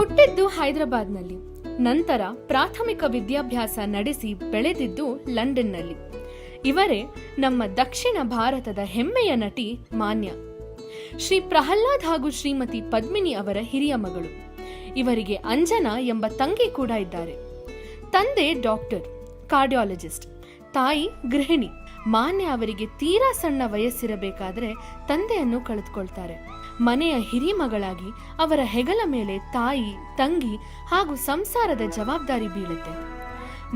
ಹುಟ್ಟಿದ್ದು ಹೈದರಾಬಾದ್ನಲ್ಲಿ. ನಂತರ ಪ್ರಾಥಮಿಕ ವಿದ್ಯಾಭ್ಯಾಸ ನಡೆಸಿ ಬೆಳೆದಿದ್ದು ಲಂಡನ್ನಲ್ಲಿ. ಇವರೇ ನಮ್ಮ ದಕ್ಷಿಣ ಭಾರತದ ಹೆಮ್ಮೆಯ ನಟಿ ಮಾನ್ಯ. ಶ್ರೀ ಪ್ರಹ್ಲಾದ್ ಹಾಗೂ ಶ್ರೀಮತಿ ಪದ್ಮಿನಿ ಅವರ ಹಿರಿಯ ಮಗಳು. ಇವರಿಗೆ ಅಂಜನಾ ಎಂಬ ತಂಗಿ ಕೂಡ ಇದ್ದಾರೆ. ತಂದೆ ಡಾಕ್ಟರ್, ಕಾರ್ಡಿಯಾಲಜಿಸ್ಟ್, ತಾಯಿ ಗೃಹಿಣಿ. ಮಾನ್ಯ ಅವರಿಗೆ ತೀರಾ ಸಣ್ಣ ವಯಸ್ಸಿರಬೇಕಾದ್ರೆ ತಂದೆಯನ್ನು ಕಳೆದುಕೊಳ್ತಾರೆ. ಮನೆಯ ಹಿರಿಮಗಳಾಗಿ ಅವರ ಹೆಗಲ ಮೇಲೆ ತಾಯಿ, ತಂಗಿ ಹಾಗೂ ಸಂಸಾರದ ಜವಾಬ್ದಾರಿ ಬೀಳುತ್ತೆ.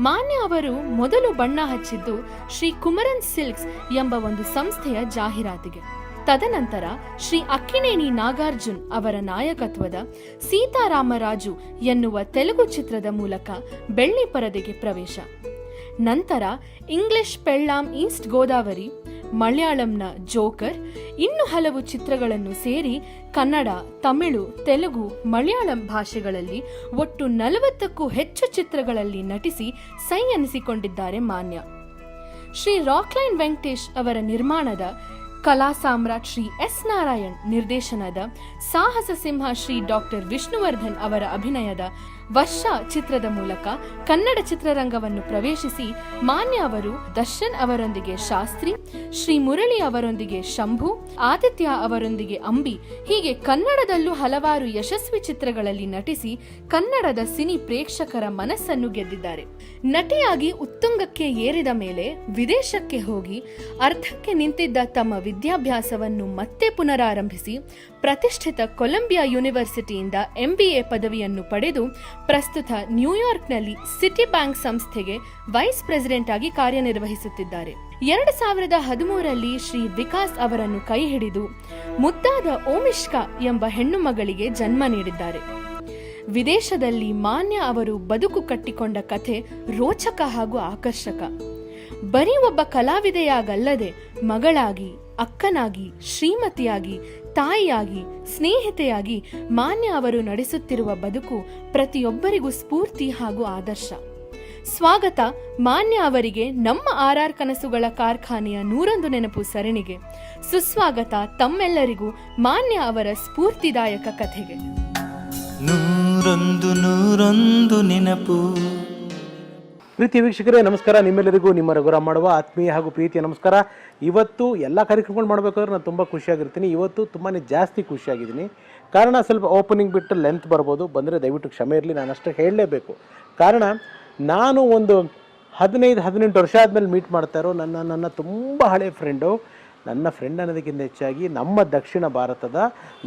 ಮಾನ್ಯ ಅವರು ಮೊದಲು ಬಣ್ಣ ಹಚ್ಚಿದ್ದು ಶ್ರೀ ಕುಮರನ್ ಸಿಲ್ಕ್ಸ್ ಎಂಬ ಒಂದು ಸಂಸ್ಥೆಯ ಜಾಹೀರಾತಿಗೆ. ತದನಂತರ ಶ್ರೀ ಅಕ್ಕಿನೇನಿ ನಾಗಾರ್ಜುನ್ ಅವರ ನಾಯಕತ್ವದ ಸೀತಾರಾಮರಾಜು ಎನ್ನುವ ತೆಲುಗು ಚಿತ್ರದ ಮೂಲಕ ಬೆಳ್ಳಿ ಪರದೆಗೆ ಪ್ರವೇಶ. ನಂತರ ಇಂಗ್ಲಿಷ್ ಪೆಳ್ಳಾಂ ಈಸ್ಟ್ ಗೋದಾವರಿ, ಮಲಯಾಳಂನ ಜೋಕರ್, ಇನ್ನು ಹಲವು ಚಿತ್ರಗಳನ್ನು ಸೇರಿ ಕನ್ನಡ, ತಮಿಳು, ತೆಲುಗು, ಮಲಯಾಳಂ ಭಾಷೆಗಳಲ್ಲಿ ಒಟ್ಟು 40ಕ್ಕೂ ಹೆಚ್ಚು ಚಿತ್ರಗಳಲ್ಲಿ ನಟಿಸಿ ಸೈ ಎನಿಸಿಕೊಂಡಿದ್ದಾರೆ ಮಾನ್ಯ. ಶ್ರೀ ರಾಕ್ಲೈನ್ ವೆಂಕಟೇಶ್ ಅವರ ನಿರ್ಮಾಣದ ಕಲಾ ಸಾಮ್ರಾಟ್ ಶ್ರೀ ಎಸ್ ನಾರಾಯಣ್ ನಿರ್ದೇಶನದ ಸಾಹಸ ಸಿಂಹ ಶ್ರೀ ಡಾಕ್ಟರ್ ವಿಷ್ಣುವರ್ಧನ್ ಅವರ ಅಭಿನಯದ ವರ್ಷ ಚಿತ್ರದ ಮೂಲಕ ಕನ್ನಡ ಚಿತ್ರರಂಗವನ್ನು ಪ್ರವೇಶಿಸಿ ಮಾನ್ಯ ಅವರು ದರ್ಶನ್ ಅವರೊಂದಿಗೆ ಶಾಸ್ತ್ರಿ, ಶ್ರೀ ಮುರಳಿ ಅವರೊಂದಿಗೆ ಶಂಭು, ಆದಿತ್ಯ ಅವರೊಂದಿಗೆ ಅಂಬಿ ಹೀಗೆ ಕನ್ನಡದಲ್ಲೂ ಹಲವಾರು ಯಶಸ್ವಿ ಚಿತ್ರಗಳಲ್ಲಿ ನಟಿಸಿ ಕನ್ನಡದ ಸಿನಿ ಪ್ರೇಕ್ಷಕರ ಮನಸ್ಸನ್ನು ಗೆದ್ದಿದ್ದಾರೆ. ನಟಿಯಾಗಿ ಉತ್ತುಂಗಕ್ಕೆ ಏರಿದ ಮೇಲೆ ವಿದೇಶಕ್ಕೆ ಹೋಗಿ ಅರ್ಧಕ್ಕೆ ನಿಂತಿದ್ದ ತಮ್ಮ ವಿದ್ಯಾಭ್ಯಾಸವನ್ನು ಮತ್ತೆ ಪುನರಾರಂಭಿಸಿ ಪ್ರತಿಷ್ಠಿತ ಕೊಲಂಬಿಯಾ ಯೂನಿವರ್ಸಿಟಿಯಿಂದ MBA ಪದವಿಯನ್ನು ಪಡೆದು ಪ್ರಸ್ತುತ ನ್ಯೂಯಾರ್ಕ್ನಲ್ಲಿ ಸಿಟಿ ಬ್ಯಾಂಕ್ ಸಂಸ್ಥೆಗೆ ವೈಸ್ ಪ್ರೆಸಿಡೆಂಟ್ ಆಗಿ ಕಾರ್ಯನಿರ್ವಹಿಸುತ್ತಿದ್ದಾರೆ. 2013ರಲ್ಲಿ ಶ್ರೀ ವಿಕಾಸ್ ಅವರನ್ನು ಕೈ ಹಿಡಿದು ಮುದ್ದಾದ ಓಮಿಷ್ಕಾ ಎಂಬ ಹೆಣ್ಣು ಮಗಳಿಗೆ ಜನ್ಮ ನೀಡಿದ್ದಾರೆ. ವಿದೇಶದಲ್ಲಿ ಮಾನ್ಯ ಅವರು ಬದುಕು ಕಟ್ಟಿಕೊಂಡ ಕಥೆ ರೋಚಕ ಹಾಗೂ ಆಕರ್ಷಕ. ಬರೀ ಒಬ್ಬ ಕಲಾವಿದೆಯಾಗಲ್ಲದೆ ಮಗಳಾಗಿ, ಅಕ್ಕನಾಗಿ, ಶ್ರೀಮತಿಯಾಗಿ, ತಾಯಿಯಾಗಿ, ಸ್ನೇಹಿತೆಯಾಗಿ ಮಾನ್ಯ ಅವರು ನಡೆಸುತ್ತಿರುವ ಬದುಕು ಪ್ರತಿಯೊಬ್ಬರಿಗೂ ಸ್ಫೂರ್ತಿ ಹಾಗೂ ಆದರ್ಶ. ಸ್ವಾಗತ ಮಾನ್ಯ ಅವರಿಗೆ ನಮ್ಮ RR ಕನಸುಗಳ ಕಾರ್ಖಾನೆಯ 101 ನೆನಪು ಸರಣಿಗೆ. ಸುಸ್ವಾಗತ ತಮ್ಮೆಲ್ಲರಿಗೂ ಮಾನ್ಯ ಅವರ ಸ್ಫೂರ್ತಿದಾಯಕ ಕಥೆಗೆ. 101 ನೆನಪು. ಪ್ರೀತಿಯ ವೀಕ್ಷಕರೇ ನಮಸ್ಕಾರ. ನಿಮ್ಮೆಲ್ಲರಿಗೂ ನಿಮ್ಮ ರಘುರಾಮ್ ಮಾಡುವ ಆತ್ಮೀಯ ಹಾಗೂ ಪ್ರೀತಿಯ ನಮಸ್ಕಾರ. ಇವತ್ತು ಎಲ್ಲ ಕಾರ್ಯಕ್ರಮಗಳು ಮಾಡಬೇಕಾದ್ರೆ ನಾನು ತುಂಬ ಖುಷಿಯಾಗಿರ್ತೀನಿ. ಇವತ್ತು ತುಂಬಾ ಜಾಸ್ತಿ ಖುಷಿಯಾಗಿದ್ದೀನಿ. ಕಾರಣ ಸ್ವಲ್ಪ ಓಪನಿಂಗ್ ಬಿಟ್ಟು ಲೆಂತ್ ಬರ್ಬೋದು, ಬಂದರೆ ದಯವಿಟ್ಟು ಕ್ಷಮೆ ಇರಲಿ. ನಾನು ಅಷ್ಟೇ ಹೇಳಲೇಬೇಕು. ಕಾರಣ ನಾನು ಒಂದು 15-18 ವರ್ಷ ಆದಮೇಲೆ ಮೀಟ್ ಮಾಡ್ತಾ ಇರೋ ನನ್ನ ತುಂಬ ಹಳೆಯ ಫ್ರೆಂಡು. ನನ್ನ ಫ್ರೆಂಡ್ ಅನ್ನೋದಕ್ಕಿಂತ ಹೆಚ್ಚಾಗಿ ನಮ್ಮ ದಕ್ಷಿಣ ಭಾರತದ,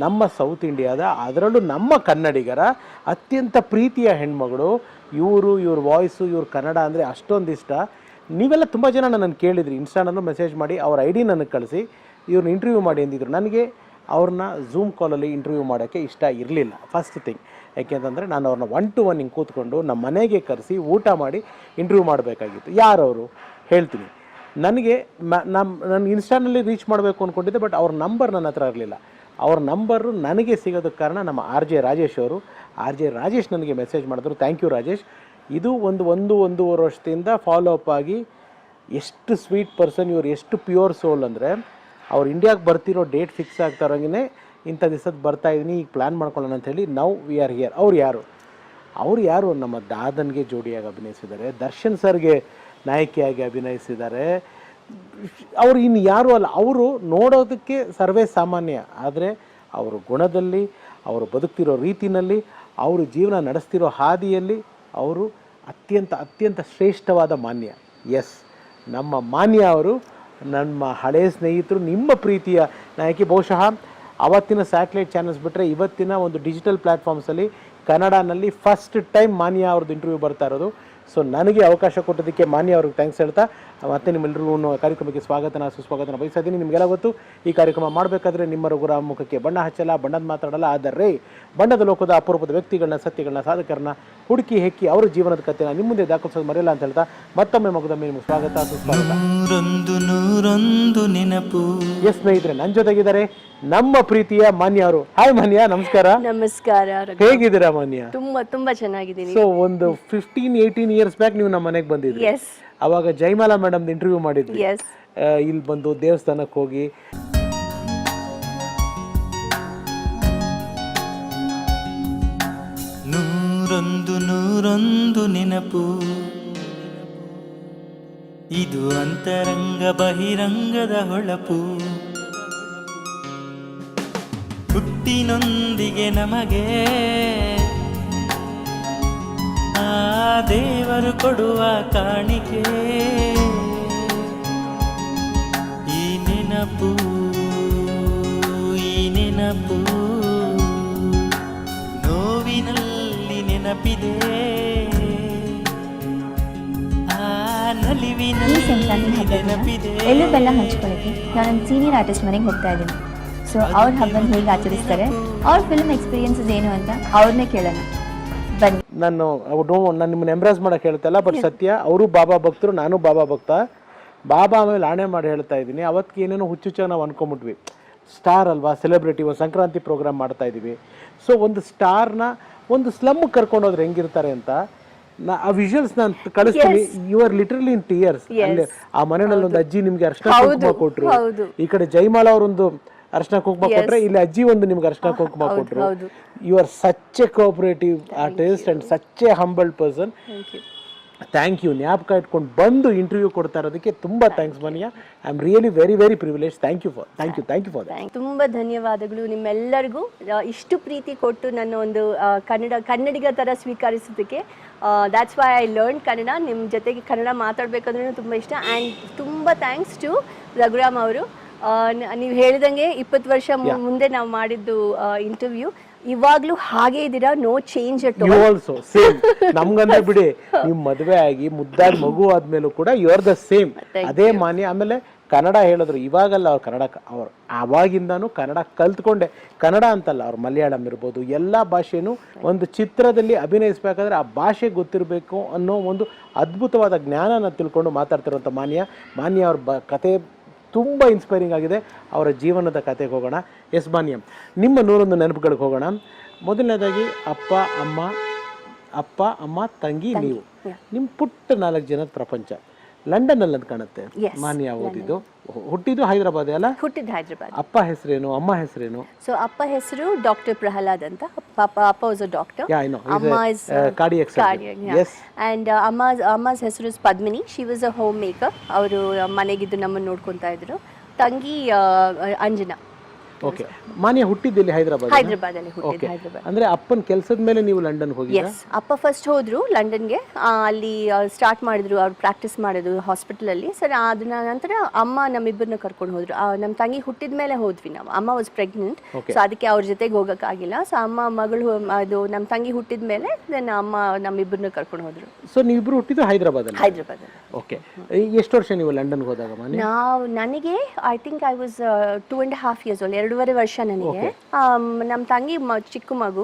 ನಮ್ಮ ಸೌತ್ ಇಂಡಿಯಾದ, ಅದರಲ್ಲೂ ನಮ್ಮ ಕನ್ನಡಿಗರ ಅತ್ಯಂತ ಪ್ರೀತಿಯ ಹೆಣ್ಮಗಳು. ಇವ್ರ ವಾಯ್ಸು, ಇವ್ರ ಕನ್ನಡ ಅಂದರೆ ಅಷ್ಟೊಂದು ಇಷ್ಟ. ನೀವೆಲ್ಲ ತುಂಬ ಜನ ನನ್ನನ್ನು ಕೇಳಿದ್ರಿ, ಇನ್ಸ್ಟಾನಲ್ಲೂ ಮೆಸೇಜ್ ಮಾಡಿ ಅವ್ರ ID ನನಗೆ ಕಳಿಸಿ ಇವ್ರನ್ನ ಇಂಟರ್ವ್ಯೂ ಮಾಡಿ ಅಂದಿದ್ರು. ನನಗೆ ಅವ್ರನ್ನ ಝೂಮ್ ಕಾಲಲ್ಲಿ ಇಂಟರ್ವ್ಯೂ ಮಾಡೋಕ್ಕೆ ಇಷ್ಟ ಇರಲಿಲ್ಲ ಫಸ್ಟ್ ಥಿಂಗ್. ಯಾಕೆಂತಂದರೆ ನಾನು ಅವ್ರನ್ನ 1 to 1 ಹಿಂಗೆ ಕೂತ್ಕೊಂಡು ನಮ್ಮ ಮನೆಗೆ ಕರೆಸಿ ಊಟ ಮಾಡಿ ಇಂಟರ್ವ್ಯೂ ಮಾಡಬೇಕಾಗಿತ್ತು. ಯಾರವರು ಹೇಳ್ತೀನಿ. ನನಗೆ ನನ್ನ ಇನ್ಸ್ಟಾನಲ್ಲಿ ರೀಚ್ ಮಾಡಬೇಕು ಅಂದ್ಕೊಂಡಿದ್ದೆ, ಬಟ್ ಅವ್ರ ನಂಬರ್ ನನ್ನ ಹತ್ರ ಇರಲಿಲ್ಲ. ಅವ್ರ ನಂಬರು ನನಗೆ ಸಿಗೋದಕ್ಕೆ ಕಾರಣ ನಮ್ಮ RJ ರಾಜೇಶ್ ಅವರು. RJ ರಾಜೇಶ್ ನನಗೆ ಮೆಸೇಜ್ ಮಾಡಿದ್ರು. Thank you Rajesh. ಇದು ಒಂದೂವರೆ ವರ್ಷದಿಂದ ಫಾಲೋ ಅಪ್ ಆಗಿ ಎಷ್ಟು ಸ್ವೀಟ್ ಪರ್ಸನ್ ಇವರು, ಎಷ್ಟು ಪ್ಯೂರ್ ಸೋಲ್ ಅಂದರೆ ಅವ್ರು ಇಂಡಿಯಾಗೆ ಬರ್ತಿರೋ ಡೇಟ್ ಫಿಕ್ಸ್ ಆಗ್ತಾ ಇರೋಂಗೆ ಇಂಥ ದಿವಸದ ಬರ್ತಾಯಿದ್ದೀನಿ, ಈಗ ಪ್ಲ್ಯಾನ್ ಮಾಡ್ಕೊಳ್ಳೋಣ ಅಂಥೇಳಿ ನೌ ವಿ ಆರ್ ಹಿಯರ್. ಅವ್ರು ಯಾರು ನಮ್ಮ ದಾದನ್ಗೆ ಜೋಡಿಯಾಗಿ ಅಭಿನಯಿಸಿದ್ದಾರೆ, ದರ್ಶನ್ ಸರ್ಗೆ ನಾಯಕಿಯಾಗಿ ಅಭಿನಯಿಸಿದ್ದಾರೆ. ಅವರು ಇನ್ನು ಯಾರೂ ಅಲ್ಲ. ಅವರು ನೋಡೋದಕ್ಕೆ ಸರ್ವೇ ಸಾಮಾನ್ಯ, ಆದರೆ ಅವರು ಗುಣದಲ್ಲಿ, ಅವರು ಬದುಕ್ತಿರೋ ರೀತಿಯಲ್ಲಿ, ಅವರು ಜೀವನ ನಡೆಸ್ತಿರೋ ಹಾದಿಯಲ್ಲಿ ಅವರು ಅತ್ಯಂತ ಶ್ರೇಷ್ಠವಾದ ಮಾನ್ಯ. ಎಸ್, ನಮ್ಮ ಮಾನ್ಯ ಅವರು ನಮ್ಮ ಹಳೆಯ ಸ್ನೇಹಿತರು, ನಿಮ್ಮ ಪ್ರೀತಿಯ ನಾಯಕಿ. ಬಹುಶಃ ಅವತ್ತಿನ ಸ್ಯಾಟಲೈಟ್ ಚಾನಲ್ಸ್ ಬಿಟ್ಟರೆ ಇವತ್ತಿನ ಒಂದು ಡಿಜಿಟಲ್ ಪ್ಲ್ಯಾಟ್ಫಾರ್ಮ್ಸಲ್ಲಿ ಕನ್ನಡನಲ್ಲಿ ಫಸ್ಟ್ ಟೈಮ್ ಮಾನ್ಯ ಅವ್ರದ್ದು ಇಂಟರ್ವ್ಯೂ ಬರ್ತಾ ಇರೋದು. ಸೊ ನನಗೆ ಅವಕಾಶ ಕೊಟ್ಟೋದಕ್ಕೆ ಮಾನ್ಯ ಅವ್ರಿಗೆ ಥ್ಯಾಂಕ್ಸ್ ಹೇಳ್ತಾ ಮತ್ತೆ ನಿಮ್ಮೆಲ್ಲರಿಗೂ ಕಾರ್ಯಕ್ರಮಕ್ಕೆ ಸುಸ್ವಾಗತನ ಬಯಸ್ತಾ ಇದ್ದೀನಿ. ನಿಮಗೆಲ್ಲ ಗೊತ್ತು, ಈ ಕಾರ್ಯಕ್ರಮ ಮಾಡಬೇಕಾದ್ರೆ ನಿಮ್ಮ ರಘುರಾಮ್ ಮುಖಕ್ಕೆ ಬಣ್ಣ ಹಚ್ಚಲ್ಲ, ಬಣ್ಣದ ಮಾತಾಡಲ್ಲ, ಆದರೆ ಬಣ್ಣದ ಲೋಕದ ಅಪರೂಪದ ವ್ಯಕ್ತಿಗಳನ್ನ, ಸತ್ಯಗಳನ್ನ, ಸಾಧಕರನ್ನ ಹುಡುಕಿ ಹೆಕ್ಕಿ ಅವರ ಜೀವನದ ಕಥೆನ ನಿಮ್ಮ ಮುಂದೆ ದಾಖಲಿಸೋದು ಮರೆಯಲ್ಲ ಅಂತ ಹೇಳ್ತಾ ಮತ್ತೊಮ್ಮೆ ಮಗದೊಮ್ಮೆ ನಿಮ್ಗೆ ಸ್ವಾಗತ, ಸುಸ್ವಾಗತ. 101 ನೆನಪು. ಎಸ್ ಸ್ನೇಹಿತರೆ, ನನ್ನ ಜೊತೆಗಿದ್ದಾರೆ ನಮ್ಮ ಪ್ರೀತಿಯ ಮಾನ್ಯ ಅವರು. ಹಾಯ್ ಮಾನ್ಯ, ನಮಸ್ಕಾರ. ನಮಸ್ಕಾರ. ಹೇಗಿದ್ದೀರಾ ಮಾನ್ಯ? ತುಂಬಾ ಚೆನ್ನಾಗಿದ್ದೀನಿ. ಸೊ ಒಂದು 15-18 ಇಯರ್ಸ್ ಬ್ಯಾಕ್ ನೀವು ನಮ್ಮ ಮನೆಗೆ ಬಂದಿದ್ರಿ. ಅವಾಗ ಜೈಮಾಲಾ ಮೇಡಮ್ ಇಂಟರ್ವ್ಯೂ ಮಾಡಿದ್ವಿ. ಇಲ್ಲಿ ಬಂದು ದೇವಸ್ಥಾನಕ್ಕೆ ಹೋಗಿ 101 ನೂರೊಂದು ನೆನಪು ಇದು ಅಂತರಂಗ ಬಹಿರಂಗದ ಹೊಳಪು ಹುಟ್ಟಿನೊಂದಿಗೆ ನಮಗೆ ಆ ದೇವರು ಕೊಡುವ ಕಾಣಿಕೆ ಈ ನೆನಪು ನೋವಿನಲ್ಲಿ ನೆನಪಿದೆ ಆ ಈ ನಲಿವಿನಲ್ಲಿ ಸಂಕ್ರಾಂತಿ ಹಬ್ಬನ ನೆನಪಿದೆ ಎಳ್ಳು ಬೆಲ್ಲ ಹಂಚ್ಕೊಳ್ಳೋಕ್ಕೆ ನಾನು ನನ್ನ ಸೀನಿಯರ್ ಆರ್ಟಿಸ್ಟ್ ಮನೆಗೆ ಹೋಗ್ತಾ ಇದ್ದೀನಿ. ಸೊ ಅವ್ರ ಹಬ್ಬನ ಹೇಗೆ ಆಚರಿಸ್ತಾರೆ, ಅವ್ರ ಫಿಲ್ಮ್ ಎಕ್ಸ್ಪೀರಿಯನ್ಸಸ್ ಏನು ಅಂತ ಅವ್ರನ್ನೇ ಕೇಳೋಣ ಬನ್ನಿ. ನಾನು ನಿಮ್ಮನ್ನ ಎಂಬ್ರಾಸ್ ಮಾಡಕ್ಕೆ ಹೇಳ್ತಲ್ಲ, ಬಟ್ ಸತ್ಯ ಅವರು ಬಾಬಾ ಭಕ್ತರು, ನಾನು ಬಾಬಾ ಭಕ್ತ. ಬಾಬಾ ಆಮೇಲೆ ಆಣೆ ಮಾಡಿ ಹೇಳ್ತಾ ಇದ್ದೀನಿ, ಅವತ್ತಿಗೆ ಏನೇನೋ ಹುಚ್ಚುಚ್ಚಾಗಿ ನಾವು ಅನ್ಕೊಂಬಿಟ್ವಿ. ಸ್ಟಾರ್ ಅಲ್ವಾ, ಸೆಲೆಬ್ರಿಟಿ, ಒಂದು ಸಂಕ್ರಾಂತಿ ಪ್ರೋಗ್ರಾಮ್ ಮಾಡ್ತಾ ಇದ್ದೀವಿ. ಸೊ ಒಂದು ಸ್ಟಾರ್ನ ಒಂದು ಸ್ಲಮ್ಗೆ ಕರ್ಕೊಂಡು ಹೋದ್ರೆ ಹೆಂಗಿರ್ತಾರೆ ಅಂತ ಆ ವಿಜುವಲ್ಸ್ ನಾನು ಕಳಿಸ್ತೀನಿ. You are literally in tears. ಅಲ್ಲಿ ಆ ಮನೆಯಲ್ಲಿ ಒಂದು ಅಜ್ಜಿ ನಿಮ್ಗೆ ಅರ್ಶನ ಕುಂಕುಮ ಕೊಟ್ರು, ಈ ಕಡೆ ಜೈಮಾಲ ಅವರೊಂದು ಅರ್ಶನ ಕುಂಕುಮ ಕೊಟ್ರೆ, ಇಲ್ಲಿ ಅಜ್ಜಿ ಒಂದು ನಿಮ್ಗೆ ಅರ್ಶನ ಕುಂಕುಮ ಕೊಟ್ರು. You are such a cooperative artist and such a humble person. Thank you. ಜ್ಞಾಪಕ ಇಟ್ಕೊಂಡು ಬಂದು ಇಂಟರ್ವ್ಯೂ ಕೊಡ್ತಾ ಇರೋದಕ್ಕೆ ತುಂಬಾ thanks Manya. I am really very very privilege. Thank you for that. ತುಂಬಾ ಧನ್ಯವಾದಗಳು ನಿಮ್ಮೆಲ್ಲರಿಗೂ ಇಷ್ಟು ಪ್ರೀತಿ ಕೊಟ್ಟು ನನ್ನ ಒಂದು ಕನ್ನಡಿಗ ಥರ ಸ್ವೀಕರಿಸೋದಕ್ಕೆ. That's why I learn Kannada. ನಿಮ್ಮ ಜೊತೆಗೆ ಕನ್ನಡ ಮಾತಾಡಬೇಕಂದ್ರೂ ತುಂಬ ಇಷ್ಟ. ಆ್ಯಂಡ್ ತುಂಬ ಥ್ಯಾಂಕ್ಸ್ ಟು ರಘುರಾಮ್ ಅವರು. ನೀವು ಹೇಳಿದಂಗೆ 20 ವರ್ಷ ಮುಂದೆ ನಾವು ಮಾಡಿದ್ದು ಇಂಟರ್ವ್ಯೂ, ಇವಾಗ್ಲೂ ಹಾಗೆ ಇದ್ದೀರಾ, no change at you also same. ನಮ್ಗಂದ್ರೆ ಬಿಡಿ, ನೀವು ಮದುವೆ ಆಗಿ ಮುದ್ದಾದ ಮಗು ಆದ್ಮೇಲೂ ಕೂಡ ಯು ಆರ್ ದ ಸೇಮ್, ಅದೇ ಮಾನ್ಯ. ಆಮೇಲೆ ಕನ್ನಡ ಹೇಳಿದ್ರು, ಇವಾಗಲ್ಲ ಅವ್ರು ಕನ್ನಡ, ಅವ್ರು ಆವಾಗಿಂದಾನು ಕನ್ನಡ ಕಲ್ತ್ಕೊಂಡೆ. ಕನ್ನಡ ಅಂತಲ್ಲ, ಅವ್ರು ಮಲಯಾಳಂ ಇರ್ಬೋದು, ಎಲ್ಲ ಭಾಷೆನೂ ಒಂದು ಚಿತ್ರದಲ್ಲಿ ಅಭಿನಯಿಸ್ಬೇಕಾದ್ರೆ ಆ ಭಾಷೆ ಗೊತ್ತಿರಬೇಕು ಅನ್ನೋ ಒಂದು ಅದ್ಭುತವಾದ ಜ್ಞಾನನ ತಿಳ್ಕೊಂಡು ಮಾತಾಡ್ತಿರುವಂಥ ಮಾನ್ಯ ಅವ್ರ ಕತೆ ತುಂಬ ಇನ್ಸ್ಪೈರಿಂಗ್ ಆಗಿದೆ. ಅವರ ಜೀವನದ ಕತೆಗೆ ಹೋಗೋಣ. ಎಸ್ ಮಾನ್ಯ, ನಿಮ್ಮ 101 ನೆನಪುಗಳಿಗೆ ಹೋಗೋಣ. ಮೊದಲನೇದಾಗಿ ಅಪ್ಪ ಅಮ್ಮ ತಂಗಿ ನೀವು, ನಿಮ್ಮ ಪುಟ್ಟ 4 ಜನದ ಪ್ರಪಂಚ ಲಂಡನ್ ಅಲ್ಲಿ ಅಂತ ಕಾಣುತ್ತೆ. ಮಾನ್ಯ ಓದಿದ್ದು, ಹುಟ್ಟಿದ್ದು ಹೈದರಾಬಾದ್ ಅಲ್ಲ? ಹುಟ್ಟಿದ್ದು ಹೈದರಾಬಾದ್. ಅಪ್ಪ ಹೆಸರೇನು, ಅಮ್ಮ ಹೆಸರೇನು? ಸೊ ಅಪ್ಪ ಹೆಸರು ಡಾಕ್ಟರ್ ಪ್ರಹ್ಲಾದ್ ಅಂತ. ಅಪ್ಪ ವಾಸ್ ಅ ಡಾಕ್ಟರ್. ಅಮ್ಮ is cardiac surgeon. Yes. And ಅಮ್ಮ's ಹೆಸರು Padmini. She was a home maker. ಅವರು ಮನೆಗಿದ್ದು ನಮ್ಮನ್ನು ನೋಡ್ಕೊತಾ ಇದ್ರು. ತಂಗಿ ಅಂಜನಾ. ಓಕೆ. ಮಾನ್ಯ ಹುಟ್ಟಿದ್ದು ಹೈದರಾಬಾದಲ್ಲಿ ಹುಟ್ಟಿದ್ದು. ಹೈದರಾಬಾದ್ ಅಂದ್ರೆ ಅಪ್ಪನ ಕೆಲಸದ ಮೇಲೆ ನೀವು ಲಂಡನ್ ಹೋಗಿದ್ರಾ? ಎಸ್, ಅಪ್ಪ ಫಸ್ಟ್ ಹೋದ್ರು ಲಂಡನ್ಗೆ. ಅಲ್ಲಿ ಸ್ಟಾರ್ಟ್ ಮಾಡಿದ್ರು, ಅವ್ರು ಪ್ರಾಕ್ಟೀಸ್ ಮಾಡಿದ್ರು ಹಾಸ್ಪಿಟಲಲ್ಲಿ. ಸರಿ, ಅದನ್ನ ನಂತರ ಅಮ್ಮ ನಮ್ಮಿಬ್ಬರನ್ನ ಕರ್ಕೊಂಡು ಹೋದ್ರು. ನಮ್ಮ ತಂಗಿ ಹುಟ್ಟಿದ ಮೇಲೆ ಹೋದ್ವಿ ನಾವು. ಅಮ್ಮ ವಾಸ್ ಪ್ರೆಗ್ನೆಂಟ್, ಸೊ ಅದಕ್ಕೆ ಅವ್ರ ಜೊತೆಗೆ ಹೋಗೋಕ್ಕಾಗಿಲ್ಲ. ಸೊ ಅಮ್ಮ ಮಗಳು ಅದು ನಮ್ಮ ತಂಗಿ ಹುಟ್ಟಿದ ಮೇಲೆ ದೆನ್ ಅಮ್ಮ ನಮ್ಮಿಬ್ಬರನ್ನ ಕರ್ಕೊಂಡು ಹೋದ್ರು. ಸೊ ನೀವಿಬ್ರು ಹುಟ್ಟಿದ್ದು ಹೈದರಾಬಾದಲ್ಲಿ? ಹೈದರಾಬಾದಲ್ಲಿ. ಓಕೆ. ಎಷ್ಟು ವರ್ಷ ನೀವು ಲಂಡನ್ಗೆ ಹೋದಾಗ ಮಾನ್ಯ? ನನಗೆ I think I was 2.5 years old. 2.5 ವರ್ಷ ನನಗೆ. ನಮ್ಮ ತಂಗಿ ಚಿಕ್ಕ ಮಗು.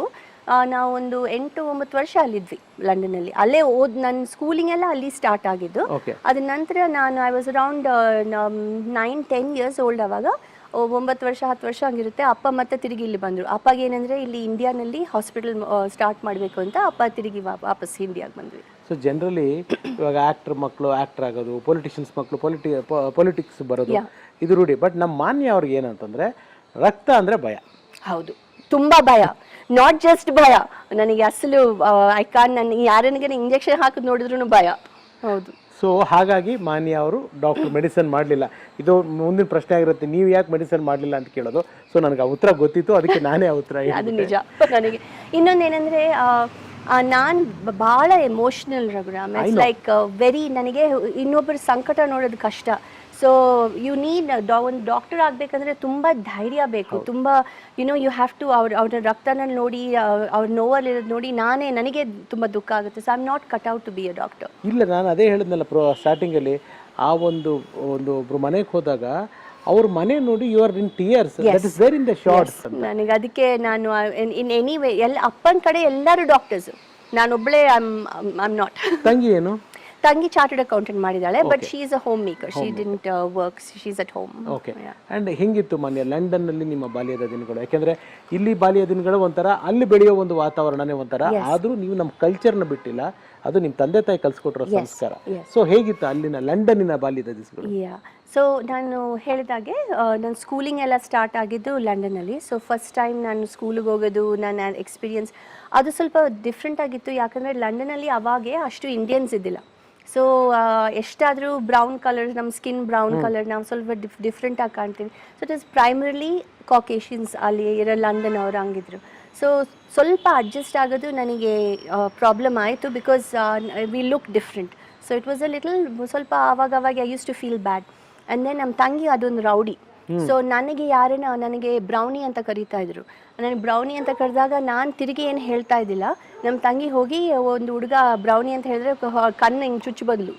ನಾವು ಒಂದು 8-9 ವರ್ಷ ಅಲ್ಲಿದ್ವಿ ಲಂಡನ್ನಲ್ಲಿ. ಅಲ್ಲೇ ನನ್ನ ಸ್ಕೂಲಿಂಗ್ ಎಲ್ಲ ಅಲ್ಲಿ ಸ್ಟಾರ್ಟ್ ಆಗಿದ್ದು. ಅದ ನಂತರ I was around 9-10 years old. ಅವಾಗ 9 ವರ್ಷ 10 ವರ್ಷ ಹಂಗಿರುತ್ತೆ. ಅಪ್ಪ ಮತ್ತೆ ತಿರುಗಿ ಇಲ್ಲಿ ಬಂದರು. ಅಪ್ಪಗೆ ಏನಂದರೆ ಇಲ್ಲಿ ಇಂಡಿಯಾನಲ್ಲಿ ಹಾಸ್ಪಿಟಲ್ ಸ್ಟಾರ್ಟ್ ಮಾಡಬೇಕು ಅಂತ ಅಪ್ಪ ತಿರುಗಿ ವಾಪಸ್ ಇಂಡಿಯಾಗೆ ಬಂದ್ವಿ. ಸೊ ಜನರಲಿ ಇವಾಗ ಆಕ್ಟರ್ ಮಕ್ಕಳು ಆಕ್ಟರ್ ಆಗೋದು, ಪೊಲಿಟಿಷಿಯನ್ಸ್ ಮಕ್ಕಳು ಪೊಲಿಟಿಕ್ಸ್ ಬರೋದು, ಇದು ರೂಢಿ. ಬಟ್ ನಮ್ಮ ಮಾನ್ಯ ಅವ್ರಿಗೆ ಏನಂತಂದ್ರೆ ರಕ್ತ ಅಂದ್ರೆ ಭಯ. ಹೌದು, ತುಂಬಾ ಭಯ. ನಾಟ್ ಜಸ್ಟ್ ಭಯ, ನನಗೆ ಅಸಲು ನನ್ನ ಯಾರನಿಗೆ ಇಂಜೆಕ್ಷನ್ ಹಾಕಿದ್ ನೋಡಿದ್ರು ಭಯ. ಹೌದು. ಸೊ ಹಾಗಾಗಿ ಮಾನ್ಯ ಅವರು ಡಾಕ್ಟರ್ ಮೆಡಿಸಿನ್ ಮಾಡಲಿಲ್ಲ. ಇದು ಮುಂದಿನ ಪ್ರಶ್ನೆ ಆಗಿರುತ್ತೆ, ನೀವು ಯಾಕೆ ಮೆಡಿಸಿನ್ ಮಾಡಲಿಲ್ಲ ಅಂತ ಕೇಳೋದು. ಸೊ ನನಗೆ ಆ ಉತ್ತರ ಗೊತ್ತಿತ್ತು, ಅದಕ್ಕೆ ನಾನೇ ಆ ಉತ್ತರ. ಅದು ನಿಜ. ನನಗೆ ಇನ್ನೊಂದೇನೆಂದ್ರೆ ನಾನು ಭಾಳ emotional Raghuram. It's like very, ನನಗೆ ಇನ್ನೊಬ್ಬರ ಸಂಕಟ ನೋಡೋದು ಕಷ್ಟ. ಸೊ ಯು ನೀಡ್ ಒಂದು ಡಾಕ್ಟರ್ ಆಗಬೇಕಂದ್ರೆ ತುಂಬ ಧೈರ್ಯ ಬೇಕು. ತುಂಬ ಯು ಹ್ಯಾವ್ ಟು ಅವ್ರ ರಕ್ತನ ನೋಡಿ, ಅವ್ರ ನೋವಲ್ಲಿರೋದು ನೋಡಿ ನನಗೆ ತುಂಬ ದುಃಖ ಆಗುತ್ತೆ. So I am not cut out to be a doctor. ಇಲ್ಲ, ನಾನು ಅದೇ ಹೇಳಿದ್ನಲ್ಲ ಸ್ಟಾರ್ಟಿಂಗಲ್ಲಿ, ಆ ಒಬ್ರು ಮನೆಗೆ ಹೋದಾಗ ಅವ್ರ ಮನೆ ನೋಡಿ you are in tears. That is where in the shorts. ನನಗೆ ಅದಕ್ಕೆ ನಾನು ಇನ್ ಎನಿ ವೇ ಅಪ್ಪನ ಕಡೆ ಎಲ್ಲರೂ ಡಾಕ್ಟರ್ಸ್, ನಾನೊಬ್ಬಳೇ ಐ ಆಮ್ ನಾಟ್. ತಂಗಿ ಏನು? ತಂಗಿ ಚಾರ್ಟರ್ಡ್ ಅಕೌಂಟೆಂಟ್ ಮಾಡಿದ್ದಾಳೆ, but she is a home maker, she didn't work, she is at home. Okay. And ಹೆಂಗಿತ್ತು ಮಾನ್ಯ ಲಂಡನ್ನಲ್ಲಿ ನಿಮ್ಮ ಬಾಲ್ಯದ ದಿನಗಳು? ಯಾಕೆಂದರೆ ಇಲ್ಲಿ ಬಾಲ್ಯ ದಿನಗಳು ಒಂಥರ, ಅಲ್ಲಿ ಬೆಳೆಯೋ ಒಂದು ವಾತಾವರಣನೇ ಒಂಥರ, ಆದರೂ ನೀವು ನಮ್ಮ ಕಲ್ಚರ್ನ ಬಿಟ್ಟಿಲ್ಲ, ಅದು ನಿಮ್ಮ ತಂದೆ ತಾಯಿ ಕಲಿಸ್ಕೊಟ್ರೋ ಸಂಸ್ಕಾರ. ಸೊ ಹೇಗಿತ್ತು ಅಲ್ಲಿನ ಲಂಡನ್ನಿನ ಬಾಲ್ಯದ ದಿವಸಗಳು? ಸೊ ನಾನು ಹೇಳಿದಾಗೆ ನನ್ನ ಸ್ಕೂಲಿಂಗ್ ಎಲ್ಲ ಸ್ಟಾರ್ಟ್ ಆಗಿದ್ದು ಲಂಡನ್ನಲ್ಲಿ. ಸೊ ಫಸ್ಟ್ ಟೈಮ್ ನಾನು ಸ್ಕೂಲಿಗೆ ಹೋಗೋದು, ನನ್ನ ಎಕ್ಸ್ಪೀರಿಯನ್ಸ್ ಅದು ಸ್ವಲ್ಪ ಡಿಫ್ರೆಂಟ್ ಆಗಿತ್ತು. ಯಾಕಂದರೆ ಲಂಡನಲ್ಲಿ ಅವಾಗೆ ಅಷ್ಟು ಇಂಡಿಯನ್ಸ್ ಇದ್ದಿಲ್ಲ. ಸೊ ಎಷ್ಟಾದರೂ ಬ್ರೌನ್ ಕಲರ್, ನಮ್ಮ ಸ್ಕಿನ್ ಬ್ರೌನ್ ಕಲರ್, ನಾವು ಸ್ವಲ್ಪ ಡಿಫ್ರೆಂಟಾಗಿ ಕಾಣ್ತೀವಿ. ಸೊ ಇಟ್ ಇಸ್ ಪ್ರೈಮರಿಲಿ ಕಾಕೇಶಿಯನ್ಸ್ ಅಲ್ಲಿ ಇರೋ ಲಂಡನ್ ಅವರು ಹಂಗಿದ್ರು. ಸೊ ಸ್ವಲ್ಪ ಅಡ್ಜಸ್ಟ್ ಆಗೋದು ನನಗೆ ಪ್ರಾಬ್ಲಮ್ ಆಯಿತು, because we look different. So it was a little ಸ್ವಲ್ಪ ಅವಾಗ I use to feel bad. And then ನಮ್ಮ ತಂಗಿ ಅದೊಂದು ರೌಡಿ. ಸೊ ನನಗೆ ನನಗೆ ಬ್ರೌನಿ ಅಂತ ಕರೀತಾ ಇದ್ರು. ನನಗೆ ಬ್ರೌನಿ ಅಂತ ಕರೆದಾಗ ನಾನು ತಿರುಗಿ ಏನು ಹೇಳ್ತಾ ಇದ್ದಿಲ್ಲ. ನಮ್ಮ ತಂಗಿ ಹೋಗಿ ಒಂದು ಹುಡುಗ ಬ್ರೌನಿ ಅಂತ ಹೇಳಿದ್ರೆ ಕಣ್ಣು ಹಿಂಗೆ ಚುಚ್ಚು ಬದಲು,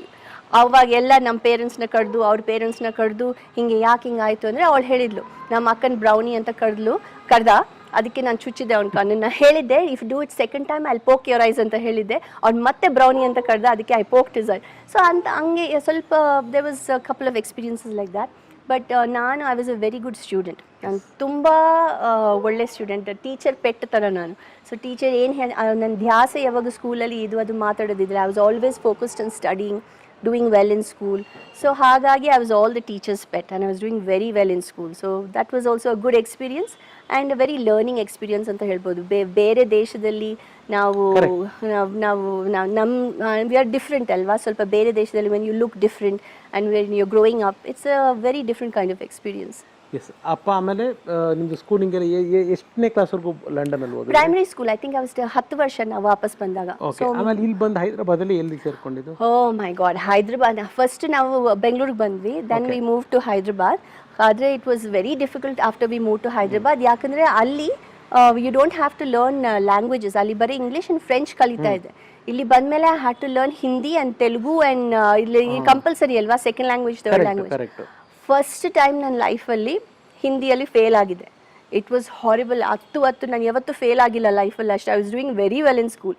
ಅವಾಗ ಎಲ್ಲ ನಮ್ಮ ಪೇರೆಂಟ್ಸ್ನ ಕರೆದು, ಅವ್ರ ಪೇರೆಂಟ್ಸ್ನ ಕರೆದು, ಹಿಂಗೆ ಯಾಕೆ ಹಿಂಗೆ ಆಯಿತು ಅಂದರೆ ಅವಳು ಹೇಳಿದ್ಲು, ನಮ್ಮ ಅಕ್ಕನ ಬ್ರೌನಿ ಅಂತ ಕರೆದ, ಅದಕ್ಕೆ ನಾನು ಚುಚ್ಚಿದ್ದೆ ಅವ್ನ ಕಣ್ಣನ್ನು. ಹೇಳಿದ್ದೆ, if do it second time I poke your eyes ಅಂತ ಹೇಳಿದ್ದೆ. ಅವ್ನು ಮತ್ತೆ ಬ್ರೌನಿ ಅಂತ ಕರೆದ, ಅದಕ್ಕೆ I poked his eye. So ಅಂತ ಹಂಗೆ ಸ್ವಲ್ಪ there was couple of experiences like that. But I was a very good student. ನಾನು ತುಂಬ ಒಳ್ಳೆ ಸ್ಟೂಡೆಂಟ್, ಟೀಚರ್ ಪೆಟ್ ಥರ ನಾನು. ಸೊ ಟೀಚರ್ ಏನು ನನ್ನ ಧ್ಯಾಸ ಯಾವಾಗ ಸ್ಕೂಲಲ್ಲಿ ಅದು ಮಾತಾಡೋದಿದ್ರೆ, I was always focused on studying, doing well in school. So ಹಾಗಾಗಿ I was all the teachers' pet and I was doing very well in school. So that was also a good experience and a very learning experience ಅಂತ ಹೇಳ್ಬೋದು. ಬೇರೆ ದೇಶದಲ್ಲಿ ನಾವು we are different ಅಲ್ವಾ, ಸ್ವಲ್ಪ ಬೇರೆ ದೇಶದಲ್ಲಿ when you look different and when you're growing up, it's a very different kind of experience. Yes. ಅಪ್ಪ ಆಮೇಲೆ ನಿಮ್ಮದು ಸ್ಕೂಲಿಂಗೆಲ್ಲ ಎಷ್ಟನೇ ಕ್ಲಾಸ್ವರೆಗೂ ಲಂಡನಲ್ಲಿ ಓದಿದ್ರಿ? Primary school. I think I was 10 ವರ್ಷ ನಾವು ವಾಪಸ್ ಬಂದಾಗ. ಓಕೆ. ಆಮೇಲೆ ಇಲ್ಲಿ ಬಂದು ಹೈದರಾಬಾದಲ್ಲಿ ಎಲ್ಲಿ ಸೇರ್ಕೊಂಡಿದ್ದು? Oh my God, Hyderabad. First ನಾವು ಬೆಂಗಳೂರಿಗೆ ಬಂದ್ವಿ, then we move to Hyderabad. ಆದರೆ it was very difficult after we move to Hyderabad. ಯಾಕಂದರೆ ಅಲ್ಲಿ you don't have to learn languages. ಅಲ್ಲಿ ಬರೀ ಇಂಗ್ಲೀಷ್ ಆ್ಯಂಡ್ ಫ್ರೆಂಚ್ ಕಲಿತಾ ಇದೆ. ಇಲ್ಲಿ ಬಂದಮೇಲೆ I had to learn Hindi and Telugu and ಇಲ್ಲಿ ಕಂಪಲ್ಸರಿ ಅಲ್ವಾ, second language, third language. First time ನನ್ನ ಲೈಫಲ್ಲಿ ಹಿಂದಿಯಲ್ಲಿ ಫೇಲ್ ಆಗಿದೆ. It was horrible. 10 ನಾನು ಯಾವತ್ತೂ ಫೇಲ್ ಆಗಿಲ್ಲ ಲೈಫಲ್ಲಿ ಅಷ್ಟು. I was doing very well in school.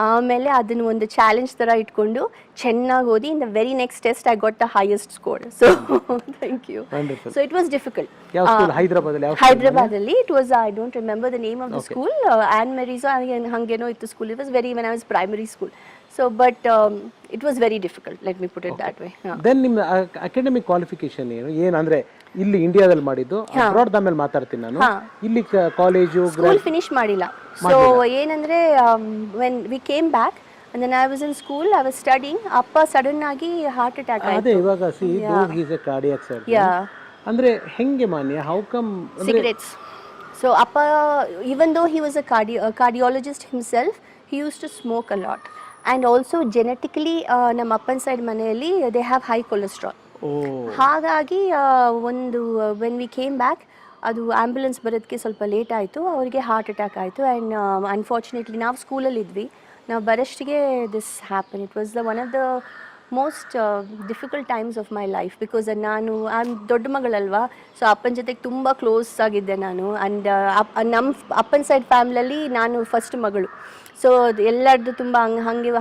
ಆಮೇಲೆ ಅದನ್ನು ಒಂದು ಚಾಲೆಂಜ್ ಥರ ಇಟ್ಕೊಂಡು ಚೆನ್ನಾಗಿ ಓದಿ, in the very next test I got the highest score. So thank you. So it was difficult. ಹೈದರಾಬಾದಲ್ಲಿ it was, I don't remember the name of the school, Ann ಮೆರೀಸೋ ಹಾಗೇನೋ ಇತ್ತು school. It was very, when I was primary school. So but it was very difficult, let me put it that way. Then ನಿಮ್ಮ academic qualification ಏನು ಅಂದ್ರೆ ಇಲ್ಲಿ ಇಂಡಿಯಾದಲ್ಲಿ ಮಾಡಿದ್ದು, abroad ಆಮೇಲೆ ಮಾತಾಡ್ತೀನಿ ನಾನು. ಇಲ್ಲಿ ಕಾಲೇಜು ಸ್ಕೂಲ್ ಫಿನಿಶ್ ಮಾಡಿಲ್ಲ. ಸೊ ಏನಂದ್ರೆ when we came back and then I was in school, I was studying, ಅಪ್ಪ ಸಡನ್ ಆಗಿ ಹಾರ್ಟ್ ಅಟ್ಯಾಕ್ ಆಯ್ತು. ಅದೇ ಇವಾಗ C those is A cardiac surgery. ಅಂದ್ರೆ ಹೆಂಗೆ Manya, how come? Cigarettes. So appa, even though he was a cardiologist himself, he used to smoke a lot. And also genetically ನಮ್ಮ ಅಪ್ಪನ side ಮನೆಯಲ್ಲಿ they have high cholesterol. ಹಾಗಾಗಿ ಒಂದು when we came back, ಅದು ambulance ಬರೋದಕ್ಕೆ ಸ್ವಲ್ಪ late ಆಯಿತು. ಅವರಿಗೆ ಹಾರ್ಟ್ ಅಟ್ಯಾಕ್ ಆಯಿತು. ಆ್ಯಂಡ್ ಅನ್ಫಾರ್ಚುನೇಟ್ಲಿ ನಾವು ಸ್ಕೂಲಲ್ಲಿ ಇದ್ವಿ, ನಾವು ಬರೋಷ್ಟಿಗೆ this happen. It was the one of the most difficult times of my life, because ನಾನು ದೊಡ್ಡ ಮಗಳಲ್ವಾ. ಸೊ ಅಪ್ಪನ ಜೊತೆಗೆ ತುಂಬ ಕ್ಲೋಸ್ ಆಗಿದ್ದೆ ನಾನು. ಆ್ಯಂಡ್ ನಮ್ಮ ಅಪ್ಪನ ಸೈಡ್ ಫ್ಯಾಮಿಲಿಯಲ್ಲಿ ನಾನು ಫಸ್ಟ್ ಮಗಳು. ಸೊ ಎಲ್ಲರದ್ದು ತುಂಬ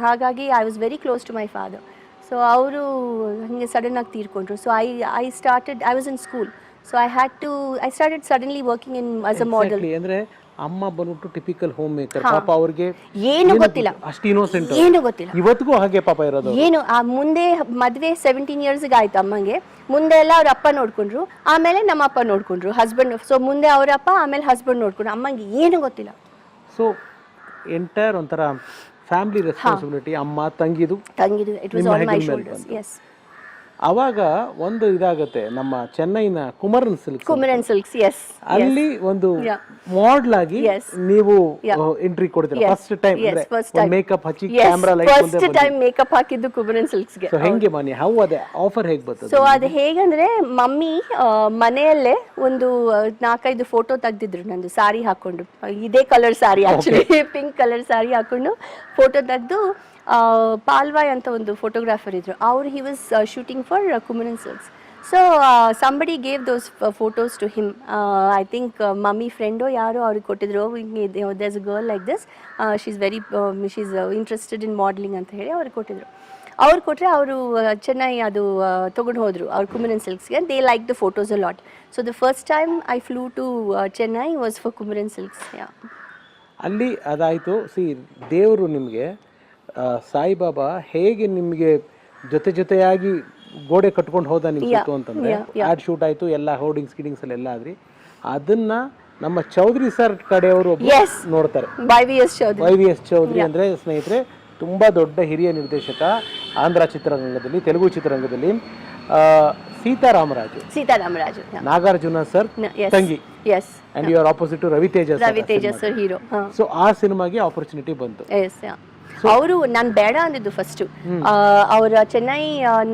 ಹಾಗಾಗಿ I was very close to my father. So ಅವರು ಹಾಗೆ ಸಡನ್ನಾಗಿ ತೀರ್ಕೊಂಡ್ರು. So I was in school. So I started suddenly working in as a model. ಅಂದರೆ ಅಮ್ಮ ಬಂದ್ಬಿಟ್ಟು ಟಿಪಿಕಲ್ ಹೋಮ್ ಮೇಕರ್, ಪಾಪ ಅವ್ರಿಗೆ ಏನು ಗೊತ್ತಿಲ್ಲ, ಅಷ್ಟು ಇನ್ನೋಸೆಂಟ್, ಏನು ಗೊತ್ತಿಲ್ಲ. ಇವತ್ತಿಗೂ ಹಾಗೆ ಪಾಪ ಇರೋದು. ಏನು ಮುಂದೆ ಮದುವೆ 17 ಇಯರ್ಸ್ಗೆ ಆಯ್ತು ಅಮ್ಮಂಗೆ. ಮುಂದೆ ಎಲ್ಲ ಅವ್ರ ಅಪ್ಪ ನೋಡ್ಕೊಂಡ್ರು, ಆಮೇಲೆ ನಮ್ಮ ಅಪ್ಪ ನೋಡ್ಕೊಂಡ್ರು, ಹಸ್ಬೆಂಡ್. ಸೊ ಮುಂದೆ ಅವರ ಅಪ್ಪ, ಆಮೇಲೆ ಹಸ್ಬೆಂಡ್ ನೋಡ್ಕೊಂಡ್ರು. ಅಮ್ಮಂಗೆ ಏನು ಗೊತ್ತಿಲ್ಲ. ಸೊ ಎಂಟೈರ್ ಒಂಥರ ಫ್ಯಾಮಿಲಿ ರೆಸ್ಪಾನ್ಸಿಬಿಲಿಟಿ, ಅಮ್ಮ ತಂಗಿದು it was on my shoulders. Yes. ಅವಾಗ ಒಂದು ಇದಾಗುತ್ತೆ, ನಮ್ಮ ಚೆನ್ನೈನ ಕುಮರನ್ ಸಿಲ್ಕ್ಸ್, ಎಸ್, ಅಲ್ಲಿ ಒಂದು ಮಾಡೆಲ್ ಆಗಿ ನೀವು ಎಂಟ್ರಿ ಕೊಡ್ತೀರಾ ಫಸ್ಟ್ ಟೈಮ್. ಮೇಕಪ್ ಹಚ್ಚಿ camera light first time makeup ಹಾಕಿದ್ದು ಕುಮರನ್ ಸಿಲ್ಕ್ಸ್ ಗೆ. ಸೊ ಹೆಂಗೆ ಮಾನ್ಯ, ಹೌ ಅದೇ ಆಫರ್ ಹೇಗೆ ಬರ್ತದೆ? ಸೊ ಅದು ಹೇಗಂದ್ರೆ, ಮಮ್ಮಿ ಮನೆಯಲ್ಲೇ ಒಂದು 4-5 ಫೋಟೋ ತೆಗ್ದಿದ್ರು ನಂದು ಸಾರಿ ಹಾಕೊಂಡು. ಇದೇ colour sari, actually pink colour sari ಹಾಕೊಂಡು ಫೋಟೋ ತೆಗೆದು, ಪಾಲ್ವಾಯ್ ಅಂತ ಒಂದು ಫೋಟೋಗ್ರಾಫರ್ ಇದ್ರು, ಅವ್ರು he was shooting for Kumaran Silks. So somebody gave those photos to him. I think mummy ಫ್ರೆಂಡೋ ಯಾರೋ ಅವ್ರಿಗೆ ಕೊಟ್ಟಿದ್ರು. There's a girl like this, she's interested in modelling ಅಂತ ಹೇಳಿ ಅವ್ರಿಗೆ ಕೊಟ್ಟಿದ್ರು. ಅವ್ರು ಕೊಟ್ಟರೆ ಅವರು ಚೆನ್ನೈ ಅದು ತೊಗೊಂಡು ಹೋದರು ಅವ್ರು ಕುಮರನ್ ಸಿಲ್ಕ್ಸ್ಗೆ. They like the photos a lot. So the first time I flew to Chennai was for Kumaran Silks. ಅಲ್ಲಿ ಅದಾಯಿತು. ದೇವರು ನಿಮಗೆ ಸಾಯಿಬಾಬಾ ಹೇಗೆ ನಿಮಗೆ ಜೊತೆಯಾಗಿ ಗೋಡೆ ಕಟ್ಕೊಂಡು ಹೋದ ನಿಮ್ಮ ಸುತ್ತು ಅಂತಂದರೆ ಆ್ಯಡ್ ಶೂಟ್ ಆಯಿತು, ಎಲ್ಲ ಹೋರ್ಡಿಂಗ್ಸ್ ಗಿಡಿಂಗ್ಸ್ ಎಲ್ಲ ಆದ್ರಿ. ಅದನ್ನು ನಮ್ಮ ಚೌಧರಿ ಸರ್ ಕಡೆಯವರು ನೋಡ್ತಾರೆ. YVS ಚೌಧರಿ ಅಂದರೆ ಸ್ನೇಹಿತರೆ ತುಂಬ ದೊಡ್ಡ ಹಿರಿಯ ನಿರ್ದೇಶಕ, ಆಂಧ್ರ ಚಿತ್ರರಂಗದಲ್ಲಿ, ತೆಲುಗು ಚಿತ್ರರಂಗದಲ್ಲಿ. ಸೀತಾರಾಮರಾಜು ನಾಗಾರ್ಜುನ ಸರ್ ತಂಗಿ, and you are opposite to Raviteja sir hero. So ಆ ಸಿನಿಮಾಗೆ ಆಪರ್ಚುನಿಟಿ ಬಂತು. ಅವರು ನಾನು ಬೇಡ ಅಂದಿದ್ದು ಫಸ್ಟು. ಅವರ ಚೆನ್ನೈ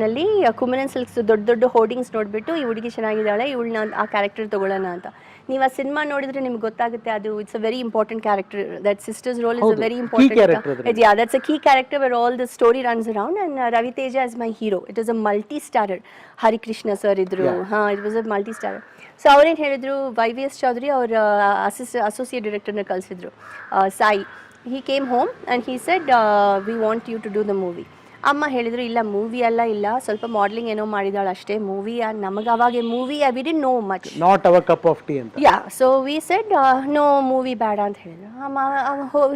ನಲ್ಲಿ ಕುಮರನ್ ಸಿಲ್ಕ್ಸ್ ದೊಡ್ಡ ದೊಡ್ಡ ಹೋರ್ಡಿಂಗ್ಸ್ ನೋಡ್ಬಿಟ್ಟು ಈ ಹುಡುಗಿ ಚೆನ್ನಾಗಿದ್ದಾಳೆ, ಇವಳನ್ನ ಆ ಕ್ಯಾರೆಕ್ಟರ್ ತಗೊಳ್ಳೋಣ ಅಂತ. ನೀವು ಆ ಸಿನಿಮಾ ನೋಡಿದ್ರೆ ನಿಮ್ಗೆ ಗೊತ್ತಾಗುತ್ತೆ, ಅದು it's a very important character. That sisters role is a very important. Yeah, that's a key character where all the story runs around, and Ravi Teja is my hero. It is a multi-starrer. Hari Krishna sir idru. It was a multi-starrer. So ಅವ್ರೇನು ಹೇಳಿದ್ರು, YVS Chaudhary ಅವರ associate ಡೈರೆಕ್ಟರ್ನ ಕಳಿಸಿದ್ರು, Sai. He came home and he said, we want you to do the movie. ಅಮ್ಮ ಹೇಳಿದ್ರು, ಇಲ್ಲ movie ಎಲ್ಲ ಇಲ್ಲ, ಸ್ವಲ್ಪ ಮಾಡಲಿಂಗ್ ಏನೋ ಮಾಡಿದಾಳೆ ಅಷ್ಟೇ, ಮೂವಿ ನಮಗೆ ಅವಾಗ movie we didn't know much, not our cup of tea ಅಂತ. Yeah, so we said no movie ಬೇಡ ಅಂತ ಹೇಳಿದ್ರು.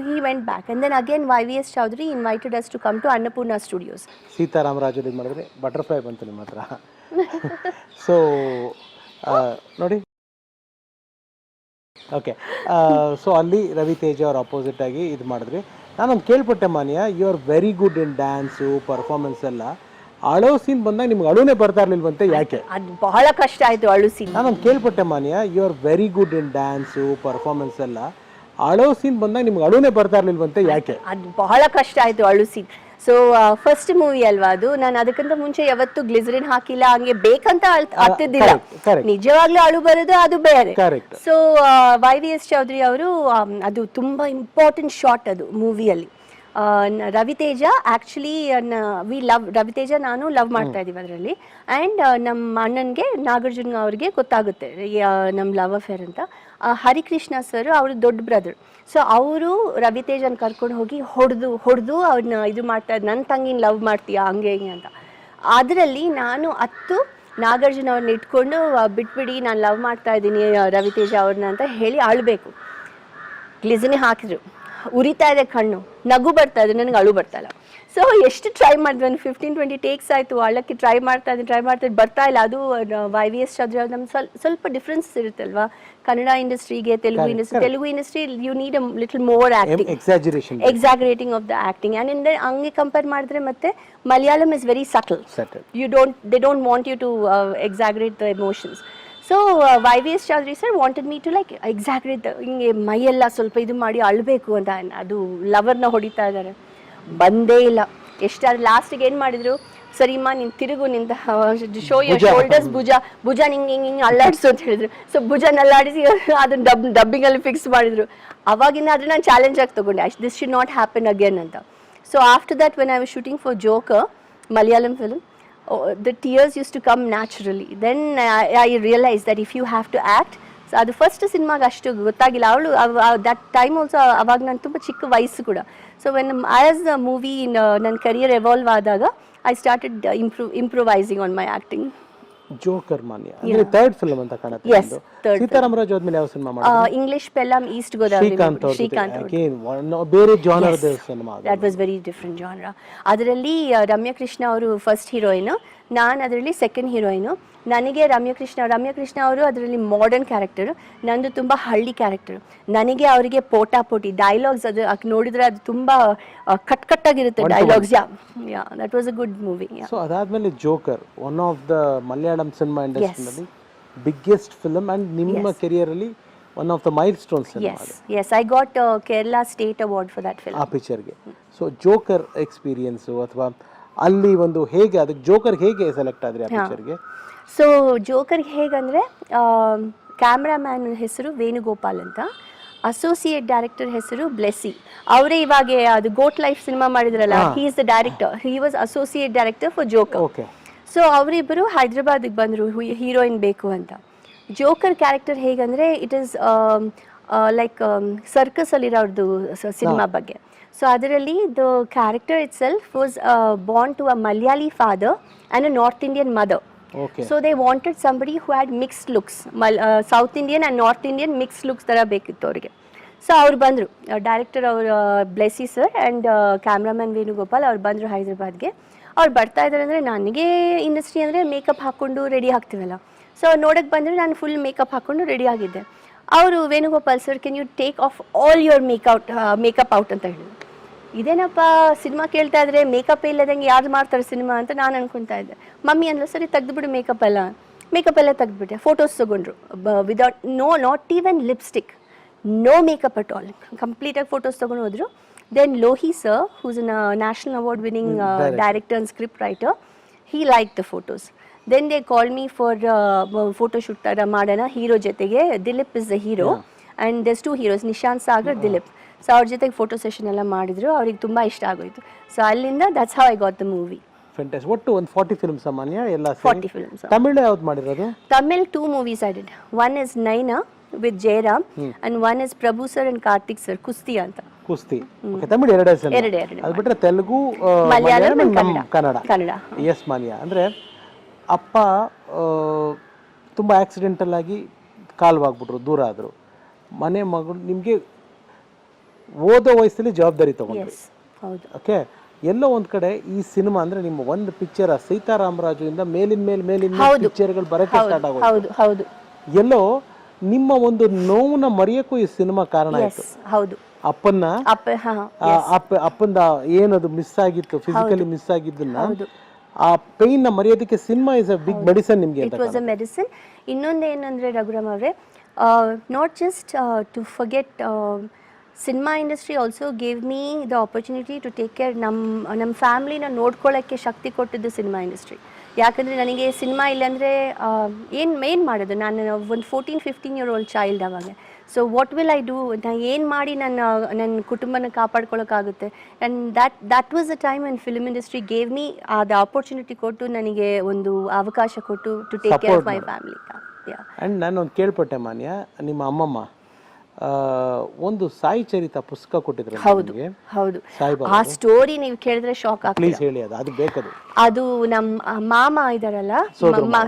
he went back and then again YVS Chaudhary invited us to come to Annapurna Studios. Sitarama Raju ಮಾಡಿದ್ರೆ butterfly ಬಂತು ನಿಮ್ಮ ಹತ್ರ. So ನೋಡಿ, okay. So ಅಲ್ಲಿ ರವಿ ತೇಜ ಅವ್ರ ಅಪೋಸಿಟ್ ಆಗಿ ಇದು ಮಾಡಿದ್ರಿ. ನಾನೊಂದು ಕೇಳ್ಪಟ್ಟೆ Manya, you are very good in dance, performance ಎಲ್ಲ. ಅಳೋ ಸೀನ್ ಬಂದಾಗ ನಿಮ್ಗೆ ಅಳುನೇ ಬರ್ತಾ ಇರ್ಲಿಲ್ವಂತೆ, ಯಾಕೆ? ಅದು ಬಹಳ ಕಷ್ಟ ಆಯಿತು ಅಳು ಸೀನ್. ನಾನೊಂದು ಕೇಳ್ಪಟ್ಟೆ Manya, you are very good in dance, performance ಎಲ್ಲ. ಅಳೋ ಸೀನ್ ಬಂದಾಗ ನಿಮ್ಗೆ ಅಳುನೇ ಬರ್ತಾ ಇರ್ಲಿಲ್ವಂತೆ, ಯಾಕೆ? ಅದು ಬಹಳ ಕಷ್ಟ ಆಯಿತು ಅಳು ಸೀನ್. ಸೊ ಫಸ್ಟ್ ಮೂವಿ ಅಲ್ವಾ ಅದು, ನಾನು ಅದಕ್ಕಿಂತ ಮುಂಚೆ ಯಾವತ್ತು ಗ್ಲಿಸರಿನ್ ಹಾಕಿಲ್ಲ, ಹಂಗೆ ಬೇಕಂತ ಅಳ್ತಿದ್ದಿಲ್ಲ. ನಿಜವಾಗ್ಲೂ ಅಳು ಬರೋದು ಅದು ಬೇರೆ. ಸೊ YVS ಚೌಧರಿ ಅವರು ಅದು ತುಂಬಾ ಇಂಪಾರ್ಟೆಂಟ್ ಶಾಟ್ ಅದು ಮೂವಿಯಲ್ಲಿ. ರವಿತೇಜ ಆ್ಯಕ್ಚುಲಿ ರವಿತೇಜ ನಾನು ಲವ್ ಮಾಡ್ತಾ ಇದ್ದೀವಿ ಅದರಲ್ಲಿ. ಆ್ಯಂಡ್ ನಮ್ಮ ಅಣ್ಣನಿಗೆ ನಾಗಾರ್ಜುನ ಅವ್ರಿಗೆ ಗೊತ್ತಾಗುತ್ತೆ ನಮ್ಮ ಲವ್ ಅಫೇರ್ ಅಂತ. ಹರಿಕೃಷ್ಣ ಸರ್ ಅವರು ದೊಡ್ಡ ಬ್ರದರ್. ಸೊ ಅವರು ರವಿತೇಜನ್ ಕರ್ಕೊಂಡು ಹೋಗಿ ಹೊಡೆದು ಅವ್ರನ್ನ ಇದು ಮಾಡ್ತಾ ನನ್ನ ತಂಗಿನ ಲವ್ ಮಾಡ್ತೀಯಾ ಹಂಗೆ ಹಿಂಗೆ ಅಂತ. ಅದರಲ್ಲಿ ನಾನು ನಾಗಾರ್ಜುನ ಅವ್ರನ್ನ ಇಟ್ಕೊಂಡು ಬಿಟ್ಬಿಡಿ, ನಾನು ಲವ್ ಮಾಡ್ತಾ ಇದ್ದೀನಿ ರವಿತೇಜ ಅವ್ರನ್ನ ಅಂತ ಹೇಳಿ ಅಳಬೇಕು. ಗ್ಲಿಸರಿನ್ ಹಾಕಿದ್ರು, ಉರಿತಾ ಇದೆ ಕಣ್ಣು, ನಗು ಬರ್ತಾ ಇದೆ, ನನಗೆ ಅಳು ಬರ್ತಾ ಇಲ್ಲ. ಸೊ ಎಷ್ಟು ಟ್ರೈ ಮಾಡಿದ್ವಿ, ಒಂದು 15-20 ಟೇಕ್ಸ್ ಆಯಿತು, ಅಳಕ್ಕೆ ಟ್ರೈ ಮಾಡ್ತಾ ಇದ್ದೀನಿ, ಬರ್ತಾ ಇಲ್ಲ. ಅದು YVS ಚೌಧರಿ ಅವ್ರು ನಮ್ಮ ಸ್ವಲ್ಪ ಡಿಫ್ರೆನ್ಸ್ ಇರುತ್ತಲ್ವಾ ಕನ್ನಡ ಇಂಡಸ್ಟ್ರಿಗೆ Telugu industry you need a little more acting, exaggerating of the acting. And ಹಂಗೆ ಕಂಪೇರ್ ಮಾಡಿದ್ರೆ ಮತ್ತೆ Malayalam is very subtle. They don't want you to exaggerate the emotions. So YVS Chowdary sir wanted me to like exaggerate, ಹಿಂಗೆ ಮೈಯೆಲ್ಲ ಸ್ವಲ್ಪ ಇದು ಮಾಡಿ ಅಳಬೇಕು ಅಂತ. ಅದು ಲವರ್ನ ಹೊಡಿತಾ ಇದ್ದಾರೆ, ಬಂದೇ ಇಲ್ಲ. ಎಷ್ಟಾದ್ರೆ ಲಾಸ್ಟಿಗೆ ಏನು ಮಾಡಿದ್ರು, ಸರಿಮ್ಮ ನೀನು ತಿರುಗು, ನಿಂತ ಶೋ ಯೋರ್ ಶೋಲ್ಡರ್ಸ್, ಭುಜ ಹಿಂಗೆ ಅಲ್ಲಾಡಿಸು ಅಂತ ಹೇಳಿದ್ರು. ಸೊ ಭುಜನ ಅಲ್ಲಾಡಿಸಿ ಅದನ್ನ ಡಬ್ಬಿಂಗಲ್ಲಿ ಫಿಕ್ಸ್ ಮಾಡಿದ್ರು. ಅವಾಗಿನ ಆದರೆ ನಾನು ಚಾಲೆಂಜ್ ಆಗಿ ತೊಗೊಂಡೆ, this should not happen again ಅಂತ. So after that when I was shooting for Joker Malayalam film, the tears used to come naturally. Then I realized that if you have to act, so ಅದು first ಸಿನಿಮಾಗೆ ಅಷ್ಟು ಗೊತ್ತಾಗಿಲ್ಲ. ಅವಳು that time also ಅವಾಗ ನಾನು ತುಂಬ ಚಿಕ್ಕ ವಯಸ್ಸು ಕೂಡ. So when as the movie ನನ್ನ ಕರಿಯರ್ ಎವಾಲ್ವ್ ಆದಾಗ I started improvising on my acting. Joker Manya ಅಂದ್ರೆ ಥರ್ಡ್ ಫಿಲ್ಮ್ ಅಂತ ಕಾಣುತ್ತೆ. ಸೀತಾರಾಮರಾಜು ಆದ್ಮೇಲೆ ಯಾವ ಸಿನಿಮಾ ಮಾಡಿದ್ರು? ಇಂಗ್ಲಿಷ್ ಪೆಲ್ಲಂ ಈಸ್ಟ್ ಗೋದಾವರಿ, ಶ್ರೀಕಾಂತ್ ಬೇರೆ genre cinema. That was very different genre. ಅದರಲ್ಲಿ ರಮ್ಯಕೃಷ್ಣ ಅವರು ಫಸ್ಟ್ ಹೀರೋಯಿನು, ನಾನು ಅದರಲ್ಲಿ ಸೆಕೆಂಡ್ ಹೀರೋಯಿನು. ನನಗೆ ರಮ್ಯಕೃಷ್ಣ ಅವರು ಅದರಲ್ಲಿ ಮಾಡರ್ನ್ ಕ್ಯಾರೆಕ್ಟರು, ನಂದು ತುಂಬ ಹಳ್ಳಿ ಕ್ಯಾರೆಕ್ಟರು. ನನಗೆ ಅವರಿಗೆ ಪೋಟಿ ಡೈಲಾಗ್ಸ್, ಅದು ನೋಡಿದ್ರೆ ಅದು ತುಂಬ ಕಟ್ಟಾಗಿರುತ್ತೆ dialogues. Yeah that was a good movie. So ಅದಾದ್ಮೇಲೆ Joker, one of the Malayalam cinema ಇಂಡಸ್ಟ್ರಿಯಲ್ಲಿ ಬಿಗ್ಗೆಸ್ಟ್ ಫಿಲ್ಮ್ ಅಂಡ್ ನಿಮ್ಮ ಕೆರಿಯರ್ ಅಲ್ಲಿ one of the milestones. Yes, I got Kerala State Award for that film. ಆ ಪಿಕ್ಚರ್ಗೆ. ಸೊ ಜೋಕರ್ ಎಕ್ಸ್ಪೀರಿಯನ್ಸು ಅಥವಾ ಅಲ್ಲಿ ಒಂದು ಹೇಗೆ ಅದಕ್ಕೆ ಜೋಕರ್ ಹೇಗೆ ಸೆಲೆಕ್ಟ್ ಆದ್ರಿ ಆ ಪಿಕ್ಚರ್ಗೆ? ಸೊ ಜೋಕರ್ಗೆ ಹೇಗಂದರೆ, ಕ್ಯಾಮ್ರಾಮ್ಯಾನ್ ಹೆಸರು ವೇಣುಗೋಪಾಲ್ ಅಂತ, ಅಸೋಸಿಯೇಟ್ ಡೈರೆಕ್ಟರ್ ಹೆಸರು ಬ್ಲೆಸ್ಸಿ. ಅವರೇ ಇವಾಗ ಅದು ಗೋಟ್ ಲೈಫ್ ಸಿನಿಮಾ ಮಾಡಿದ್ರಲ್ಲ, he is the director, he was associate director for Joker. So ಅವರಿಬ್ಬರು ಹೈದ್ರಾಬಾದಿಗೆ ಬಂದರು ಹೀರೋಯಿನ್ ಬೇಕು ಅಂತ. ಜೋಕರ್ ಕ್ಯಾರೆಕ್ಟರ್ ಹೇಗಂದರೆ, ಇಟ್ ಈಸ್ ಲೈಕ್ ಸರ್ಕಸಲ್ಲಿರೋದು ಸಿನಿಮಾ ಬಗ್ಗೆ. ಸೊ ಅದರಲ್ಲಿ the character itself was born to a Malayali father and a north Indian mother. Okay. So they wanted somebody who had mixed looks, south Indian and north Indian mixed looks ಥರ ಬೇಕಿತ್ತು ಅವರಿಗೆ. So ಅವ್ರು ಬಂದರು, director ಅವರು ಬ್ಲೆಸಿ sir and cameraman Venugopal ಅವ್ರು ಬಂದರು ಹೈದ್ರಾಬಾದ್ಗೆ. ಅವ್ರು ಬರ್ತಾ ಇದ್ದಾರೆ ಅಂದರೆ ನನಗೆ ಇಂಡಸ್ಟ್ರಿ ಅಂದರೆ ಮೇಕಪ್ ಹಾಕ್ಕೊಂಡು ರೆಡಿ ಆಗ್ತೀವಲ್ಲ, ಸೊ ನೋಡೋಕ್ಕೆ ಬಂದರೆ ನಾನು ಫುಲ್ ಮೇಕಪ್ ಹಾಕ್ಕೊಂಡು ರೆಡಿ ಆಗಿದ್ದೆ. ಅವರು Venugopal sir can you take off all your makeup out ಅಂತ ಹೇಳಿದ್ರು. ಇದೇನಪ್ಪ ಸಿನಿಮಾ ಕೇಳ್ತಾ ಇದ್ರೆ ಮೇಕಪ್ ಇಲ್ಲದಂಗೆ ಯಾರು ಮಾಡ್ತಾರೆ ಸಿನಿಮಾ ಅಂತ ನಾನು ಅನ್ಕೊತಾ ಇದ್ದೆ. ಮಮ್ಮಿ ಅಂದ್ರು ಸರಿ ತೆಗೆದುಬಿಡು ಮೇಕಪ್ ಎಲ್ಲ ತೆಗೆದುಬಿಟ್ಟೆ. ಫೋಟೋಸ್ ತೊಗೊಂಡ್ರು without not even lipstick, no makeup at all, ಕಂಪ್ಲೀಟಾಗಿ ಫೋಟೋಸ್ ತೊಗೊಂಡು ಹೋದ್ರು. Then Lohi sir who's a national award winning director and script writer, he liked the photos. Then they called me for photo shoot ತರ ಮಾಡೋಣ hero ಜೊತೆಗೆ. Dilip is the hero and there's 2 heroes, Nishant Sagar, Dilip. So ಅವ್ರ ಜೊತೆಗೆ photo session ಎಲ್ಲ ಮಾಡಿದ್ರು, ಅವ್ರಿಗೆ ತುಂಬ ಇಷ್ಟ ಆಗೋಯ್ತು. ಸೊ ಅಲ್ಲಿಂದ that's how I got the movie. Fantastic. ಒಟ್ಟು ಒಂದು 40 ಫಿಲ್ಮ್ಸ್ ಸಾಮಾನ್ಯ ಎಲ್ಲ 40 films. ತಮಿಳು ಯಾವ್ದು ಮಾಡಿರೋದು? Tamil 2 movies I did. One is Naina with Jairam and one is Prabhu sir and Karthik sir, ಕುಸ್ತಿ ಅಂತ. ಕುಸ್ತಿ. ಓಕೆ. ತಮಿಳು ಎರಡೇ ಸಿನಿಮಾ. ಎರಡೇ. ಅದು ಬಿಟ್ಟರೆ ತೆಲುಗು, ಮಲಯಾಳಂ ನಮ್ಮ ಕನ್ನಡ. ಎಸ್ ಮಾನ್ಯ. ಅಂದರೆ ಅಪ್ಪ ತುಂಬ ಆಕ್ಸಿಡೆಂಟಲ್ ಆಗಿ ಕಾಲ್ವಾಗ್ಬಿಟ್ರು, ದೂರ ಆದರು. ಮನೆ ಮಗಳು ನಿಮಗೆ ಓದೋ ವಯಸ್ಸಲ್ಲಿ ಜವಾಬ್ದಾರಿ ತಗೊಂಡ್ರಿ. ಹೌದು. ಓಕೆ. ಎಲ್ಲೋ ಒಂದು ಕಡೆ ಈ ಸಿನಿಮಾ ಅಂದರೆ ನಿಮ್ಮ ಒಂದು ಪಿಕ್ಚರ್ ಸೀತಾರಾಮರಾಜು ಇಂದ ಮೇಲಿನ ಪಿಕ್ಚರ್ಗಳು ಬರೋಕ್ಕೆ ಸ್ಟಾರ್ಟ್ ಆಗೋದು. ಹೌದು. ಎಲ್ಲೋ ನಿಮ್ಮ ಒಂದು ನೋವನ್ನ ಮರೆಯೋಕ್ಕೂ ಈ ಸಿನಿಮಾ ಕಾರಣ ಆಯಿತು. ಹೌದು. ಅಪ್ಪಂದ ಏನದು ಮಿಸ್ ಆಗಿತ್ತು, ಫಿಸಿಕಲಿ ಮಿಸ್ ಆಗಿದ್ದನ್ನ, ಆ ಪೇನ್ ನ ಮರೆಯೋದಕ್ಕೆ cinema is a big medicine ನಿಮಗೆ ಅಂತ. It was a medicine. ಇನ್ನೊಂದು ಏನಂದ್ರೆ ರಘುರಾಮ್ ಅವರೇ, not just to forget, cinema industry also gave me the opportunity to take care. ನಮ್ಮ ಫ್ಯಾಮ್ಲಿನ ನೋಡ್ಕೊಳ್ಳೋಕ್ಕೆ ಶಕ್ತಿ ಕೊಟ್ಟಿದ್ದು ಸಿನಿಮಾ ಇಂಡಸ್ಟ್ರಿ. ಯಾಕಂದರೆ ನನಗೆ ಸಿನಿಮಾ ಇಲ್ಲಾಂದರೆ ಏನು ಮಾಡೋದು, ನಾನು ಒಂದು 14-15 year old ಚೈಲ್ಡ್ ಅವಾಗ. So what will I do, ನಾನು ಏನು ಮಾಡಿ ನನ್ನ ಕುಟುಂಬನ ಕಾಪಾಡ್ಕೊಳ್ಳೋಕ್ಕಾಗುತ್ತೆ. And that was a time and film industry gave me the opportunity ಕೊಟ್ಟು, ನನಗೆ ಒಂದು ಅವಕಾಶ ಕೊಟ್ಟು to take care of my family. And ನಾನು ಒಂದು ಕೇಳ್ಪಟ್ಟೆ ಮಾನ್ಯ, ನಿಮ್ಮ ಅಮ್ಮಮ್ಮ ಒಂದು ಸಾಯಿ ಚರಿತ ಪುಸ್ತಕ ಕೊಟ್ಟಿದ್ರು. ಹೌದು. ಆ ಸ್ಟೋರಿ ನೀವು ಕೇಳಿದ್ರೆ ಶಾಕ್ ಆಗ್ತದೆ. ಪ್ಲೀಸ್ ಹೇಳಿ. ಅದು ಬೇಕದು. ಅದು ನಮ್ಮ ಮಾಮ ಇದಾರಲ್ಲ,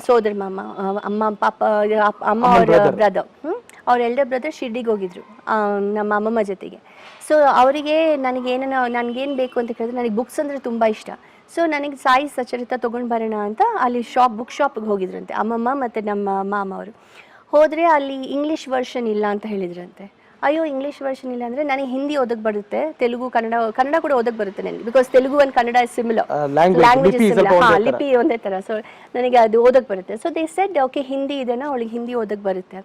ಸೋದರ ಮಾಮ, ಅಮ್ಮ ಅವರ ಬ್ರದರ್, ಅವ್ರ ಎಲ್ಡರ್ ಬ್ರದರ್ ಶಿರ್ಡಿಗೆ ಹೋಗಿದ್ರು ನಮ್ಮ ಅಮ್ಮಮ್ಮ ಜೊತೆಗೆ. ಸೊ ಅವರಿಗೆ ನನಗೇನು ಬೇಕು ಅಂತ ಕೇಳಿದ್ರೆ, ನನಗೆ ಬುಕ್ಸ್ ಅಂದರೆ ತುಂಬ ಇಷ್ಟ. ಸೊ ನನಗೆ ಸಾಯಿ ಸಚರಿತ ತೊಗೊಂಡು ಬರೋಣ ಅಂತ ಅಲ್ಲಿ ಬುಕ್ ಶಾಪಿಗೆ ಹೋಗಿದ್ರಂತೆ ಅಮ್ಮಮ್ಮ ಮತ್ತು ನಮ್ಮ ಮಾಮ ಅವರು. ಹೋದರೆ ಅಲ್ಲಿ ಇಂಗ್ಲೀಷ್ ವರ್ಷನ್ ಇಲ್ಲ ಅಂತ ಹೇಳಿದ್ರಂತೆ. ಅಯ್ಯೋ ಇಂಗ್ಲೀಷ್ ವರ್ಷನ್ ಇಲ್ಲ ಅಂದರೆ ನನಗೆ ಹಿಂದಿ ಓದಕ್ಕೆ ಬರುತ್ತೆ, ತೆಲುಗು ಕನ್ನಡ ಕೂಡ ಓದಕ್ಕೆ ಬರುತ್ತೆ ನನಗೆ, because Telugu and Kannada similar, language similar, ಲಿಪಿ ಒಂದೇ ಥರ. ಸೊ ನನಗೆ ಅದು ಓದಕ್ಕೆ ಬರುತ್ತೆ. So they said okay Hindi ಇದೆನಾ, ಅವಳಿಗೆ ಹಿಂದಿ ಓದಕ್ಕೆ ಬರುತ್ತೆ.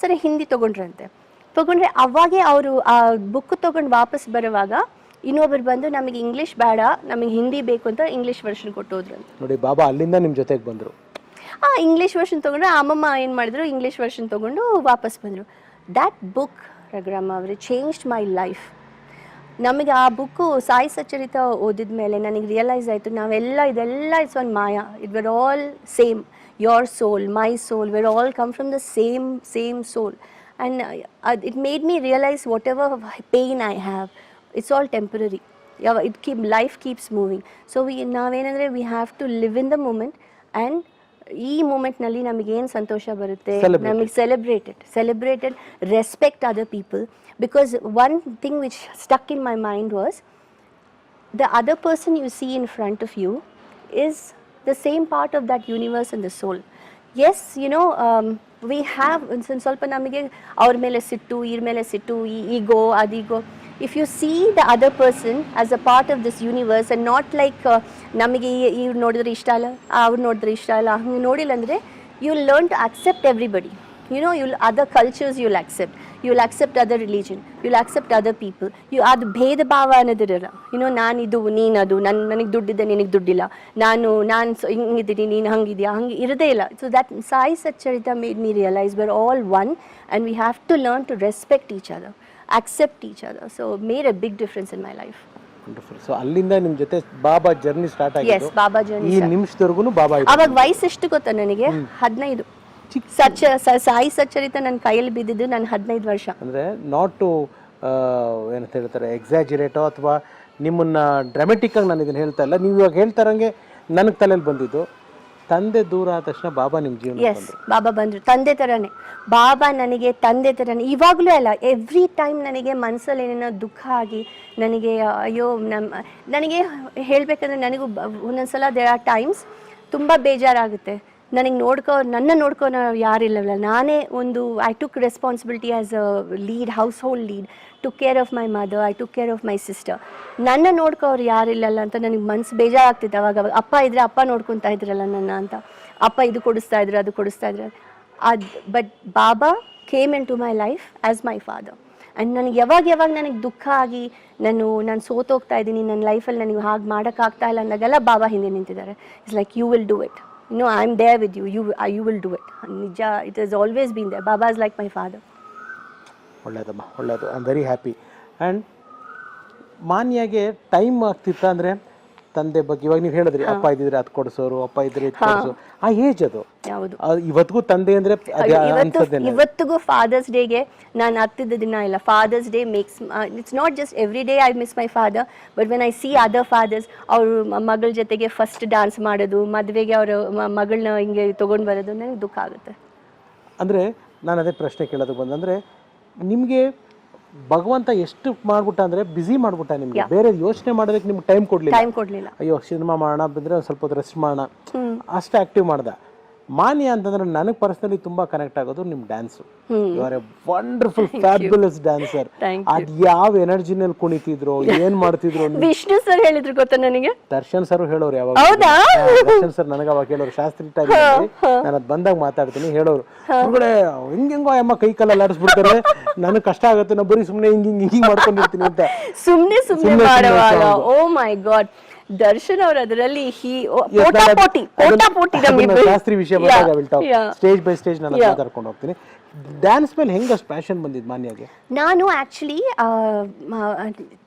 ಸರಿ ಹಿಂದಿ ತೊಗೊಂಡ್ರೆ ಅವಾಗೇ ಅವರು ಆ ಬುಕ್ ತೊಗೊಂಡು ವಾಪಸ್ ಬರುವಾಗ ಇನ್ನೊಬ್ರು ಬಂದು ನಮಗೆ ಇಂಗ್ಲೀಷ್ ಬೇಡ, ನಮಗೆ ಹಿಂದಿ ಬೇಕು ಅಂತ ಇಂಗ್ಲೀಷ್ ವರ್ಷನ್ ಕೊಟ್ಟೋದ್ರಂತೆ. ನೋಡಿ ಬಾಬಾ ಅಲ್ಲಿಂದ ನಿಮ್ಮ ಜೊತೆಗೆ ಬಂದರು. ಇಂಗ್ಲೀಷ್ ವರ್ಷನ್ ತೊಗೊಂಡ್ರೆ ಅಮ್ಮಮ್ಮ ಏನು ಮಾಡಿದ್ರು, ಇಂಗ್ಲೀಷ್ ವರ್ಷನ್ ತೊಗೊಂಡು ವಾಪಸ್ ಬಂದರು. ದ್ಯಾಟ್ ಬುಕ್ ರಘುರಾಮ್ ಅವರೇ ಚೇಂಜ್ಡ್ ಮೈ ಲೈಫ್. ನಮಗೆ ಆ ಬುಕ್ಕು ಸಾಯಿ ಸಚರಿತ ಓದಿದ ಮೇಲೆ ನನಗೆ ರಿಯಲೈಸ್ ಆಯಿತು, ಇದೆಲ್ಲ ಇಟ್ಸ್ ಒನ್ ಮಾಯಾ. It were all same. Your soul, my soul, we all come from the same soul. And it made me realize whatever pain I have, it's all temporary. Life keeps moving. So we have to live in the moment, and ಈ ಮೂಮೆಂಟ್ನಲ್ಲಿ ನಮಗೇನು ಸಂತೋಷ ಬರುತ್ತೆ, ನಮಗೆ celebrated, respect other people. Because one thing which stuck in my mind was the other person you see in front of you is the same part of that universe and the soul. Yes, we have ಸ್ವಲ್ಪ ನಮಗೆ ಅವ್ರ ಮೇಲೆ ಸಿಟ್ಟು, ಇವ್ರ ಮೇಲೆ ಸಿಟ್ಟು, ಈಗೋ ಅದೀಗೋ. If you see the other person as a part of this universe and not like ನಮಗೆ ಇವ್ರು ನೋಡಿದ್ರೆ ಇಷ್ಟ ಇಲ್ಲ, ಅವ್ರು ನೋಡಿದ್ರೆ ಇಷ್ಟ ಇಲ್ಲ, ಹಂಗೆ ನೋಡಿಲ್ಲ ಅಂದರೆ you will learn to accept everybody. Other cultures you'll accept other religion, you'll accept other people. ಅದು ಭೇದ ಭಾವ ಅನ್ನೋದಿರಲ್ಲ. ನಾನಿದು ನೀನದು, ನನಗೆ ದುಡ್ಡಿದೆ ನಿನಗೆ ದುಡ್ಡಿಲ್ಲ, ನಾನು ಹಿಂಗಿದ್ದೀನಿ ನೀನು ಹಂಗಿದ್ಯಾ, ಹಂಗೆ ಇರೋದೇ ಇಲ್ಲ. So that Sai Satcharitra made me realise we're all one and we have to learn to respect each other, accept each other. So made a big difference in my life. Wonderful. So ಅಲ್ಲಿಂದ ನಿಮ್ಮ ಜೊತೆ ಬಾಬಾ ಜರ್ನಿ ಸ್ಟಾರ್ಟ್ ಆಗಿದೆ. Yes, ಬಾಬಾ journey. ಈ ನಿಮಿಷದವರೆಗೂ ಬಾಬಾ. ಅವಾಗ ವಯಸ್ಸು ಎಷ್ಟು ಗೊತ್ತಾ ನನಗೆ? 15. ಸಾಯಿ ಸಚ್ಚರಿತ ನನ್ನ ಕೈಯಲ್ಲಿ ಬಿದ್ದಿದ್ದು ನಾನು 15 ವರ್ಷ. ಅಂದರೆ ನಾಟ್ ಟು ಏನಂತ ಹೇಳ್ತಾರೆ ಎಕ್ಸಾಜಿರೇಟೋ ಅಥವಾ ನಿಮ್ಮನ್ನು ಡ್ರಾಮೆಟಿಕ್ಕಾಗಿ ನಾನು ಇದನ್ನು ಹೇಳ್ತಾ ಇಲ್ಲ, ನೀವು ಇವಾಗ ಹೇಳ್ತಾರಂಗೆ ನನಗೆ ತಲೆಯಲ್ಲಿ ಬಂದಿದ್ದು ತಂದೆ ದೂರ ಆದ ತಕ್ಷಣ ಬಾಬಾ ನಿಮ್ಮ ಜೀವನ ಎಸ್ ಬಾಬಾ ಬಂದರು, ತಂದೆ ಥರನೇ ಬಾಬಾ ನನಗೆ ತಂದೆ ಥರನೇ ಇವಾಗಲೂ ಅಲ್ಲ, ಎವ್ರಿ ಟೈಮ್ ನನಗೆ ಮನಸ್ಸಲ್ಲಿ ಏನೇನೋ ದುಃಖ ಆಗಿ ನನಗೆ ಅಯ್ಯೋ ನನಗೆ ಹೇಳಬೇಕಂದ್ರೆ ನನಗೂ ಒಂದೊಂದ್ಸಲ ದೇರ್ ಆರ್ ಟೈಮ್ಸ್ ತುಂಬ ಬೇಜಾರಾಗುತ್ತೆ. ನನಗೆ ನನ್ನ ನೋಡ್ಕೊನೋ ಯಾರಿಲ್ಲವಲ್ಲ, ನಾನೇ ಒಂದು I took responsibility as a lead, house hold lead, took care of my mother, I took care of my sister. ನನ್ನ ನೋಡ್ಕೋರು ಯಾರಿಲ್ಲಲ್ಲ ಅಂತ ನನಗೆ ಮನ್ಸು ಬೇಜಾರಾಗ್ತಿತ್ತು. ಅವಾಗ ಅಪ್ಪ ಇದ್ರೆ ಅಪ್ಪ ನೋಡ್ಕೊತಾ ಇದ್ರಲ್ಲ ನನ್ನ ಅಂತ, ಅಪ್ಪ ಇದು ಕೊಡಿಸ್ತಾ ಇದ್ರು ಅದು ಕೊಡಿಸ್ತಾ ಇದ್ರು but Baba came in to my life as my father. And ನನಗೆ ಯಾವಾಗ ನನಗೆ ದುಃಖ ಆಗಿ ನಾನು ಸೋತೋಗ್ತಾ ಇದ್ದೀನಿ, ನನ್ನ ಲೈಫಲ್ಲಿ ನನಗೆ ಹಾಗೆ ಮಾಡೋಕ್ಕಾಗ್ತಾ ಇಲ್ಲ ಅಂದಾಗೆಲ್ಲ ಬಾಬಾ ಹಿಂದೆ ನಿಂತಿದ್ದಾರೆ. It's like you will do it, I am there with you will do it. ನಿಜ, it is always been there. Baba is like my father. ಒಳ್ಳೇದಮ್ಮ, ಒಳ್ಳೇದು. I am very happy. And ಮಾನ್ಯಾಗೆ ಟೈಮ್ ಆಗ್ತಿತ್ತ ಅಂದರೆ ತಂದೆ ಬಗ್ಗೆ ಇವಾಗ ನೀವು ಹೇಳಿದ್ರಿ, ಅಪ್ಪ ಇದ್ದಿದ್ರೆ ಅದು ಕೊಡಿಸೋರು, ಅಪ್ಪ ಇದ್ರೆ ಇದು ಕೊಡಿಸೋರು, ಆ ಏಜ್ ಅದು ಯಾವುದು ಇವತ್ತಿಗೂ ತಂದೆ ಅಂದರೆ ಇವತ್ತಿಗೂ ಫಾದರ್ಸ್ ಡೇಗೆ ನಾನು ಹತ್ತಿದ್ದ ದಿನ ಇಲ್ಲ. Father's Day makes it's not just every day I miss my father, but when I see other fathers, ಅವರು ಮಗಳ ಜೊತೆಗೆ ಫಸ್ಟ್ ಡ್ಯಾನ್ಸ್ ಮಾಡೋದು, ಮದುವೆಗೆ ಅವರು ಮಗಳನ್ನ ಹಿಂಗೆ ತೊಗೊಂಡು ಬರೋದು, ನನಗೆ ದುಃಖ ಆಗುತ್ತೆ. ಅಂದರೆ ನಾನು ಅದೇ ಪ್ರಶ್ನೆ ಕೇಳೋದು ಬಂದಂದರೆ, ನಿಮಗೆ ಭಗವಂತ ಎಷ್ಟು ಮಾಡ್ಬಿಟ್ಟ ಅಂದರೆ ಬ್ಯುಸಿ ಮಾಡ್ಬಿಟ್ಟ ನಿಮಗೆ, ಬೇರೆ ಯೋಚನೆ ಮಾಡೋದಕ್ಕೆ ನಿಮ್ಗೆ ಟೈಮ್ ಕೊಡಲಿಲ್ಲ. ಅಯ್ಯೋ ಸಿನಿಮಾ ಮಾಡೋಣ ಬಂದರೆ ಒಂದು ಸ್ವಲ್ಪ ಹೊತ್ತು ರೆಸ್ಟ್ ಮಾಡೋಣ ಅಷ್ಟು ಆ್ಯಕ್ಟಿವ್ ಮಾಡ್ದ. ಮಾನ್ಯ ಅಂತಂದ್ರೆ ನನಗೆ ಪರ್ಸನಲಿ ತುಂಬಾ ಕನೆಕ್ಟ್ ಆಗೋದು ನಿಮ್ಮ dance. You are a wonderful fabulous dancer. ಅದು ಯಾವ ಎನರ್ಜಿನಲ್ಲಿ ಕುಣಿತಿದ್ರು, ಏನ್ ಮಾಡ್ತಿದ್ರು. ವಿಷ್ಣು ಸರ್ ಹೇಳಿದ್ರು ಗೊತ್ತಾ ನನಗೆ, ದರ್ಶನ್ ಸರ್ ಹೇಳೋರು ಯಾವಾಗ, ದರ್ಶನ್ ಸರ್ ನನಗೆ ಅವಾಗ ಹೇಳೋರು, ಶಾಸ್ತ್ರಿ ಟೈಮ್ ನಾನು ಅದು ಬಂದಾಗ ಮಾತಾಡ್ತೀನಿ, ಹೇಳೋರು ಹಿಂಗೆಂಗೋ ಅಮ್ಮ ಕೈ ಕಾಲ ಆಡಿಸ್ಬಿಡ್ತಾರೆ, ನನಗೆ ಕಷ್ಟ ಆಗುತ್ತೆ, ನಾ ಬರೀ ಸುಮ್ಮನೆ ಹಿಂಗ್ ಮಾಡ್ಕೊಂಡಿರ್ತೀನಿ ಅಂತ ಸುಮ್ಮನೆ ಮಾಡುವಾಗ. ಓ ಮೈ ಗಾಡ್, ದರ್ಶನ್ ಅವ್ರ ಅದರಲ್ಲಿ ಶಾಸ್ತ್ರಿ ವಿಷಯ ಬಂದಾಗ ಸ್ಟೇಜ್ ಬೈ ಸ್ಟೇಜ್ ನಾನು ಮಾತಾಡ್ಕೊಂಡು ಹೋಗ್ತೀನಿ. ಡ್ಯಾನ್ಸ್ ಮೇಲೆ ಹೆಂಗ ಪ್ಯಾಷನ್ ಬಂದಿದ್ದು ಮಾನ್ಯಾಗೆ? ನಾನು ಆಕ್ಚುಲಿ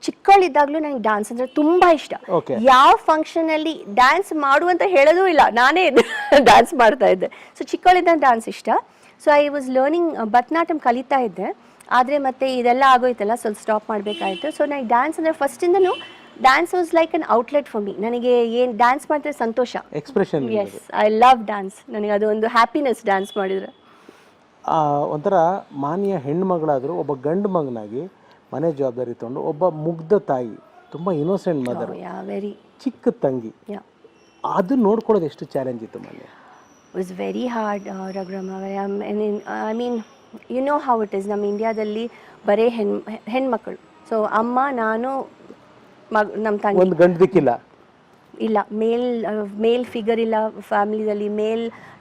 ಚಿಕ್ಕವಳಿದ್ದಾಗ್ಲೂ ನನಗೆ ಡ್ಯಾನ್ಸ್ ಅಂದ್ರೆ ತುಂಬಾ ಇಷ್ಟ. ಯಾವ ಫಂಕ್ಷನ್ ಅಲ್ಲಿ ಡ್ಯಾನ್ಸ್ ಮಾಡು ಅಂತ ಹೇಳೋದು ಇಲ್ಲ, ನಾನೇ ಡ್ಯಾನ್ಸ್ ಮಾಡ್ತಾ ಇದ್ದೆ. ಸೊ ಚಿಕ್ಕವಳಿದ್ದ ಡ್ಯಾನ್ಸ್ ಇಷ್ಟ. So I was learning Bharatanatyam ಕಲಿತಾ ಇದ್ದೆ. ಆದರೆ ಮತ್ತೆ ಇದೆಲ್ಲ ಆಗೋಯ್ತಲ್ಲ, ಸ್ವಲ್ಪ ಸ್ಟಾಪ್ ಮಾಡಬೇಕಾಯ್ತು. ಸೊ ನನಗೆ ಡ್ಯಾನ್ಸ್ ಅಂದರೆ ಫಸ್ಟಿಂದನೂ dance was like an outlet for me. ನನಗೆ ಏನು ಡ್ಯಾನ್ಸ್ ಮಾಡಿದ್ರೆ ಸಂತೋಷ, expression. Yes, I love dance. ನನಗೆ ಅದು ಒಂದು ಹ್ಯಾಪಿನೆಸ್ ಡ್ಯಾನ್ಸ್ ಮಾಡಿದರೆ. ಒಂಥರ ಮಾನ್ಯ ಹೆಣ್ಮಗಳಾದರೂ ಒಬ್ಬ ಗಂಡು ಮಗನಾಗಿ ಮನೆ ಜವಾಬ್ದಾರಿ ತೊಗೊಂಡು ಒಬ್ಬ ಮುಗ್ಧ ತಾಯಿ, ತುಂಬ ಇನ್ನೋಸೆಂಟ್ ಮದರ್, ವೆರಿ ಚಿಕ್ಕ ತಂಗಿ, ಅದು ನೋಡ್ಕೊಳ್ಳೋದು ಎಷ್ಟು ಚಾಲೆಂಜ್ ಇತ್ತು Manya? Was very hard Raghurama. I mean you know how it is, ನಮ್ಮ ಇಂಡಿಯಾದಲ್ಲಿ ಬರೀ ಹೆಣ್ಮಕ್ಳು. ಸೊ ಅಮ್ಮ, ನಾನು, ನಮ್ಮ ತಂಗಿ, ಒಂದು ಗಂಡು ದಿಕ್ಕಿಲ್ಲ, ಇಲ್ಲ ಮೇಲ್ ಫಿಗರ್ ಇಲ್ಲ ಫ್ಯಾಮಿಲಿದಲ್ಲಿ,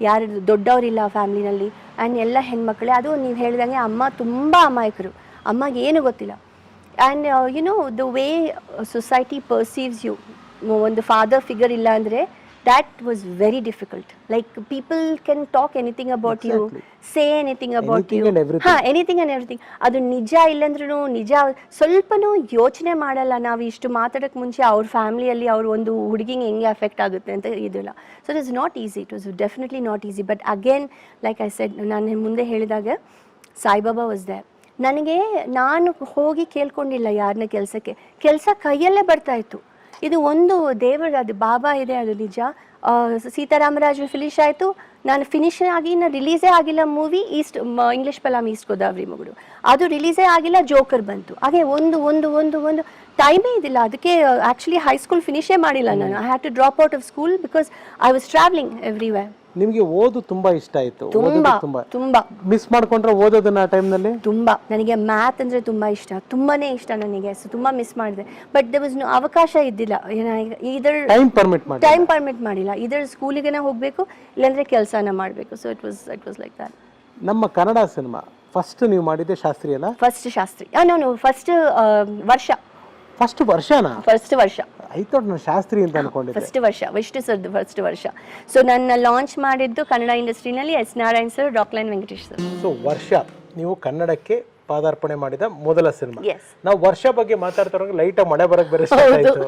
ಯಾರು ದೊಡ್ಡವರಿಲ್ಲ ಫ್ಯಾಮಿಲಿನಲ್ಲಿ, ಆ್ಯಂಡ್ ಎಲ್ಲ ಹೆಣ್ಮಕ್ಳೇ. ಅದು ನೀವು ಹೇಳಿದಂಗೆ ಅಮ್ಮ ತುಂಬ ಅಮಾಯಕರು, ಅಮ್ಮಗೆ ಏನು ಗೊತ್ತಿಲ್ಲ. And you know the way society perceives you, ಒಂದು ಫಾದರ್ ಫಿಗರ್ ಇಲ್ಲ ಅಂದರೆ that was very difficult. Like people can talk anything about you, say anything about you, anything and everything. ಅದು ನಿಜ ಇಲ್ಲಂದ್ರೂ ನಿಜ ಸ್ವಲ್ಪನೂ ಯೋಚನೆ ಮಾಡಲ್ಲ ನಾವು. ಇಷ್ಟು ಮಾತಾಡೋಕ್ಕೆ ಮುಂಚೆ ಅವ್ರ ಫ್ಯಾಮಿಲಿಯಲ್ಲಿ ಅವ್ರ ಒಂದು ಹುಡುಗಿಗೆ ಹೆಂಗೆ ಅಫೆಕ್ಟ್ ಆಗುತ್ತೆ ಅಂತ ಇದಿಲ್ಲ. So it is not easy, it was definitely not easy. But again like I said, ನಾನು ಮುಂದೆ ಹೇಳಿದಾಗ ಸಾಯಿಬಾಬಾ ವಾಸ್ ದೇರ್. ನಾನು ಹೋಗಿ ಕೇಳ್ಕೊಂಡಿಲ್ಲ ಯಾರನ್ನ ಕೆಲಸ ಕೈಯಲ್ಲೇ ಬರ್ತಾಯಿತ್ತು. ಇದು ಒಂದು ದೇವರ, ಅದು ಬಾಬಾ ಇದೆ, ಅದು ನಿಜ. ಸೀತಾರಾಮರಾಜು ಫಿನಿಶ್ ಆಯಿತು, ನಾನು ಫಿನಿಶ್ ಆಗಿ ರಿಲೀಸೇ ಆಗಿಲ್ಲ ಮೂವಿ ಇಂಗ್ಲೀಷ್ ಪಲಾಮ್ ಈಸ್ಟ್ ಗೋದಾವರಿ ಮಗಳು, ಅದು ರಿಲೀಸೇ ಆಗಿಲ್ಲ, ಜೋಕರ್ ಬಂತು. ಹಾಗೆ ಒಂದು ಟೈಮೇ ಇದಿಲ್ಲ. ಅದಕ್ಕೆ ಆ್ಯಕ್ಚುಲಿ ಹೈಸ್ಕೂಲ್ ಫಿನಿಷೇ ಮಾಡಿಲ್ಲ ನಾನು. I had to drop out of school because I was travelling everywhere. ನಿಮಗೆ ಓದು ತುಂಬಾ ಇಷ್ಟ ಆಯಿತು? ತುಂಬಾ ಮಿಸ್ ಮಾಡ್ಕೊಂಡ್ರೆ ಓದೋದನ್ನ ಆ ಟೈಮ್ನಲ್ಲಿ? ತುಂಬಾ. ನನಗೆ ಮ್ಯಾಥ್ ಅಂದರೆ ತುಂಬ ಇಷ್ಟ, ತುಂಬಾನೇ ಇಷ್ಟ ನನಗೆ. ಸೊ ತುಂಬ ಮಿಸ್ ಮಾಡಿದೆ. ಬಟ್ ದೇರ್ ವಾಸ್ ಅವಕಾಶ ಇದ್ದಿಲ್ಲ, ಟೈಮ್ ಪರ್ಮಿಟ್ ಮಾಡಿಲ್ಲ. ಇದರ ಸ್ಕೂಲಿಗೆ ಹೋಗಬೇಕು, ಇಲ್ಲಾಂದ್ರೆ ಕೆಲಸನ ಮಾಡಬೇಕು. So it was like that. ನಮ್ಮ ಕನ್ನಡ ಸಿನಿಮಾ ಫಸ್ಟ್ ನೀವು ಮಾಡಿದ್ದೆ ಶಾಸ್ತ್ರಿ ಅಲ್ಲ? ಫಸ್ಟ್ ಶಾಸ್ತ್ರಿ. ನಾನು ಫಸ್ಟ್ ವರ್ಷ. ಫಸ್ಟ್ ವರ್ಷನಾ? ಫಸ್ಟ್ ವರ್ಷ. ಐ ಥಾಟ್ ನಾನು ಶಾಸ್ತ್ರಿ ಅಂತ ಅನ್ಕೊಂಡಿದ್ದೆ. ಫಸ್ಟ್ ವರ್ಷ, ವಿಷ್ಣು ಸರ್ ಫಸ್ಟ್ ವರ್ಷ. ಸೊ ನನ್ನ ಲಾಂಚ್ ಮಾಡಿದ್ದು ಕನ್ನಡ ಇಂಡಸ್ಟ್ರಿನಲ್ಲಿ S Narayan sir, Rockline Venkatesh sir. So ವರ್ಷ ನೀವು ಕನ್ನಡಕ್ಕೆ ಪಾದಾರ್ಪಣೆ ಮಾಡಿದ ಮೊದಲ ಸಿನಿಮಾ. ನಾವು ವರ್ಷ ಬಗ್ಗೆ ಮಾತಾಡ್ತಾರೋ ಲೈಟಾಗಿ ಮಳೆ ಬರಕ್ಕೆ ಬೇರೆ ಸ್ಟಾರ್ಟ್ ಆಯಿತು.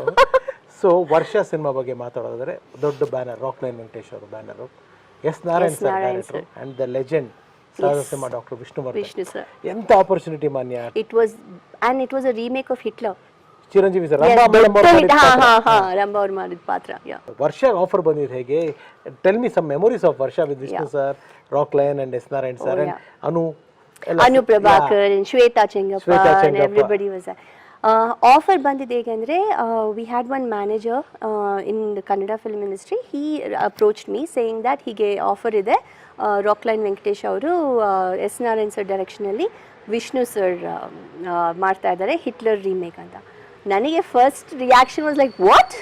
ಸೊ ವರ್ಷ ಸಿನಿಮಾ ಬಗ್ಗೆ ಮಾತಾಡೋದಾದ್ರೆ ದೊಡ್ಡ ಬ್ಯಾನರ್, ರಾಕ್ಲೈನ್ ವೆಂಕಟೇಶ್ ಅವರು banner, S Narayan sir director, and the legend ಸಹಜ ಸಿಂಹ ಡಾಕ್ಟರ್ ವಿಷ್ಣುವರ್ಧನ್. ವಿಷ್ಣು ಸರ್. ಎಂತ opportunity Manya. It was a remake of Hitler. Chiranjeevi sir Rambha ಅವ್ರು ಮಾಡಿದ ಪಾತ್ರ. ವರ್ಷ ಆಫರ್ ಬಂದಿದೆ ಹೇಗೆ? Tell me some memories of Varsha with Vishnu sir, Rockline and S Narayan sir and Anu Prabhakar and Shwetha Chengappa and everybody was there. Offer ಬಂದಿದೆ ಹೇಗೆಂದರೆ, we had one manager in the Kannada film industry. He approached me saying that ಹೀಗೆ offer ಇದೆ, ರಾಕ್ಲೈನ್ ವೆಂಕಟೇಶ್ ಅವರು S Narayan sir ಡೈರೆಕ್ಷನಲ್ಲಿ Vishnu sir ಮಾಡ್ತಾ ಇದ್ದಾರೆ Hitler remake ಅಂತ. ನನಗೆ first reaction was like, what,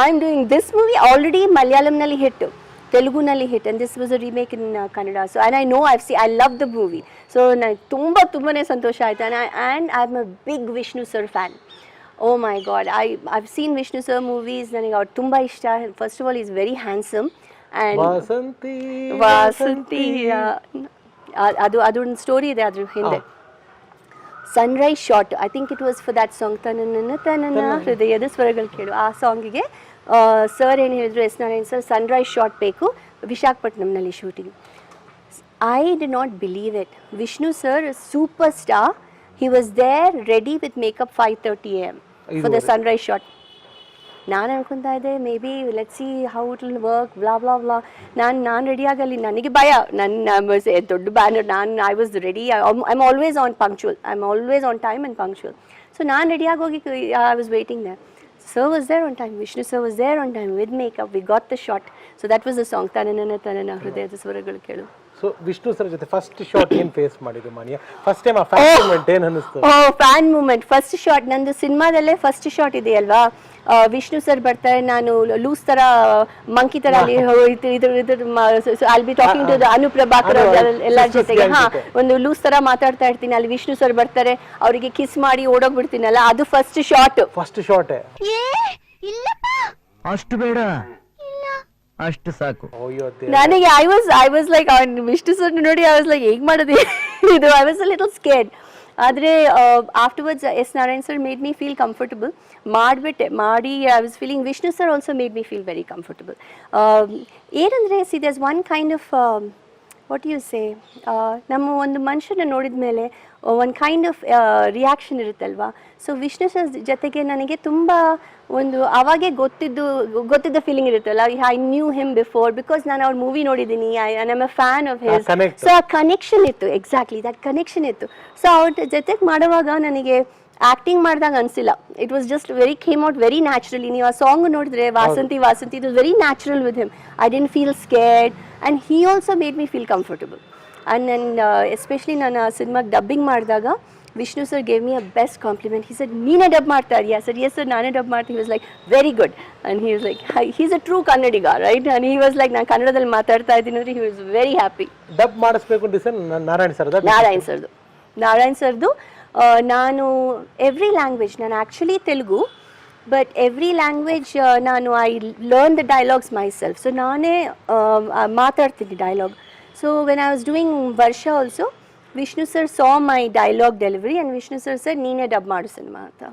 I am doing this movie, already ಮಲಯಾಳಂನಲ್ಲಿ ಹಿಟ್ಟು, ತೆಲುಗುನಲ್ಲಿ hit, and this was a remake in Kannada. So and I know I love the movie. So ನನಗೆ ತುಂಬಾ ಸಂತೋಷ ಆಯಿತು. And I am a big Vishnu sir fan. O my god, I've seen Vishnu sir movies. ನನಗೆ ಅವ್ರು ತುಂಬ ಇಷ್ಟ. First of all is very handsome and Vasanthi ಅದೊಂದು story ಇದೆ ಅದ್ರ ಹಿಂದೆ. Sunrise shot, I think it was for that song, ತನನ ಹೃದಯದ ಸ್ವರಗಳು ಕೇಳು, ಆ ಸಾಂಗಿಗೆ ಸರ್ ಏನು ಹೇಳಿದ್ರು, S Narayan sir, sunrise shot ಬೇಕು ವಿಶಾಖಪಟ್ಟಣಂನಲ್ಲಿ shooting. I did not believe it. Vishnu sir super star, he was there ready with makeup 5:30 AM for the Sunrise shot. ನಾನು ಅನ್ಕೊತಾ ಇದ್ದೆ, may be let see how it will work, blah blah blah. ನಾನು ready ಆಗಲಿ, ನನಗೆ ಭಯ, ದೊಡ್ಡ banner, I was ready. I am always on punctual, I am always on time and punctual. So ನಾನು ರೆಡಿಯಾಗಿ ಹೋಗಿ I was waiting there. Sir was there on time, Vishnu sir was there on time with makeup. We got the shot. So that was the song, Tanana Hrudayada Swaragalu Kelu. So Vishnu sir ಜೊತೆ first shot ಏನು face ಮಾಡಿದ್ರು ಮಾನ್ಯ? First time ಆ fan moment ಏನು ಅನಿಸ್ತು? Fan moment, first shot ನಂದು ಸಿನಿಮಾದಲ್ಲೇ first shot ಇದೆಯಲ್ವಾ, Vishnu sir ಬರ್ತಾರೆ, ನಾನು ಲೂಸ್ ತರ ಮಂಕಿ ತರ ಅಲ್ಲಿ ಐಲ್ ಬಿ ಟಾಕಿಂಗ್ ಟು ಅನು ಪ್ರಭಾಕರ್ ಎಲ್ಲರ ಜೊತೆಗೆ ಒಂದು ಲೂಸ್ ತರ ಮಾತಾಡ್ತಾ ಇರ್ತೀನಿ, ಅಲ್ಲಿ ವಿಷ್ಣು ಸರ್ ಬರ್ತಾರೆ, ಅವರಿಗೆ ಕಿಸ್ ಮಾಡಿ ಓಡೋಗ್ಬಿಡ್ತೀನಲ್ಲ, ಅದು ಫಸ್ಟ್ ಶಾಟ್. ಫಸ್ಟ್ ಶಾಟ್ ಅಷ್ಟು ಬೇಡ, ಅಷ್ಟು ಸಾಕು. ನನಗೆ I was like, Vishnu sir ನೋಡಿ ಐ ವಾಸ್ ಲೈಕ್, ಹೇಗೆ ಮಾಡೋದು ಇದು, I was a little scared. ಆದರೆ afterwards S Narayan sir made me feel comfortable. ಮಾಡಿ I was feeling, Vishnu sir also made me feel very comfortable. ಏನಂದರೆ see there's one kind of what you say, ನಮ್ಮ ಒಂದು ಮನುಷ್ಯನ ನೋಡಿದ ಮೇಲೆ ಒಂದು ಕೈಂಡ್ ಆಫ್ ರಿಯಾಕ್ಷನ್ ಇರುತ್ತಲ್ವಾ. ಸೊ ವಿಷ್ಣು ಸರ್ ಜೊತೆಗೆ ನನಗೆ ತುಂಬ ಒಂದು ಅವಾಗೇ ಗೊತ್ತಿದ್ದ ಫೀಲಿಂಗ್ ಇರುತ್ತಲ್ಲ, I knew him before because ನಾನು ಅವ್ರ ಮೂವಿ ನೋಡಿದ್ದೀನಿ, I am a fan of his. So ಆ ಕನೆಕ್ಷನ್ ಇತ್ತು, ಎಕ್ಸಾಕ್ಟ್ಲಿ ದಟ್ ಕನೆಕ್ಷನ್ ಇತ್ತು. ಸೊ ಅವ್ರ ಜೊತೆಗೆ ಮಾಡುವಾಗ ನನಗೆ ಆ್ಯಕ್ಟಿಂಗ್ ಮಾಡಿದಾಗ ಅನಿಸಿಲ್ಲ, it was just came out very naturally. ನೀವು ಆ ಸಾಂಗ್ ನೋಡಿದ್ರೆ Vasanthi it was very natural with him. I didn't feel scared and he also made me feel comfortable. And especially ನಾನು ಸಿನಿಮಾಗೆ ಡಬ್ಬಿಂಗ್ ಮಾಡಿದಾಗ Vishnu sir gave me a best compliment. He said, ನೀನೇ dub ಮಾಡ್ತಾ ಇದೆಯಾ? Sir yes sir, ನಾನೇ dub ಮಾಡ್ತೀನಿ. He was like very good. And he was like, he is a true Kannadiga, right? And he was like, ನಾನು ಕನ್ನಡದಲ್ಲಿ ಮಾತಾಡ್ತಾ ಇದ್ದೀನಿ ಅಂದರೆ he was very happy. Dub ಮಾಡಿಸ್ಬೇಕು ನಾರಾಯಣ್ ಸರ್ದು ನಾನು ಎವ್ರಿ ಲ್ಯಾಂಗ್ವೇಜ್, ನಾನು actually Telugu, but every language ನಾನು I learn the dialogues myself. So ನಾನೇ ಮಾತಾಡ್ತೀನಿ dialogue. So when I was doing Varsha also, Vishnu sir saw my dialogue delivery and Vishnu sir sir ನೀನೇ dub ಮಾಡು cinema ಅಂತ.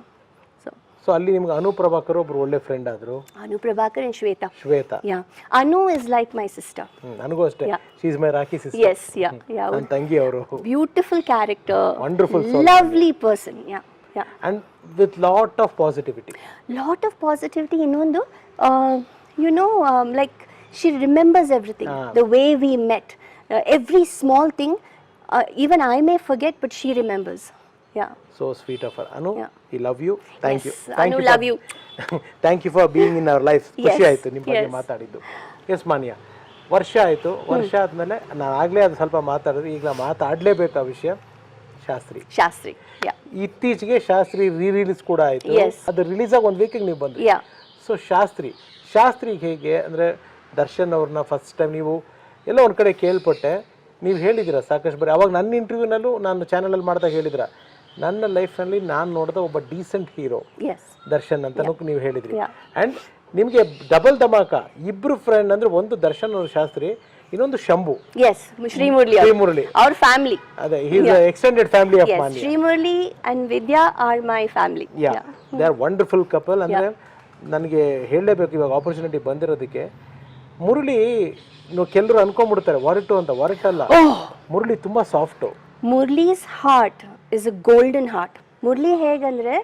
ಸೊ ಅಲ್ಲಿ ನಿಮ್ಗೆ ಅನು ಪ್ರಭಾಕರ್ ಒಬ್ರು ಒಳ್ಳೆ ಫ್ರೆಂಡ್ ಆದ್ರು. Anu Prabhakar and Shwetha. Yeah, Anu is like my sister. ನನಗೂ ಅಷ್ಟೇ, she is my rakhi sister. Yes, yeah, ನನ್ನ ತಂಗಿ ಅವರು. Beautiful character, wonderful, lovely person. Yeah, yeah. And with lot of positivity. ಇನ್ನೊಂದು, you know, like she remembers everything, the way we met, every small thing. Even I may forget, but she remembers. Yeah. So sweet of her. Anu, we love you. Thank you. Anu, love you. Thank you for being in our life. ಖುಷಿ ಆಯ್ತು ನಿಮ್ಮ ಬಗ್ಗೆ ಮಾತಾಡಿದ್ದು. S ಮಾನ್ಯ, ವರ್ಷ ಆಯಿತು. ವರ್ಷ ಆದಮೇಲೆ ನಾನು ಆಗಲೇ ಅದು ಸ್ವಲ್ಪ ಮಾತಾಡಿದ್ರೆ, ಈಗ ಮಾತಾಡಲೇಬೇಕು ಆ ವಿಷಯ. ಶಾಸ್ತ್ರಿ. ಇತ್ತೀಚೆಗೆ ಶಾಸ್ತ್ರಿ ರಿಲೀಸ್ ಕೂಡ ಆಯಿತು. ಅದು ರಿಲೀಸ್ ಆಗಿ ಒಂದು ವೀಕಿಗೆ ನೀವು ಬಂದ್ರಿ. ಸೊ ಶಾಸ್ತ್ರಿಗೆ ಹೇಗೆ ಅಂದರೆ, ದರ್ಶನ್ ಅವ್ರನ್ನ ಫಸ್ಟ್ ಟೈಮ್ ನೀವು ಎಲ್ಲ ಒಂದು ಕಡೆ ಕೇಳ್ಪಟ್ಟೆ, ನೀವು ಹೇಳಿದ್ದೀರಾ ಸಾಕಷ್ಟು ಬರೀ. ಅವಾಗ ನನ್ನ ಇಂಟರ್ವ್ಯೂನಲ್ಲೂ ನಾನು ಚಾನಲಲ್ಲಿ ಮಾಡಿದಾಗ ಹೇಳಿದ್ರ, ನನ್ನ ಲೈಫ್ನಲ್ಲಿ ನಾನು ನೋಡಿದ ಒಬ್ಬ ಡೀಸೆಂಟ್ ಹೀರೋ ದರ್ಶನ್ ಅಂತಲೂ ನೀವು ಹೇಳಿದ್ರಿ. ಆ್ಯಂಡ್ ನಿಮಗೆ ಡಬಲ್ ಧಮಾಕ, ಇಬ್ರು ಫ್ರೆಂಡ್ ಅಂದರೆ, ಒಂದು ದರ್ಶನ್ ಅವ್ರ ಶಾಸ್ತ್ರಿ, ಇನ್ನೊಂದು ಶಂಭು. ಶ್ರೀಮುರಳಿ ಅವ್ರ ಫ್ಯಾಮಿಲಿ. ಅದೇ, he is extended family of Manya. Srimurali and Vidya are my family. They are wonderful couple. ಅಂದರೆ ನನಗೆ ಹೇಳಲೇಬೇಕು, ಇವಾಗ ಆಪರ್ಚುನಿಟಿ ಬಂದಿರೋದಕ್ಕೆ ಮುರಳಿ ಕೆಲವರು ಅನ್ಕೊಂಡ್ಬಿಡ್ತಾರೆ ಒರಟು ಅಂತ, ಒರಟಲ್ಲ. ಮುರಳಿ ತುಂಬಾ soft. Murali's heart is a golden heart. Murali ಹೇಗಂದ್ರೆ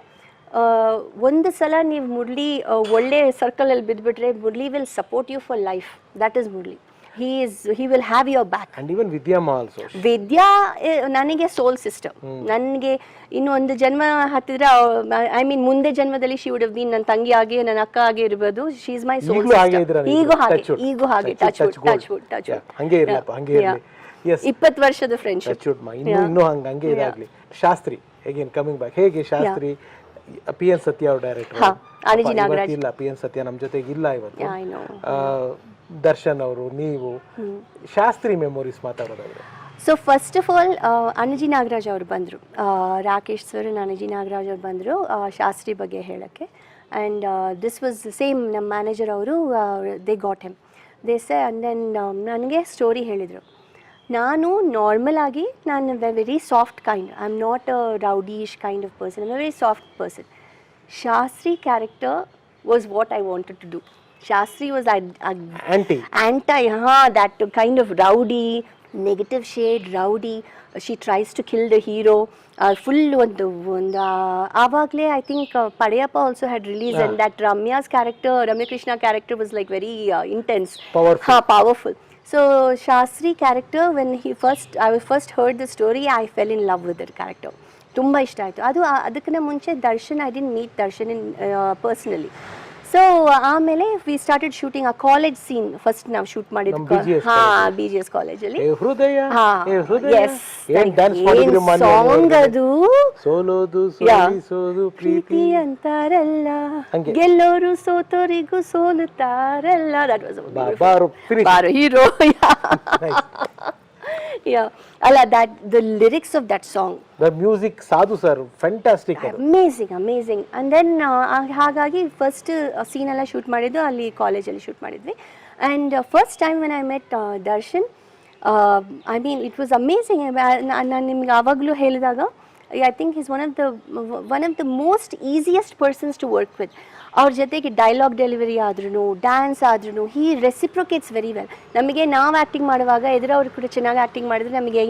ಒಂದು ಸಲ ನೀವು ಮುರಳಿ ಒಳ್ಳೆ ಸರ್ಕಲಲ್ಲಿ ಬಿದ್ದುಬಿಟ್ರೆ Murali will support you for life. That is Murali. he will have your back. And even Vidyamma also. Vidya ನನಗೆ ಸೋಲ್ ಸಿಸ್ಟರ್. ನನಗೆ ಇನ್ನು ಒಂದು ಜನ್ಮ ಹತ್ತಿದ್ರೆ ಐ ಮೀನ್ ಮುಂದೆ ಜನ್ಮದಲ್ಲಿ ಶಿ ವುಡ್ ಹ್ಯಾವ್ ಬೀನ್ ನನ್ನ ತಂಗಿ ಆಗಿ ನನ್ನ ಅಕ್ಕ ಆಗಿ ಇರ್ಬೋದು. She is my soul sister. ಈಗೂ ಹಾಗೆ ಟಚ್ ವುಡ್ ಹಂಗೆ ಇರಲಪ್ಪ, ಹಂಗೆ ಇರಲಿ. Yes, 20 ವರ್ಷದ ಫ್ರೆಂಡ್ಶಿಪ್. ಟಚ್ ವುಡ್ ಮಾ, ಇನ್ನೂ ಹಂಗೆ ಇದಾಗ್ಲಿ. ಶಾಸ್ತ್ರಿ ಅಗೇನ್ ಕಮಿಂಗ್ ಬ್ಯಾಕ್, ಹೇಗೆ ಶಾಸ್ತ್ರಿ? ಪಿ ಎನ್ ಸತ್ಯ ಅವ್ರ ಡೈರೆಕ್ಟರ್. ಅನಜಿ ನಾಗರಾಜ್ ಇಲ್ಲ, ಪಿ ಎನ್ ಸತ್ಯ ನಮ್ಮ ಜೊತೆಗೆ ಇಲ್ಲ ಇವತ್ತು. ದರ್ಶನ್ ಅವರು, ನೀವು ಶಾಸ್ತ್ರಿ ಮೆಮೊರೀಸ್ ಮಾತಾಡೋದಾದ್ರೆ. So first of all Anaji Nagaraj ಅವರು ಬಂದರು, ರಾಕೇಶ್ ಸರ್ ಅನಜಿ ನಾಗರಾಜ್ ಅವರು ಬಂದರು ಶಾಸ್ತ್ರಿ ಬಗ್ಗೆ ಹೇಳೋಕ್ಕೆ. ಆ್ಯಂಡ್ ದಿಸ್ ವಾಸ್ ಸೇಮ್ ನಮ್ಮ ಮ್ಯಾನೇಜರ್ ಅವರು, they got him, they say. And then ನನಗೆ ಸ್ಟೋರಿ ಹೇಳಿದರು. ನಾನು ನಾರ್ಮಲ್ ಆಗಿ ನಾನು very soft kind, I am not a rowdyish kind of person, I am a very soft person. Shastri character was what I wanted to do. Shastri was anti, that kind of rowdy, negative shade, rowdy. She tries to kill the hero. Full ಒಂದು ಆವಾಗಲೇ I think Padayappa also had release, and that Ramya's character, Ramya Krishna character was like very intense, powerful. So Shastri character, when I first heard the story, I fell in love with that character. ತುಂಬ ಇಷ್ಟ ಆಯಿತು. ಅದಕ್ಕಿಂತ ಮುಂಚೆ Darshan, I didn't meet Darshan in personally. So ಆಮೇಲೆ we started shooting. ಆ college scene first ನಾವು shoot ಮಾಡಿದ್ದು BGS ಕಾಲೇಜಲ್ಲಿ. ಸಾಂಗ್ ಅದು ಪ್ರೀತಿ ಅಂತಾರಲ್ಲ, ಗೆಲ್ಲೋರು ಸೋತೋರಿಗೂ ಸೋಲುತ್ತಾರಲ್ಲ. ದಟ್ ವಾಸ್ ಬಾರೋ hero. Yeah, alla that the lyrics of that song, the music, Sadhu sir, fantastic, amazing. And then ಹಾಗಾಗಿ first scene ಎಲ್ಲ ಶೂಟ್ ಮಾಡಿದ್ದು ಅಲ್ಲಿ ಕಾಲೇಜಲ್ಲಿ ಶೂಟ್ ಮಾಡಿದ್ವಿ. And first time when I met Darshan, I mean it was amazing. ನಾನು ನಿಮ್ಗೆ ಆವಾಗಲೂ ಹೇಳಿದಾಗ, I think is one of the most easiest persons to work with. ಅವ್ರ ಜೊತೆಗೆ ಡೈಲಾಗ್ ಡೆಲಿವರಿ ಆದ್ರೂ, ಡ್ಯಾನ್ಸ್ ಆದ್ರೂ, ಹೀ ರೆಸಿಪ್ರೊಕೇಟ್ಸ್ ವೆರಿ ವೆಲ್. ನಮಗೆ ನಾವು ಆ್ಯಕ್ಟಿಂಗ್ ಮಾಡುವಾಗ ಎದುರವ್ರು ಕೂಡ ಚೆನ್ನಾಗಿ ಆ್ಯಕ್ಟಿಂಗ್ ಮಾಡಿದ್ರೆ ನಮಗೆ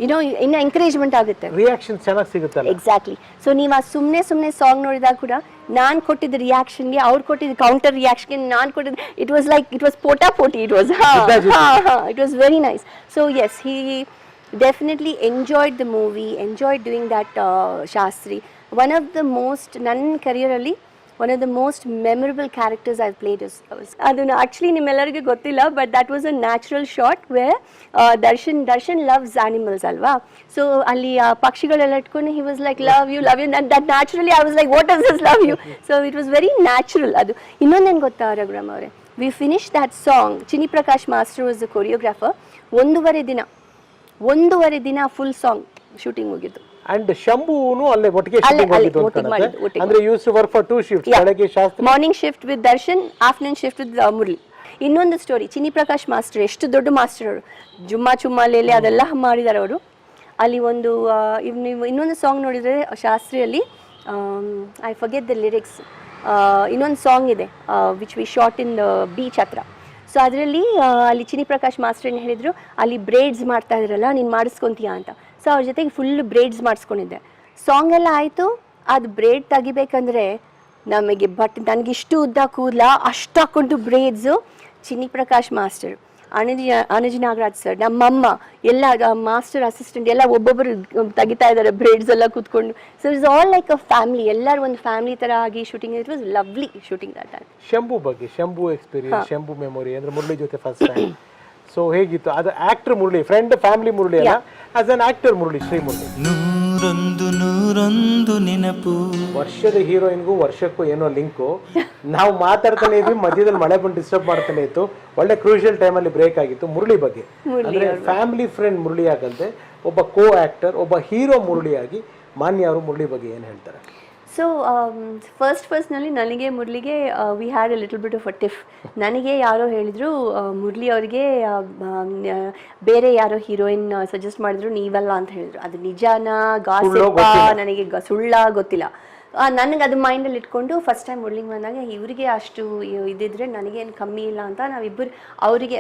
ಇನ್ನೂ ಎಂಕರೇಜ್ಮೆಂಟ್ ಆಗುತ್ತೆ, ರಿಯಾಕ್ಷನ್ ಚೆನ್ನಾಗಿ ಸಿಗುತ್ತೆ. ಎಕ್ಸಾಕ್ಟ್ಲಿ. ಸೊ ನೀವು ಆ ಸುಮ್ಮನೆ ಸಾಂಗ್ ನೋಡಿದಾಗ ಕೂಡ ನಾನು ಕೊಟ್ಟಿದ್ದ ರಿಯಾಕ್ಷನ್ಗೆ, ಅವ್ರು ಕೊಟ್ಟಿದ್ದ ಕೌಂಟರ್ ರಿಯಾಕ್ಷನ್ಗೆ ನಾನು ಕೊಟ್ಟಿದ್ದು, ಇಟ್ ವಾಸ್ ಪೋಟಿ. It was very nice. So yes, he definitely enjoyed the movie, enjoyed doing that Shastri. One of the most, ನನ್ನ career-ಅಲ್ಲಿ one of the most memorable characters I've played is, aduna actually ನಿಮ್ಮೆಲ್ಲರಿಗೂ ಗೊತ್ತಿಲ್ಲ, but that was a natural shot where Darshan loves animals alva. So ಅಲ್ಲಿ ಪಕ್ಷಿಗಳೆಲ್ಲ ಇಟ್ಕೊಂಡು he was like love you, and that naturally I was like what does this love you. So it was very natural. ಅದು ಇನ್ನೊಂದೇನು ಗೊತ್ತಾ ರಘುರಾಮ್ ಅವರೇ, we finished that song. Chini Prakash Master was the choreographer. ಒಂದೂವರೆ ದಿನ full song shooting ಮುಗಿತು. And ಶಂಭುನು ಅಲ್ಲೇ ಒಟ್ಟಿಗೆ ಶೂಟಿಂಗ್ ಮಾಡಿದ್ದು. ಅಂದ್ರೆ use to work for 2 shifts, ಬೆಳಗ್ಗೆ Shastri, morning shift with Darshan, afternoon shift with Murali. ಇನ್ನೊಂದು ಸ್ಟೋರಿ, ಚಿನಿ ಪ್ರಕಾಶ್ ಮಾಸ್ಟರ್ ಎಷ್ಟು ದೊಡ್ಡ ಮಾಸ್ಟರ್ ಅವರು, ಜುಮ್ಮಾ ಚುಮ್ಮಾಲೇಲಿ ಅದೆಲ್ಲ ಮಾಡಿದ್ದಾರೆ ಅವರು. ಅಲ್ಲಿ ಒಂದು ನೀವು ಇನ್ನೊಂದು ಸಾಂಗ್ ನೋಡಿದರೆ ಶಾಸ್ತ್ರಿಯಲ್ಲಿ, ಐ ಫರ್ಗೆಟ್ ದ ಲಿರಿಕ್ಸ್, ಇನ್ನೊಂದು ಸಾಂಗ್ ಇದೆ which we shot in the beach ಹತ್ರ. ಸೊ ಅದರಲ್ಲಿ ಅಲ್ಲಿ ಚಿನಿ ಪ್ರಕಾಶ್ ಮಾಸ್ಟರ್ ಏನು ಹೇಳಿದರು, ಅಲ್ಲಿ ಬ್ರೇಡ್ಸ್ ಮಾಡ್ತಾ ಇದ್ರಲ್ಲ ನೀನು ಮಾಡಿಸ್ಕೊತೀಯಾ ಅಂತ. ಸೊ ಅವ್ರ ಜೊತೆಗೆ ಫುಲ್ ಬ್ರೇಡ್ಸ್ ಮಾಡಿಸ್ಕೊಂಡಿದ್ದೆ. ಸಾಂಗ್ ಎಲ್ಲ ಆಯಿತು, ಅದು ಬ್ರೇಡ್ ತೆಗಿಬೇಕಂದ್ರೆ ನಮಗೆ ನನಗಿಷ್ಟು ಉದ್ದ ಕೂದಲ, ಅಷ್ಟು ಹಾಕ್ಕೊಂಡು ಬ್ರೇಡ್ಸು. ಚಿನಿ ಪ್ರಕಾಶ್ ಮಾಸ್ಟರ್, ಅನಜಿ ನಾಗರಾಜ್ ಸರ್, ನಮ್ಮಮ್ಮ ಎಲ್ಲ ಮಾಸ್ಟರ್ ಅಸಿಸ್ಟೆಂಟ್ ಎಲ್ಲ ಒಬ್ಬೊಬ್ಬರು ತೆಗಿತಾ ಇದ್ದಾರೆ ಬ್ರೇಡ್ಸ್ ಎಲ್ಲ ಕೂತ್ಕೊಂಡು. So it's all like a family, ಎಲ್ಲರೂ ಒಂದು ಫ್ಯಾಮಿಲಿ ಥರ ಆಗಿ shooting. It was lovely shooting that time. Shambhu ಬಗ್ಗೆ, ಶಂಭು ಎಕ್ಸ್ಪೀರಿಯನ್ಸ್, ಶಂಭು ಮೆಮೊರಿ ಅಂದ್ರೆ ಮುರಳಿ ಜೊತೆ ಫಸ್ಟ್ ಟೈಮ್. ಸೊ ಹೇಗಿತ್ತು ಅದು? Actor Murali, friend family Murali ಅಲ್ಲ, as an actor Murali, Shri Murali. ನೂರೊಂದು ನೆನಪು. ವರ್ಷದ ಹೀರೋಯಿನ್ಗೂ ವರ್ಷಕ್ಕೂ ಏನೋ ಲಿಂಕು. ನಾವು ಮಾತಾಡ್ತಾನೆ ಇದ್ವಿ, ಮಧ್ಯದಲ್ಲಿ ಮಳೆ ಬಂದು ಡಿಸ್ಟರ್ಬ್ ಮಾಡ್ತಾನೆ ಇತ್ತು. ಒಳ್ಳೆ ಕ್ರೂಷಿಯಲ್ ಟೈಮಲ್ಲಿ ಬ್ರೇಕ್ ಆಗಿತ್ತು. ಮುರಳಿ ಬಗ್ಗೆ ಅಂದ್ರೆ ಫ್ಯಾಮಿಲಿ ಫ್ರೆಂಡ್ ಮುರಳಿ ಆಗಂತೆ, ಒಬ್ಬ ಕೋ ಆಕ್ಟರ್, ಒಬ್ಬ ಹೀರೋ ಮುರಳಿಯಾಗಿ ಮಾನ್ಯ ಅವರು ಮುರಳಿ ಬಗ್ಗೆ ಏನು ಹೇಳ್ತಾರೆ? ಸೊ ಫಸ್ಟ್ನಲ್ಲಿ ನನಗೆ ಮುರಳಿಗೆ we had a little bit of a tiff. ನನಗೆ ಯಾರೋ ಹೇಳಿದರು, ಮುರಳಿ ಅವರಿಗೆ ಬೇರೆ ಯಾರೋ ಹೀರೋಯಿನ್ ಸಜೆಸ್ಟ್ ಮಾಡಿದ್ರು, ನೀವಲ್ಲ ಅಂತ ಹೇಳಿದ್ರು. ಅದು ನಿಜಾನ ಗಾಸಿಪ್ಪಾ ನನಗೆ ಸುಳ್ಳ ಗೊತ್ತಿಲ್ಲ. ನನಗೆ ಅದು ಮೈಂಡಲ್ಲಿ ಇಟ್ಕೊಂಡು ಫಸ್ಟ್ ಟೈಮ್ ಮುರಳಿಗೆ ಬಂದಾಗ ಇವರಿಗೆ ಅಷ್ಟು ಇದಿದ್ರೆ ನನಗೇನು ಕಮ್ಮಿ ಇಲ್ಲ ಅಂತ ನಾವಿಬ್ಬರು ಅವರಿಗೆ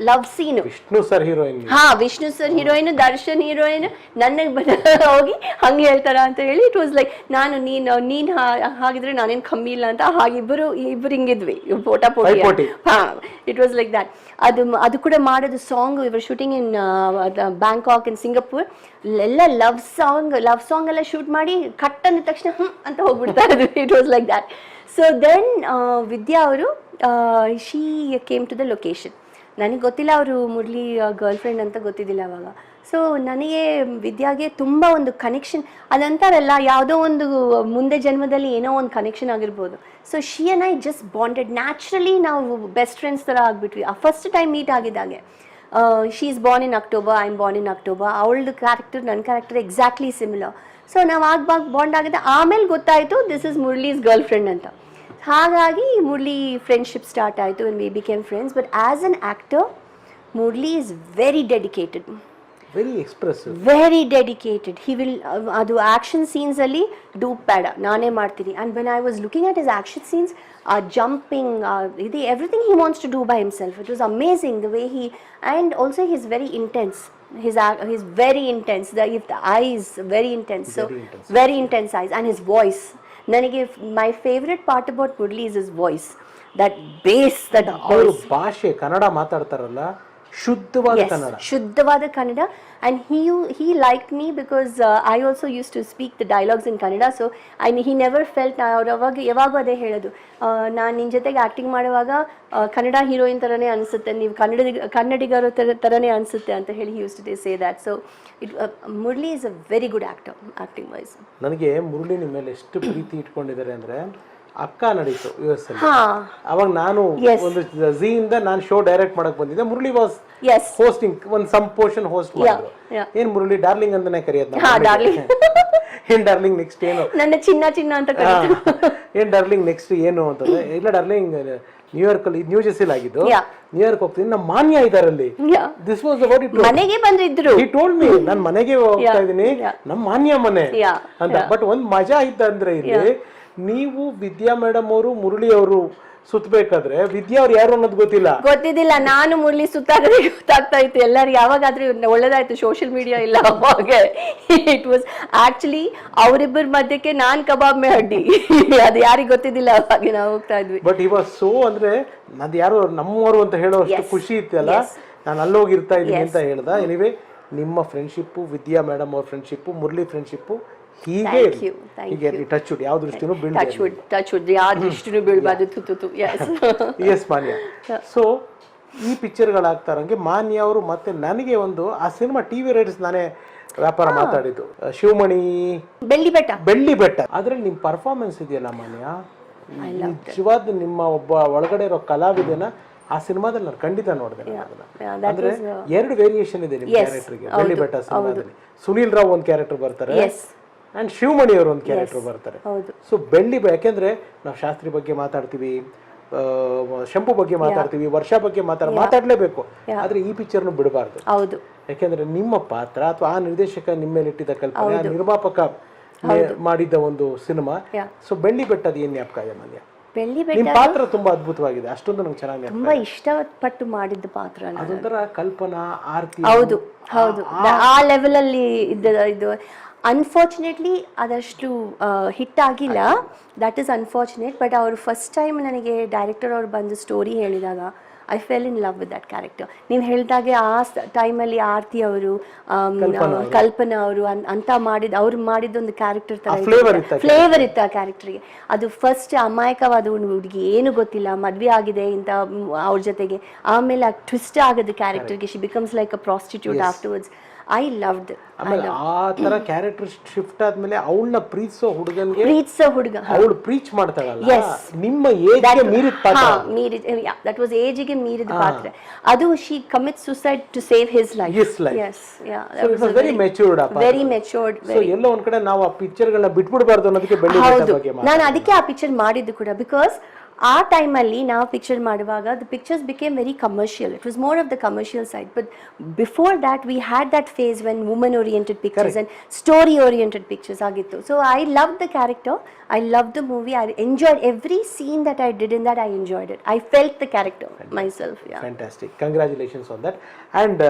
love scene Vishnu sir heroine. ಹಾ, Vishnu sir heroine, Darshan heroine, ನನಗೆ ಹೋಗಿ ಹಂಗೆ ಹೇಳ್ತಾರ ಅಂತ ಹೇಳಿ ಇಟ್ ವಾಸ್ ಲೈಕ್ ನಾನು ನೀನ್ ಹಾಗಿದ್ರೆ ನಾನೇನು ಕಮ್ಮಿ ಇಲ್ಲ ಅಂತ ಹಾಗಿಬ್ಬರು ಹಿಂಗಿದ್ವಿ ಪೋಟಿ. ಹಾ, ಇಟ್ ವಾಸ್ ಲೈಕ್ ದಟ್. ಅದು ಕೂಡ ಮಾಡೋದು ಸಾಂಗ್ ಇವರು shooting in Bangkok in Singapore ಎಲ್ಲ ಲವ್ ಸಾಂಗ್ ಎಲ್ಲ ಶೂಟ್ ಮಾಡಿ ಕಟ್ ಅಂದ ತಕ್ಷಣ ಅಂತ ಹೋಗ್ಬಿಡ್ತಾ ಇದ್ವಿ. It was like that. So then Vidya ಅವರು she came to the location. ನನಗೆ ಗೊತ್ತಿಲ್ಲ ಅವರು ಮುರಳಿ ಗರ್ಲ್ ಫ್ರೆಂಡ್ ಅಂತ ಗೊತ್ತಿದ್ದಿಲ್ಲ ಅವಾಗ. ಸೊ ನನಗೆ ವಿದ್ಯಾಗೆ ತುಂಬ ಒಂದು ಕನೆಕ್ಷನ್, ಅದಂತಾರಲ್ಲ ಯಾವುದೋ ಒಂದು ಮುಂದೆ ಜನ್ಮದಲ್ಲಿ ಏನೋ ಒಂದು ಕನೆಕ್ಷನ್ ಆಗಿರ್ಬೋದು. So she and I just bonded naturally. ನಾವು ಬೆಸ್ಟ್ ಫ್ರೆಂಡ್ಸ್ ಥರ ಆಗಿಬಿಟ್ವಿ ಆ ಫಸ್ಟ್ ಟೈಮ್ ಮೀಟ್ ಆಗಿದ್ದಾಗೆ. She is born in October, I am born in October. ಅವಳದು ಕ್ಯಾರೆಕ್ಟರ್ ನನ್ನ ಕ್ಯಾರೆಕ್ಟರ್ ಎಕ್ಸಾಕ್ಟ್ಲಿ ಸಿಮಿಲರ್. ಸೊ ನಾವು ಬಾಂಡ್ ಆಗಿದೆ. ಆಮೇಲೆ ಗೊತ್ತಾಯಿತು this is Murali's girlfriend ಅಂತ. ಹಾಗಾಗಿ ಮುರಳಿ ಫ್ರೆಂಡ್ಶಿಪ್ ಸ್ಟಾರ್ಟ್ ಆಯಿತು and we became friends. But as an actor Murali is very dedicated, very expressive, very dedicated. He will ಅದು ಆ್ಯಕ್ಷನ್ ಸೀನ್ಸಲ್ಲಿ ಡೂಪ್ ಬೇಡ ನಾನೇ ಮಾಡ್ತೀನಿ. And when I was looking at his action scenes, jumping, everything he wants to do by himself. It was amazing the way he, and also he's very intense. He's very intense. The eyes very intense. Very intense eyes, and his voice. Nanage my favorite part about Murali is his voice. That bass, that ಅವರು ಭಾಷೆ ಕನ್ನಡ ಮಾತಾಡ್ತಾರಲ್ಲ, ಶುದ್ಧವಾದ ಕನ್ನಡ. ಶುದ್ಧವಾದ Kannada. And he liked me because I also used to speak the dialogues in Kannada. So he never felt ಯಾವಾಗೂ ಅದೇ ಹೇಳೋದು, ನಾನು ನಿನ್ನ ಜೊತೆಗೆ ಆ್ಯಕ್ಟಿಂಗ್ ಮಾಡುವಾಗ ಕನ್ನಡ ಹೀರೋಯಿನ್ ಥರನೇ ಅನಿಸುತ್ತೆ, ನೀವು ಕನ್ನಡಿಗರ ಥರನೇ ಅನಿಸುತ್ತೆ ಅಂತ ಹೇಳಿ he used to say that. So Murali is a very good actor acting wise. ನನಗೆ ಮುರಳಿ ನಿಮ್ಮ ಮೇಲೆ ಎಷ್ಟು ಪ್ರೀತಿ ಇಟ್ಕೊಂಡಿದ್ದಾರೆ ಅಂದರೆ, ಅಕ್ಕ ನಡೀತು US ಅಲ್ಲಿ. ಅವಾಗ ನಾನು ಒಂದು ಝೀ ಇಂದ ನಾನು ಶೋ ಡೈರೆಕ್ಟ್ ಮಾಡಕ್ ಬಂದಿದ್ದೆ. ಮುರಳಿ ವಾಸ್ ಹೋಸ್ಟಿಂಗ್ ಒಂದು ಸಮ್ ಪೋರ್ಷನ್ ಹೋಸ್ಟ್ ಮಾಡಿದ್ರು. ಏನ್ ಮುರಳಿ ಡಾರ್ಲಿಂಗ್ ಅಂತಾನೆ ಕರೆಯೋದು. ಏನ್ ಡಾರ್ಲಿಂಗ್ ನೆಕ್ಸ್ಟ್ ಏನು, ನನ್ನ ಚಿನ್ನ ಅಂತ ಏನ್ ಡಾರ್ಲಿಂಗ್ ನೆಕ್ಸ್ಟ್ ಏನು ಅಂತಂದ್ರೆ, ಇಲ್ಲ ಡಾರ್ಲಿಂಗ್ ನ್ಯೂಯಾರ್ಕ್ ಅಲ್ಲಿ ನ್ಯೂ ಜೆರ್ಸಿಲ್ ಆಗಿದ್ದು, ನ್ಯೂಯಾರ್ಕ್ ಹೋಗ್ತೀನಿ, ನಮ್ಮ ಮಾನ್ಯ ಇದಾರಲ್ಲಿ. This was about it. ಮನೆಗೆ ಬಂದಿದ್ರು. ಹಿ ಟೋಲ್ಡ್ ಮಿ, ನಾನು ಮನೆಗೆ ಹೋಗ್ತಾ ಇದೀನಿ, ನಮ್ಮ ಮಾನ್ಯ ಮನೆ ಅಂತ. ಬಟ್ ಒಂದ್ ಮಜಾ ಇದ್ದ ಅಂದ್ರೆ ಇಲ್ಲಿ, ನೀವು ವಿದ್ಯಾ ಮೇಡಮ್ ಅವರು ಮುರಳಿ ಅವರು ಸುತ್ತಬೇಕಾದ್ರೆ ವಿದ್ಯಾ ಅವ್ರು ಯಾರು ಅನ್ನೋದು ಗೊತ್ತಿದ್ದಿಲ್ಲ. ನಾನು ಮುರಳಿ ಸುತ್ತಾಗದೆ ಗೊತ್ತಾಗ್ತಾ ಇತ್ತು ಎಲ್ಲರೂ. ಯಾವಾಗಾದ್ರೂ ಒಳ್ಳೇದಾಯ್ತು ಸೋಷಿಯಲ್ ಮೀಡಿಯಾ ಇಲ್ಲ ಅವಾಗ. ಇಟ್ ವಾಸ್ ಆಕ್ಚುಲಿ ಅವರಿಬ್ಬರ ಮಧ್ಯಕ್ಕೆ ನಾನ್ ಕಬಾಬ್ ಮೇ ಹಡ್ಡಿ, ಅದು ಯಾರಿಗೆ ಗೊತ್ತಿದ್ದಿಲ್ಲ ಅವಾಗ ನಾವು ಹೋಗ್ತಾ ಇದ್ವಿ. ಬಟ್ ಇವಾಗ ಸೋ ಅಂದ್ರೆ ಅದು ಯಾರು ನಮ್ಮವರು ಅಂತ ಹೇಳೋ ಅಷ್ಟು ಖುಷಿ ಇತ್ತಲ್ಲ, ನಾನು ಅಲ್ಲೋಗಿರ್ತಾ ಇದ್ದೀನಿ ಅಂತ ಹೇಳ್ದ. ಎನಿವೇ, ನಿಮ್ಮ ಫ್ರೆಂಡ್ಶಿಪ್ಪು, ವಿದ್ಯಾ ಮೇಡಮ್ ಅವ್ರ ಫ್ರೆಂಡ್ಶಿಪ್ಪು, ಮುರಳಿ ಫ್ರೆಂಡ್ಶಿಪ್ಪು ಹೀಗೆ ಟಚ್ ವುಡ್, ಯಾವ ದೃಷ್ಟಿನೂ ಬೀಳ್ಬಾರ್ದು. ಎಸ್ ಮಾನ್ಯ. ಸೊ ಈ ಪಿಕ್ಚರ್ಗಳಾಗ್ತಾರಂಗೆ ಮಾನ್ಯ ಅವರು ಮತ್ತೆ ನನಗೆ ಒಂದು ಆ ಸಿನಿಮಾ ಟಿವಿ ರೈಟ್ಸ್ ನಾನೇ ವ್ಯಾಪಾರ ಮಾತಾಡಿದ್ದು, ಶಿವಮಣಿ ಬೆಳ್ಳಿ ಬೆಟ್ಟ. ಅದ್ರಲ್ಲಿ ನಿಮ್ ಪರ್ಫಾರ್ಮೆನ್ಸ್ ಇದೆಯಲ್ಲ ಮಾನ್ಯ, ನಿಜವಾದ ನಿಮ್ಮ ಒಬ್ಬ ಒಳಗಡೆ ಇರೋ ಕಲಾವಿದನ ಆ ಸಿನಿಮಾದಲ್ಲಿ ನಾನು ಖಂಡಿತ ನೋಡಿದೆ. ಅಂದ್ರೆ ಎರಡು ವೇರಿಯೇಷನ್ ಇದೆ ನಿಮ್ಮ ಕ್ಯಾರೆಕ್ಟರ್ಗೆ. ಬೆಳ್ಳಿ ಬೆಟ್ಟ ಸಿನಿಮಾದಲ್ಲಿ ಸುನೀಲ್ ರಾವ್ ಒಂದು ಕ್ಯಾರೆಕ್ಟರ್ ಬರ್ತಾರೆ ಅಂಡ್ ಶಿವಮಣಿ ಅವರು ಒಂದು ಕ್ಯಾರೆಕ್ಟರ್ ಬರ್ತಾರೆ. ಸೊ ಯಾಕೆಂದ್ರೆ ನಾವು ಶಾಸ್ತ್ರಿ ಬಗ್ಗೆ ಮಾತಾಡ್ತೀವಿ, ಶಂಭು ಬಗ್ಗೆ ಮಾತಾಡ್ತೀವಿ, ವರ್ಷ ಬಗ್ಗೆ ಮಾತಾಡ್ಲೇಬೇಕು. ಆದ್ರೆ ಈ ಪಿಕ್ಚರ್ನು ಬಿಡಬಾರ್ದು. ಯಾಕೆಂದ್ರೆ ನಿಮ್ಮ ಪಾತ್ರ ಅಥವಾ ಆ ನಿರ್ದೇಶಕ ನಿಮ್ಮ ಮೇಲೆ ಇಟ್ಟಿದ್ದ ಕಲ್ಪನೆ, ಆ ನಿರ್ಮಾಪಕ ಮಾಡಿದ್ದ ಒಂದು ಸಿನಿಮಾ. ಸೊ ಬೆಳ್ಳಿ ಬೆಟ್ಟದ ಏನ್ ಜ್ಞಾಪಕ ಇದೆ ಮಾನ್ಯ? ನಿಮ್ಮ ಪಾತ್ರ ತುಂಬಾ ಅದ್ಭುತವಾಗಿದೆ, ಅಷ್ಟೊಂದು ನಂಗೆ ಚೆನ್ನಾಗಿ ತುಂಬಾ ಇಷ್ಟಪಟ್ಟು ಮಾಡಿದ್ದ ಪಾತ್ರ. ಅದೊಂಥರ ಕಲ್ಪನಾ, ಆರ್ತಿ. ಹೌದು, ಆ ಲೆವೆಲ್ ಅಲ್ಲಿ ಇದು. ಅನ್ಫಾರ್ಚುನೇಟ್ಲಿ ಅದಷ್ಟು ಹಿಟ್ ಆಗಿಲ್ಲ, ದಟ್ ಈಸ್ ಅನ್ಫಾರ್ಚುನೇಟ್. ಬಟ್ ಅವರು ಫಸ್ಟ್ ಟೈಮ್ ನನಗೆ ಡೈರೆಕ್ಟರ್ ಅವ್ರು ಬಂದು ಸ್ಟೋರಿ ಹೇಳಿದಾಗ I fell in love with that character. ನೀವು ಹೇಳಿದಾಗೆ ಆ ಟೈಮಲ್ಲಿ ಆರ್ತಿ ಅವರು, ಕಲ್ಪನಾ ಅವರು ಅಂತ ಅವ್ರು ಮಾಡಿದ್ದೊಂದು ಕ್ಯಾರೆಕ್ಟರ್ ತರ ಫ್ಲೇವರ್ ಇತ್ತು ಆ ಕ್ಯಾರೆಕ್ಟರ್ಗೆ. ಅದು ಫಸ್ಟ್ ಅಮಾಯಕವಾದ ಒಂದು ಹುಡುಗಿ, ಏನು ಗೊತ್ತಿಲ್ಲ, ಮದ್ವೆ ಆಗಿದೆ ಇಂತ ಅವ್ರ ಜೊತೆಗೆ, ಆಮೇಲೆ ಆ ಟ್ವಿಸ್ಟ್ ಆಗೋದು ಕ್ಯಾರೆಕ್ಟರ್ಗೆ, she becomes like a prostitute afterwards. I loved ಆ ತರ ಕ್ಯಾರೆಕ್ಟರ್ ಶಿಫ್ಟ್ ಆದ್ಮೇಲೆ ಅವಳನ್ನ ಪ್ರೀತಿಸೋ ಹುಡುಗ ಅವಳು ಪ್ರೀಚ್ ಮಾಡ್ತಾಳಲ್ಲ, ನಿಮ್ಮ ಏಜ್ಗೆ ಮೀರಿದ ಪಾತ್ರ. ದಟ್ ವಾಸ್ ಏಜ್ಗೆ ಮೀರಿದ ಪಾತ್ರ ಅದು. She commit suicide to save his life. Yes, very matured. So ಎಲ್ಲೋ ಒಂದ್ ಕಡೆ ನಾವು ಆ ಪಿಕ್ಚರ್ ಗಳನ್ನ ಬಿಟ್ಬಿಡಬಾರ್ದು ಅನ್ನೋದಕ್ಕೆ ಬೆಳ್ಳಿ ಬೆಟ್ಟ ಬಗ್ಗೆ ನಾನು ಅದಕ್ಕೆ ಆ ಪಿಕ್ಚರ್ ಮಾಡಿದ್ದು ಕೂಡ. ಬಿಕಾಸ್ ಆ ಟೈಮಲ್ಲಿ ನಾವು ಪಿಕ್ಚರ್ ಮಾಡುವಾಗ the pictures became very commercial. It was more of the commercial side. But before that we had that phase when woman oriented pictures and story oriented pictures ಆಗಿತ್ತು. So I love the character, I love the movie, I enjoyed every scene that I did in that. I enjoyed it. I felt the character myself. Fantastic, congratulations on that. And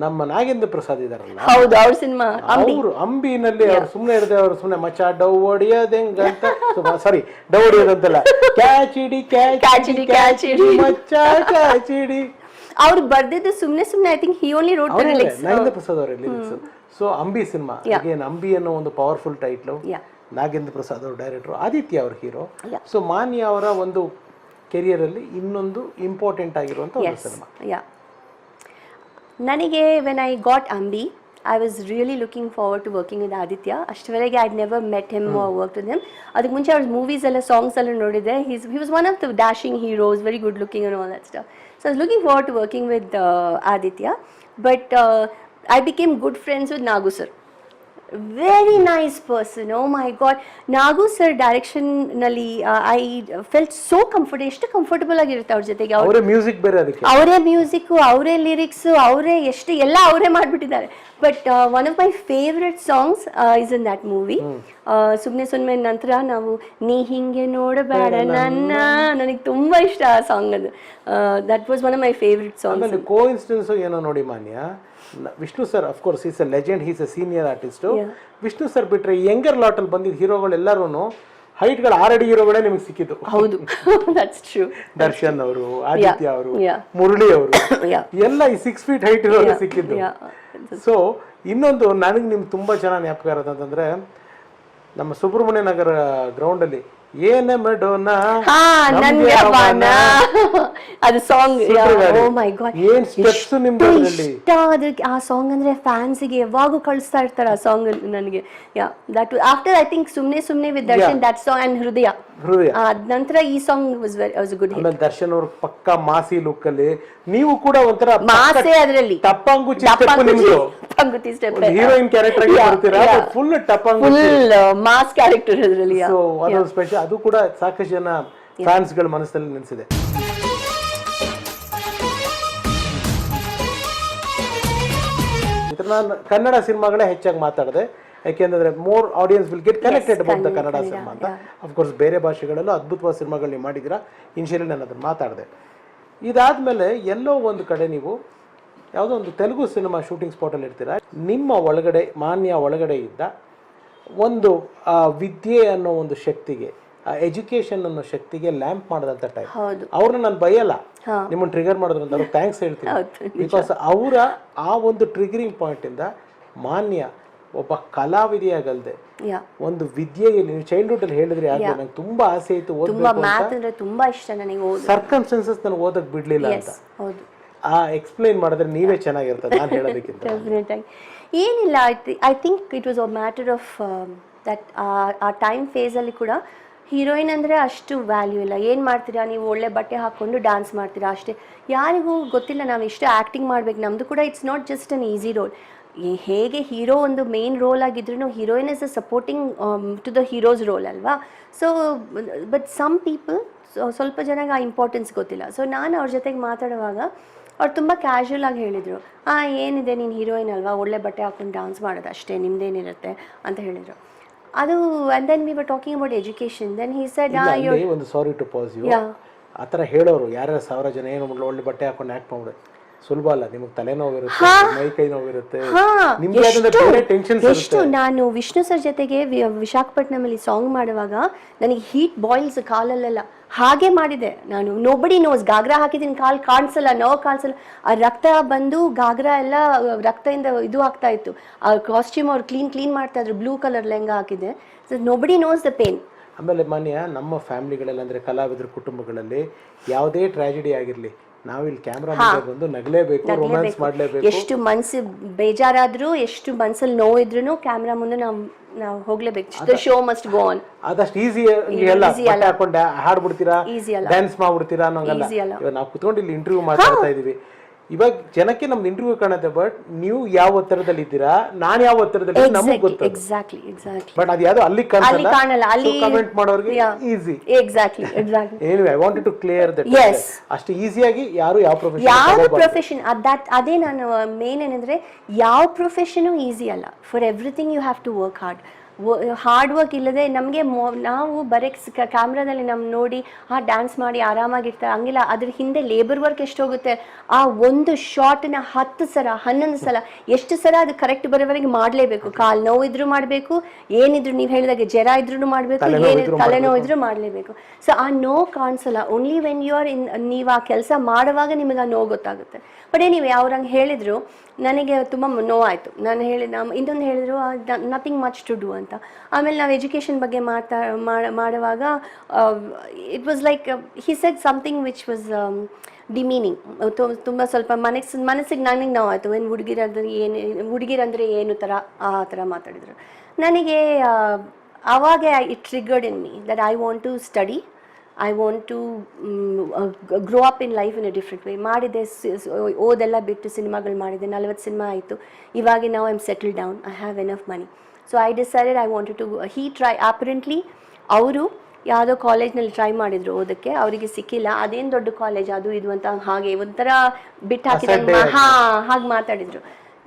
ನಮ್ಮ ನಾಗೇಂದ್ರ ಪ್ರಸಾದ್ ಇದಾರಲ್ಲ, ಹೌದು, ಅವ್ರ cinema ಅವರು ಅಂಬಿನಲ್ಲಿ ಅವ್ರು ಸುಮ್ಮನೆ ಇರದೆ ಅವರು ಸುಮ್ಮನೆ ಮಚ್ಚ ಡವ್ ಹೊಡಿಯೋದೆಂಗಂತ, ಸಾರಿ ಡವ್ ಹೊಡಿಯೋದಂತಲ್ಲ, ಕ್ಯಾಚಿಡಿ ಕ್ಯಾಚಿಡಿ ಕ್ಯಾಚಿಡಿ ಮಚ್ಚ ಕ್ಯಾಚಿಡಿ, ಅವ್ರು ಬರ್ದಿದ್ದು ಸುಮ್ನೆ I think he only wrote the lyrics. Nagendra Prasad ಅವರ lyrics. So Ambi cinema, again Ambi ಅನ್ನೋ ಒಂದು ಪವರ್ಫುಲ್ ಟೈಟ್ಲು, ನಾಗೇಂದ್ರ ಪ್ರಸಾದ್ ಅವರು ಡೈರೆಕ್ಟರ್, ಆದಿತ್ಯ ಅವ್ರ ಹೀರೋ. ಸೊ ಮಾನ್ಯ ಅವರ ಒಂದು ಕೆರಿಯರ್ ಅಲ್ಲಿ ಇನ್ನೊಂದು ಇಂಪಾರ್ಟೆಂಟ್ ಆಗಿರುವಂತ ಒಂದು ಸಿನಿಮಾ. ನನಗೆ when I got Ambi, I was really looking forward to working with Aditya. ಅಷ್ಟವರೆಗೆ I'd never met him or worked with him. ಅದಕ್ಕೆ ಮುಂಚೆ ಅವ್ರ ಮೂವೀಸ್ ಎಲ್ಲ, ಸಾಂಗ್ಸ್ ಎಲ್ಲ ನೋಡಿದ್ದೆ. He was one of the dashing heroes, very good looking and all that stuff. So I was looking forward to working with Aditya. But I became good friends with Nagu sir. Very nice person. Oh my God. Nagu sir direction ನಲ್ಲಿ I felt so comfortable. ಎಷ್ಟು comfortable ಆಗಿರುತ್ತೆ ಅವ್ರ ಜೊತೆಗೆ. ಅವರೇ music ಬೇರೆ, ಅದಕ್ಕೆ ಅವರೇ music, ಅವರೇ ಲಿರಿಕ್ಸ್, ಅವರೇ ಎಷ್ಟು ಎಲ್ಲ ಅವರೇ ಮಾಡಿಬಿಟ್ಟಿದ್ದಾರೆ. But one of my favourite songs is in that movie. ಸುಮ್ಮನೆ ಸುಮ್ಮನೆ ನಂತರ ನಾವು ನೀ ಹಿಂಗೆ ನೋಡಬೇಡ ನನ್ನ, ನನಗೆ ತುಂಬಾ ಇಷ್ಟ ಆ ಸಾಂಗ್. ಅದು that was one of my favourite songs. ಆಮೇಲೆ ಕೋಇನ್ಸಿಡೆನ್ಸ್ ಏನೋ ನೋಡಿ ಮಾನ್ಯ, Vishnu sir of course is A legend, is A senior artist. Vishnu sir ಬಿಟ್ರೆ ಯಂಗರ್ ಲಾಟ್ ಅಲ್ಲಿ ಬಂದಿದ್ದ ಹೀರೋಗಳು ಎಲ್ಲರೂ ಹೈಟ್ಗಳು 6 ಅಡಿ ಹೀರೋಗಳೇ ನಿಮಗೆ ಸಿಕ್ಕಿದ್ದು. ಹೌದು, ದಟ್ಸ್ ಟ್ರೂ. ದರ್ಶನ್ ಅವರು, ಆದಿತ್ಯ ಅವರು, ಮುರಳಿ ಅವರು ಎಲ್ಲ ಈ 6 ಫೀಟ್ ಹೈಟ್ ಇರೋರು ಸಿಕ್ಕಿದ್ದು. ಸೊ ಇನ್ನೊಂದು ನನಗೆ ನಿಮ್ಗೆ ತುಂಬಾ ಚೆನ್ನಾಗಿ ಜ್ಞಾಪಕ ಇರೋದಂತಂದ್ರೆ, ನಮ್ಮ ಸುಬ್ರಹ್ಮಣ್ಯ ನಗರ ಗ್ರೌಂಡ್ ಅಲ್ಲಿ ಏನೇ ಮೇಡೋನ ಅದು ಸಾಂಗ್. ಓ ಮೈ ಗಾಡ್, ಏನ್ ಸ್ಟೆಪ್ಸ್ ನಿಮ್ದು ಅದರಲ್ಲಿ. ಆ ಸಾಂಗ್ ಅಂದ್ರೆ ಫ್ಯಾನ್ಸಿಗೆ ಯಾವಾಗೂ ಕಳಿಸ್ತಾ ಇರ್ತಾರೆ ಆ ಸಾಂಗ್ ನನಗೆ. ದಟ್ ಆಫ್ಟರ್ ಐ ಥಿಂಕ್ ಸುಮ್ನೆ with Darshan, that song and ಹೃದಯ. ಅದ ನಂತರ ಈ ಸಾಂಗ್ ವಾಸ್ ಗುಡ್. ಆಮೇಲೆ ದರ್ಶನ್ ಅವ್ರ ಪಕ್ಕಾ ಮಾಸಿ ಲುಕ್ ಅಲ್ಲಿ, ನೀವು ಕೂಡ ಒಂಥರ ಮಾಸೆ ಅದರಲ್ಲಿ ಟಪ್ಪಂಗುಚಿ ಸ್ಟೆಪ್, ನಿಮ್ದು ಹೀರೋಯಿನ್ ಕ್ಯಾರೆಕ್ಟರ್ ಆಗಿ ಬರ್ತೀರಾ, ಫುಲ್ ಟಪ್ಪಂಗುಚಿ, ಫುಲ್ ಮಾಸ್ ಕ್ಯಾರೆಕ್ಟರ್ ಅದರಲ್ಲಿ. ಸೊ ಅದೊಂದು ಸ್ಪೆಷಲ್. ಅದು ಕೂಡ ಸಾಕಷ್ಟು ಜನ ಫ್ಯಾನ್ಸ್ ಗಳ ಮನಸ್ಸಲ್ಲಿ ನೆನೆಸಿದೆ. ನಾನು ಕನ್ನಡ ಸಿನಿಮಾಗಳೇ ಹೆಚ್ಚಾಗಿ ಮಾತಾಡಿದೆ, ಯಾಕೆಂದ್ರೆ more audience will get connected about the Kannada cinema ಅಂತ. ಅಫ್ಕೋರ್ಸ್ ಬೇರೆ ಭಾಷೆಗಳಲ್ಲೂ ಅದ್ಭುತವಾದ ಸಿನಿಮಾಗಳು ನೀವು ಮಾಡಿದ್ದೀರಾ, ಇನಿಷಿಯಲಿ ನಾನು ಅದನ್ನು ಮಾತಾಡಿದೆ. ಇದಾದಮೇಲೆ ಎಲ್ಲೋ ಒಂದು ಕಡೆ ನೀವು ಯಾವುದೋ ಒಂದು ತೆಲುಗು ಸಿನಿಮಾ ಶೂಟಿಂಗ್ ಸ್ಪಾಟಲ್ಲಿ ಇರ್ತೀರ. ನಿಮ್ಮ ಒಳಗಡೆ, ಮಾನ್ಯ ಒಳಗಡೆ ಇದ್ದ ಒಂದು ವಿದ್ಯೆ ಅನ್ನೋ ಒಂದು ಶಕ್ತಿಗೆ, ಎಜುಕೇಶನ್ ಅನ್ನೋ ಶಕ್ತಿಗೆ ಲ್ಯಾಂಪ್ ಮಾಡಿದಂಥ ಟೈಮ್. ಅವ್ರನ್ನ ನಾನು ಬೈಯಲ್ಲ, ನಿಮ್ಮನ್ನು ಟ್ರಿಗರ್ ಮಾಡಿದ್ರು ಅಂತ ಅವ್ರಿಗೆ ಥ್ಯಾಂಕ್ಸ್ ಹೇಳ್ತೀನಿ. ಬಿಕಾಸ್ ಅವರ ಆ ಒಂದು ಟ್ರಿಗರಿಂಗ್ ಪಾಯಿಂಟಿಂದ ಮಾನ್ಯ ಒಬ್ಬ ಕಲಾವಿದೆಯಾಗಲ್ದೆ ಒಂದು ವಿದ್ಯೆಗೆ, ನೀವು ಚೈಲ್ಡ್ಹುಡ್ ಅಲ್ಲಿ ಹೇಳಿದ್ರಿ, ಆದ್ರೆ ನಂಗೆ ತುಂಬಾ ಆಸೆ ಇತ್ತು ಓದಬೇಕು, ತುಂಬಾ ಇಷ್ಟ ನನಗೆ. ಸರ್ಕಮ್ಸ್ಟೆನ್ಸಸ್ ನನಗೆ ಓದಕ್ ಬಿಡ್ಲಿಲ್ಲ ಅಂತ ಆ ಎಕ್ಸ್ಪ್ಲೈನ್ ಮಾಡಿದ್ರೆ ನೀವೇ ಚೆನ್ನಾಗಿರ್ತದೆ ನಾನು ಹೇಳೋದಕ್ಕಿಂತ. ಏನಿಲ್ಲ, I think it was a matter of that. ಆ ಟೈಮ್ ಫೇಸಲ್ಲಿ ಕೂಡ ಹೀರೋಯಿನ್ ಅಂದರೆ ಅಷ್ಟು ವ್ಯಾಲ್ಯೂ ಇಲ್ಲ. ಏನು ಮಾಡ್ತೀರಾ ನೀವು, ಒಳ್ಳೆ ಬಟ್ಟೆ ಹಾಕ್ಕೊಂಡು ಡ್ಯಾನ್ಸ್ ಮಾಡ್ತೀರಾ ಅಷ್ಟೇ. ಯಾರಿಗೂ ಗೊತ್ತಿಲ್ಲ ನಾವು ಎಷ್ಟು ಆ್ಯಕ್ಟಿಂಗ್ ಮಾಡ್ಬೇಕು. ನಮ್ಮದು ಕೂಡ it's not just an easy role. ಹೇಗೆ ಹೀರೋ ಒಂದು ಮೇನ್ ರೋಲ್ ಆಗಿದ್ರು, heroine is a supporting to the hero's role ಅಲ್ವಾ. ಸೊ ಬಟ್ ಸಮ್ ಪೀಪಲ್, ಸ್ವಲ್ಪ ಜನಕ್ಕೆ ಆ ಇಂಪಾರ್ಟೆನ್ಸ್ ಗೊತ್ತಿಲ್ಲ. ಸೊ ನಾನು ಅವ್ರ ಜೊತೆಗೆ ಮಾತಾಡುವಾಗ ಅವ್ರು ತುಂಬ ಕ್ಯಾಶುವಲ್ ಆಗಿ ಹೇಳಿದರು, ಏನಿದೆ ನೀನು ಹೀರೋಯಿನ್ ಅಲ್ವಾ, ಒಳ್ಳೆ ಬಟ್ಟೆ ಹಾಕೊಂಡು ಡ್ಯಾನ್ಸ್ ಮಾಡೋದು ಅಷ್ಟೇ, ನಿಮ್ದೇನಿರುತ್ತೆ ಅಂತ ಹೇಳಿದರು. ಅದು and then we were talking about education. Then he said, ಒಂದು ಸಾರಿ ಟು ಪಾಸ್ ಯು, ಆ ಥರ ಹೇಳೋರು ಯಾರ್ಯಾರು 1000 ಜನ ಏನು ಒಳ್ಳೆ ಬಟ್ಟೆ ಹಾಕೊಂಡು ಆ್ಯಕ್ಟ್ ಮಾಡೋದು ಸುಲಭ ಅಲ್ಲ. ನಿಮಗೆ ತಲೆನೋವಿರುತ್ತೆ, ಮೈ ಕೈ ನೋವಿರುತ್ತೆ, ಎಷ್ಟು. ನಾನು ವಿಷ್ಣು ಸರ್ ಜೊತೆಗೆ ವಿಶಾಖಪಟ್ಟಣಮಲ್ಲಿ ಸಾಂಗ್ ಮಾಡುವಾಗ ನನಗೆ ಹೀಟ್ ಬಾಯ್ಲ್ಸ್ ಕಾಲಲ್ಲೆಲ್ಲ ಹಾಗೆ ಮಾಡಿದೆ ನಾನು. ನೋಬಡಿ ನೋಸ್, ಗಾಗ್ರಾ ಹಾಕಿದ್ದೀನಿ, ಕಾಲು ಕಾಣಿಸಲ್ಲ, ನೋವು ಕಾಣಿಸಲ್ಲ. ಆ ರಕ್ತ ಬಂದು ಗಾಗ್ರಾ ಎಲ್ಲ ರಕ್ತದಿಂದ ಇದು ಆಗ್ತಾ ಇತ್ತು. ಆ ಕಾಸ್ಟ್ಯೂಮ್ ಅವ್ರು ಕ್ಲೀನ್ ಮಾಡ್ತಾ ಇದ್ರು, ಬ್ಲೂ ಕಲರ್ ಲೆಹಂಗಾ ಹಾಕಿದೆ. So nobody nose the pain. ಆಮೇಲೆ ಮಾನ್ಯ ನಮ್ಮ ಫ್ಯಾಮಿಲಿಗಳಲ್ಲಿ ಅಂದರೆ ಕಲಾವಿದರ ಕುಟುಂಬಗಳಲ್ಲಿ ಯಾವುದೇ ಟ್ರಾಜಿಡಿ ಆಗಿರಲಿ, ನಾವಿಲ್ಲಿ ಕ್ಯಾಮ್ರಾ ಮುಂದೆ ಬಂದು ನಗಲೇಬೇಕು, ರೊಮ್ಯಾನ್ಸ್ ಮಾಡಲೇಬೇಕು. ಎಷ್ಟು ಮನ್ಸು ಬೇಜಾರಾದ್ರೂ, ಎಷ್ಟು ಮನ್ಸಲ್ಲಿ ನೋವು ಇದ್ರೂ ಕ್ಯಾಮ್ರಾ ಮುಂದೆ ನಾವು ಹೋಗ್ಲೇಬೇಕು. Show must go on. ಅದಷ್ಟು ಈಸಿ ಎಲ್ಲ ಹಾಕೊಂಡು ಹಾಡ್ಬಿಡ್ತೀರಾ, ಡ್ಯಾನ್ಸ್ ಮಾಡ್ಬಿಡ್ತೀರಾ ಅನ್ನೋಂಗಲ್ಲ. ಇವಾಗ ನಾವು ಕುತ್ಕೊಂಡು ಇಲ್ಲಿ ಇಂಟರ್ವ್ಯೂ ಮಾತಾಡ್ತಾ ಇದೀವಿ. ಇವಾಗ ಜನಕ್ಕೆ ನಮ್ದು ಇಂಟರ್ವ್ಯೂ ಕಾಣುತ್ತೆ, ಬಟ್ ನೀವು ಯಾವ ಒತ್ತಡದಲ್ಲಿ ಇದ್ದೀರಾ, ನಾನು ಯಾವ ಒತ್ತಡದಲ್ಲಿ ನಮಗೆ ಗೊತ್ತು. ಎಕ್ಸಾಕ್ಟ್ಲಿ ಬಟ್ ಅದು ಯಾವ್ದು ಅಲ್ಲಿ ಕಾಣಲ್ಲ, ಅಲ್ಲಿ ಕಮೆಂಟ್ ಮಾಡೋರಿಗೆ easy. Exactly anyway I wanted to clear that. ಅಷ್ಟು ಈಸಿಯಾಗಿ ಯಾರು ಯಾವ ಪ್ರೊಫೆಷನ್ ಅದೇ ನಾನು ಮೇನ್ ಏನಂದ್ರೆ ಯಾವ ಪ್ರೊಫೆಷನು ಈಸಿ ಅಲ್ಲ. For everything you have to work hard work ಇಲ್ಲದೆ ನಮಗೆ ನಾವು ಬರೀ ಕ್ಯಾಮ್ರಾದಲ್ಲಿ ನಮ್ಮ ನೋಡಿ ಡ್ಯಾನ್ಸ್ ಮಾಡಿ ಆರಾಮಾಗಿರ್ತಾರೆ ಹಂಗಿಲ್ಲ. ಅದ್ರ ಹಿಂದೆ ಲೇಬರ್ ವರ್ಕ್ ಎಷ್ಟು ಹೋಗುತ್ತೆ. ಆ ಒಂದು ಶಾರ್ಟ್ನ 10 ಸಲ 11 ಸಲ ಎಷ್ಟು ಸಲ ಅದು ಕರೆಕ್ಟ್ ಬರೋವರೆಗೆ ಮಾಡಲೇಬೇಕು. ಕಾಲು ನೋವು ಇದ್ರೂ ಮಾಡಬೇಕು, ಏನಿದ್ರು ನೀವು ಹೇಳಿದಾಗೆ ಜ್ವರ ಇದ್ರೂ ಮಾಡಬೇಕು, ತಲೆನೋವು ಇದ್ರೂ ಮಾಡಲೇಬೇಕು. ಸೊ ಆ ನೋವು ಕಾಣಿಸಲ್ಲ. ಓನ್ಲಿ ವೆನ್ ಯು ಆರ್ ನೀವು ಆ ಕೆಲಸ ಮಾಡುವಾಗ ನಿಮಗೆ ಆ ನೋವು ಗೊತ್ತಾಗುತ್ತೆ. ಬಟ್ ನೀವು ಅವ್ರಂಗೆ ಹೇಳಿದ್ರು, ನನಗೆ ತುಂಬ ನೋವಾಯಿತು. ನಾನು ಇನ್ನೊಂದು ಹೇಳಿದ್ರು ನಥಿಂಗ್ ಮಚ್ ಟು ಡೂ ಅಂತ. ಆಮೇಲೆ ನಾವು ಎಜುಕೇಷನ್ ಬಗ್ಗೆ ಮಾಡುವಾಗ it was like he said something which was demeaning. ತುಂಬ ಸ್ವಲ್ಪ ಮನಸ್ಸಿಗೆ ನನಗೆ ನೋವಾಯಿತು. ಏನು ಹುಡುಗಿರಂದರೆ ಏನು ಆ ಥರ ಮಾತಾಡಿದ್ರು. ನನಗೆ ಆವಾಗ it triggered in me that I want to study, I want to grow up in life in a different way. ಮಾಡಿದೆ, ಓದೆಲ್ಲ ಬಿಟ್ಟು ಸಿನಿಮಾಗಳು ಮಾಡಿದೆ, 40 ಸಿನಿಮಾ ಆಯಿತು. ಇವಾಗ ನಾವು I am settle down, I have enough money. So I decided I wanted to apparently ಅವರು ಯಾವುದೋ ಕಾಲೇಜ್ನಲ್ಲಿ ಟ್ರೈ ಮಾಡಿದ್ರು ಓದಕ್ಕೆ, ಅವರಿಗೆ ಸಿಕ್ಕಿಲ್ಲ. ಅದೇನು ದೊಡ್ಡ ಕಾಲೇಜ್ ಅದು ಇದು ಅಂತ ಹಾಗೆ ಒಂಥರ ಬಿಟ್ಟು ಹಾಕಿದಂಗೆ ಹಾಗೆ ಮಾತಾಡಿದ್ರು.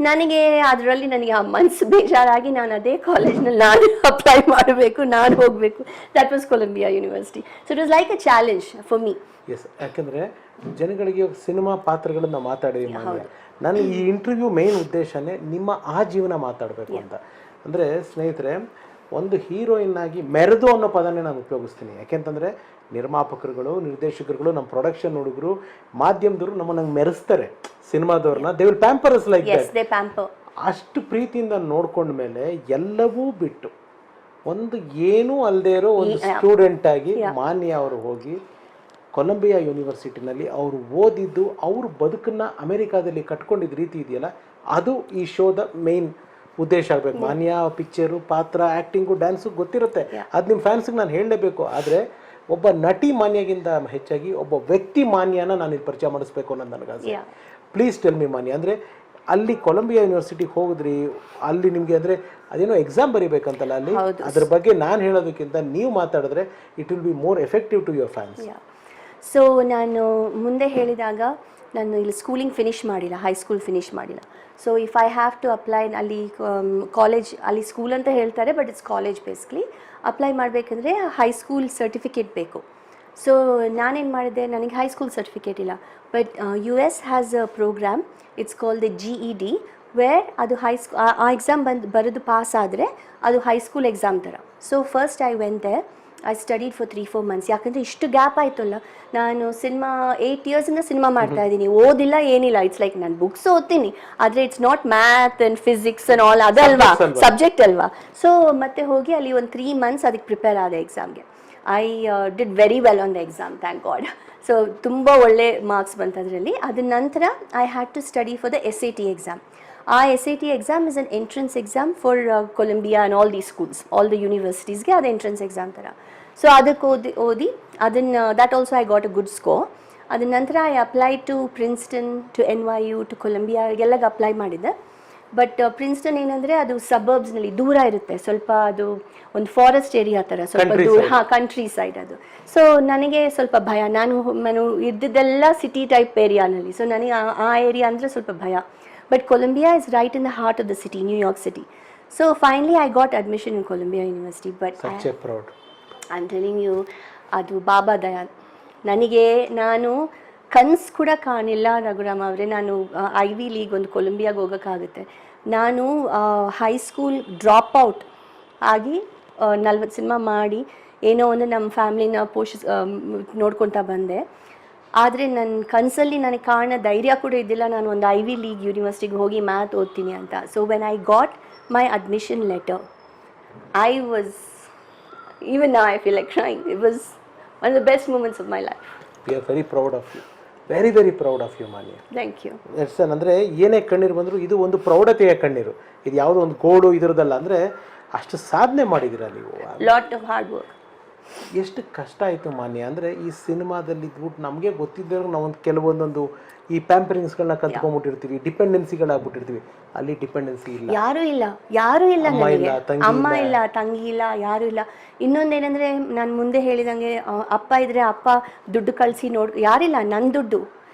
ನನಗೆ ಅದರಲ್ಲಿ ಆ ಮನಸ್ಸು ಬೇಜಾರಾಗಿ ನಾನು ಅದೇ ಕಾಲೇಜ್ನಲ್ಲಿ ನಾನು ಅಪ್ಲೈ ಮಾಡಬೇಕು, ನಾನು ಹೋಗಬೇಕು. That was Columbia University. So it was like a challenge for me. Yes, ಯಾಕಂದರೆ ಜನಗಳಿಗೆ ಸಿನಿಮಾ ಪಾತ್ರಗಳನ್ನು ಮಾತಾಡಿದ್ವಿ. ನಾನು ಈ ಇಂಟರ್ವ್ಯೂ ಮೇನ್ ಉದ್ದೇಶನೇ ನಿಮ್ಮ ಆ ಜೀವನ ಮಾತಾಡಬೇಕು ಅಂತ. ಅಂದರೆ ಸ್ನೇಹಿತರೆ, ಒಂದು ಹೀರೋಯಿನ್ ಆಗಿ ಮೆರೆದು ಅನ್ನೋ ಪದನೇ ನಾನು ಉಪಯೋಗಿಸ್ತೀನಿ. ಯಾಕೆಂತಂದರೆ ನಿರ್ಮಾಪಕರುಗಳು, ನಿರ್ದೇಶಕರುಗಳು, ನಮ್ಮ ಪ್ರೊಡಕ್ಷನ್ ಹುಡುಗರು, ಮಾಧ್ಯಮದವರು ನಮ್ಮನ್ನು ಮೆರೆಸ್ತಾರೆ. ಸಿನಿಮಾದವ್ರನ್ನ they will pamper us like that. ಅಷ್ಟು ಪ್ರೀತಿಯಿಂದ ನೋಡ್ಕೊಂಡ ಮೇಲೆ ಎಲ್ಲವೂ ಬಿಟ್ಟು ಒಂದು ಏನೂ ಅಲ್ಲದೆ ಇರೋ ಒಂದು ಸ್ಟೂಡೆಂಟ್ ಆಗಿ ಮಾನ್ಯ ಅವರು ಹೋಗಿ ಕೊಲಂಬಿಯಾ ಯೂನಿವರ್ಸಿಟಿನಲ್ಲಿ ಅವರು ಓದಿದ್ದು, ಅವ್ರ ಬದುಕನ್ನು ಅಮೆರಿಕಾದಲ್ಲಿ ಕಟ್ಕೊಂಡಿದ್ದ ರೀತಿ ಇದೆಯಲ್ಲ, ಅದು ಈ ಶೋದ ಮೇನ್ ಉದ್ದೇಶ ಆಗಬೇಕು. ಮಾನ್ಯ ಪಿಕ್ಚರು, ಪಾತ್ರ, ಆ್ಯಕ್ಟಿಂಗು, ಡ್ಯಾನ್ಸು ಗೊತ್ತಿರುತ್ತೆ. ಅದು ನಿಮ್ಮ ಫ್ಯಾನ್ಸಿಗೆ ನಾನು ಹೇಳಲೇಬೇಕು. ಆದರೆ ಒಬ್ಬ ನಟಿ ಮಾನ್ಯಗಿಂತ ಹೆಚ್ಚಾಗಿ ಒಬ್ಬ ವ್ಯಕ್ತಿ ಮಾನ್ಯನ ನಾನು ಇಲ್ಲಿ ಪರಿಚಯ ಮಾಡಿಸ್ಬೇಕು ಅನ್ನೋದು ನನಗಾಸೆ. ಪ್ಲೀಸ್ ಟೆಲ್ ಮಿ ಮಾನ್ಯ, ಅಂದರೆ ಅಲ್ಲಿ ಕೊಲಂಬಿಯಾ ಯೂನಿವರ್ಸಿಟಿಗೆ ಹೋಗಿದ್ರಿ, ಅಲ್ಲಿ ನಿಮಗೆ ಅಂದರೆ ಅದೇನೋ ಎಕ್ಸಾಮ್ ಬರೀಬೇಕಂತಲ್ಲ ಅಲ್ಲಿ, ಅದ್ರ ಬಗ್ಗೆ ನಾನು ಹೇಳೋದಕ್ಕಿಂತ ನೀವು ಮಾತಾಡಿದ್ರೆ it will be more effective to your fans. So ನಾನು ಮುಂದೆ ಹೇಳಿದಾಗ ನಾನು ಇಲ್ಲಿ ಸ್ಕೂಲಿಂಗ್ ಫಿನಿಷ್ ಮಾಡಿಲ್ಲ, ಹೈಸ್ಕೂಲ್ ಫಿನಿಷ್ ಮಾಡಿಲ್ಲ. So if I have to apply ಅಲ್ಲಿ ಕಾಲೇಜ್, ಅಲ್ಲಿ ಸ್ಕೂಲ್ ಅಂತ ಹೇಳ್ತಾರೆ but it's college basically, apply ಮಾಡಬೇಕಂದ್ರೆ ಹೈಸ್ಕೂಲ್ ಸರ್ಟಿಫಿಕೇಟ್ ಬೇಕು. ಸೊ ನಾನೇನು ಮಾಡಿದೆ, ನನಗೆ ಹೈಸ್ಕೂಲ್ ಸರ್ಟಿಫಿಕೇಟ್ ಇಲ್ಲ. But US has a program, it's called the GED, where ಅದು ಆ ಎಕ್ಸಾಮ್ ಬರೆದು ಪಾಸ್ ಆದರೆ ಅದು ಹೈಸ್ಕೂಲ್ ಎಕ್ಸಾಮ್ ಥರ. So first I went there, I studied for 3-4 months. ಯಾಕಂದರೆ ಇಷ್ಟು ಗ್ಯಾಪ್ ಆಯ್ತಲ್ಲ, ನಾನು ಸಿನಿಮಾ 8 ಇಯರ್ಸಿಂದ ಸಿನಿಮಾ ಮಾಡ್ತಾ ಇದ್ದೀನಿ, ಓದಿಲ್ಲ ಏನಿಲ್ಲ. ಇಟ್ಸ್ ಲೈಕ್ ನಾನು ಬುಕ್ಸ್ ಓದ್ತೀನಿ, ಆದರೆ it's not math and physics and all, ಅದಲ್ವಾ ಸಬ್ಜೆಕ್ಟ್ ಅಲ್ವಾ. ಸೊ ಮತ್ತೆ ಹೋಗಿ ಅಲ್ಲಿ ಒಂದು 3 ಮಂತ್ಸ್ ಅದಕ್ಕೆ ಪ್ರಿಪೇರ್ ಆದ ಎಕ್ಸಾಮ್ಗೆ. I did very well on the exam, thank god. So ತುಂಬ ಒಳ್ಳೆ ಮಾರ್ಕ್ಸ್ ಬಂತು ಅದರಲ್ಲಿ. ಅದ ನಂತರ I had to study for the SAT exam. ಆ SAT exam is an entrance exam for Columbia and all the schools, all the ಯೂನಿವರ್ಸಿಟೀಸ್ಗೆ ಅದು entrance exam ಥರ. ಸೊ ಅದಕ್ಕೆ ಓದಿ ಅದನ್ನು that also I got a good score. ಅದ ನಂತರ I apply to Princeton, to NYU, to Colombia, ಎಲ್ಲಗೆ apply ಮಾಡಿದ್ದೆ. But Princeton ಏನಂದರೆ ಅದು ಸಬರ್ಬ್ಸ್ನಲ್ಲಿ ದೂರ ಇರುತ್ತೆ ಸ್ವಲ್ಪ, ಅದು ಒಂದು ಫಾರೆಸ್ಟ್ ಏರಿಯಾ ಥರ ಸ್ವಲ್ಪ ದೂರ, ಕಂಟ್ರಿ ಸೈಡ್ ಅದು. ಸೊ ನನಗೆ ಸ್ವಲ್ಪ ಭಯ, ನಾನು ಇದ್ದಿದ್ದೆಲ್ಲ ಸಿಟಿ ಟೈಪ್ ಏರಿಯಾನಲ್ಲಿ. ಸೊ ನನಗೆ ಆ ಏರಿಯಾ ಅಂದರೆ ಸ್ವಲ್ಪ ಭಯ. But Columbia is right in the heart of the city, New York city. So finally I got admission in Columbia University. But I am telling you, ಅದು ಬಾಬಾ ದಯಾನ್. ನನಗೆ ನಾನು ಕನಸು ಕೂಡ ಕಾಣಿಲ್ಲ ರಘುರಾಮ್ ಅವರೇ, ನಾನು ಐವಿ ಲೀಗ್ ಒಂದು ಕೊಲಂಬಿಯಾಗೆ ಹೋಗೋಕ್ಕಾಗುತ್ತೆ. ನಾನು ಹೈಸ್ಕೂಲ್ ಡ್ರಾಪ್ ಔಟ್ ಆಗಿ 40 ಸಿನಿಮಾ ಮಾಡಿ ಏನೋ ಒಂದು ನಮ್ಮ ಫ್ಯಾಮ್ಲಿನ ನೋಡ್ಕೊತಾ ಬಂದೆ. ಆದರೆ ನನ್ನ ಕನಸಲ್ಲಿ ನನಗೆ ಕಾರಣ ಧೈರ್ಯ ಕೂಡ ಇದ್ದಿಲ್ಲ, ನಾನು ಒಂದು ಐವಿ ಲೀಗ್ ಯೂನಿವರ್ಸಿಟಿಗೆ ಹೋಗಿ ಮ್ಯಾಥ್ ಓದ್ತೀನಿ ಅಂತ. So when I got my admission letter, I was, even now I feel like crying. It was one of the best moments of my life. We are very proud of you. Very, very proud of you, Manya. Thank you. That's ಅಂದರೆ ಏನೇ ಕಣ್ಣೀರು ಬಂದರೂ ಇದು ಒಂದು ಪ್ರೌಢತೆಯ ಕಣ್ಣೀರು, ಇದು ಯಾವುದೋ ಒಂದು ಗೋಡು ಇದರದಲ್ಲ. ಅಂದರೆ ಅಷ್ಟು ಸಾಧನೆ ಮಾಡಿದ್ದೀರಾ ನೀವು. Lot of hard work. ಎಷ್ಟು ಕಷ್ಟ ಆಯಿತು ಮಾನ್ಯ ಅಂದರೆ ಈ ಸಿನಿಮಾದಲ್ಲಿ ಇದ್ಬಿಟ್ಟು ನಮಗೆ ಗೊತ್ತಿದ್ದವ್ರಿಗೆ ನಾವೊಂದು ಕೆಲವೊಂದೊಂದು ಈ ಪ್ಯಾಂಪರಿಂಗ್ಸ್ಗಳನ್ನ ಕಲ್ತ್ಕೊಂಡ್ಬಿಟ್ಟಿರ್ತೀವಿ, ಡಿಪೆಂಡೆನ್ಸಿಗಳಾಗ್ಬಿಟ್ಟಿರ್ತೀವಿ. ಅಲ್ಲಿ ಡಿಪೆಂಡೆನ್ಸಿ ಇಲ್ಲ, ಯಾರೂ ಇಲ್ಲ ನನಗೆ. ಅಮ್ಮ ಇಲ್ಲ, ತಂಗಿ ಇಲ್ಲ, ಯಾರೂ ಇಲ್ಲ. ಇನ್ನೊಂದೇನೆಂದರೆ ನಾನು ಮುಂದೆ ಹೇಳಿದಂಗೆ ಅಪ್ಪ ಇದ್ರೆ ಅಪ್ಪ ದುಡ್ಡು ಕಳಿಸಿ ಯಾರಿಲ್ಲ. ನನ್ನ ದುಡ್ಡು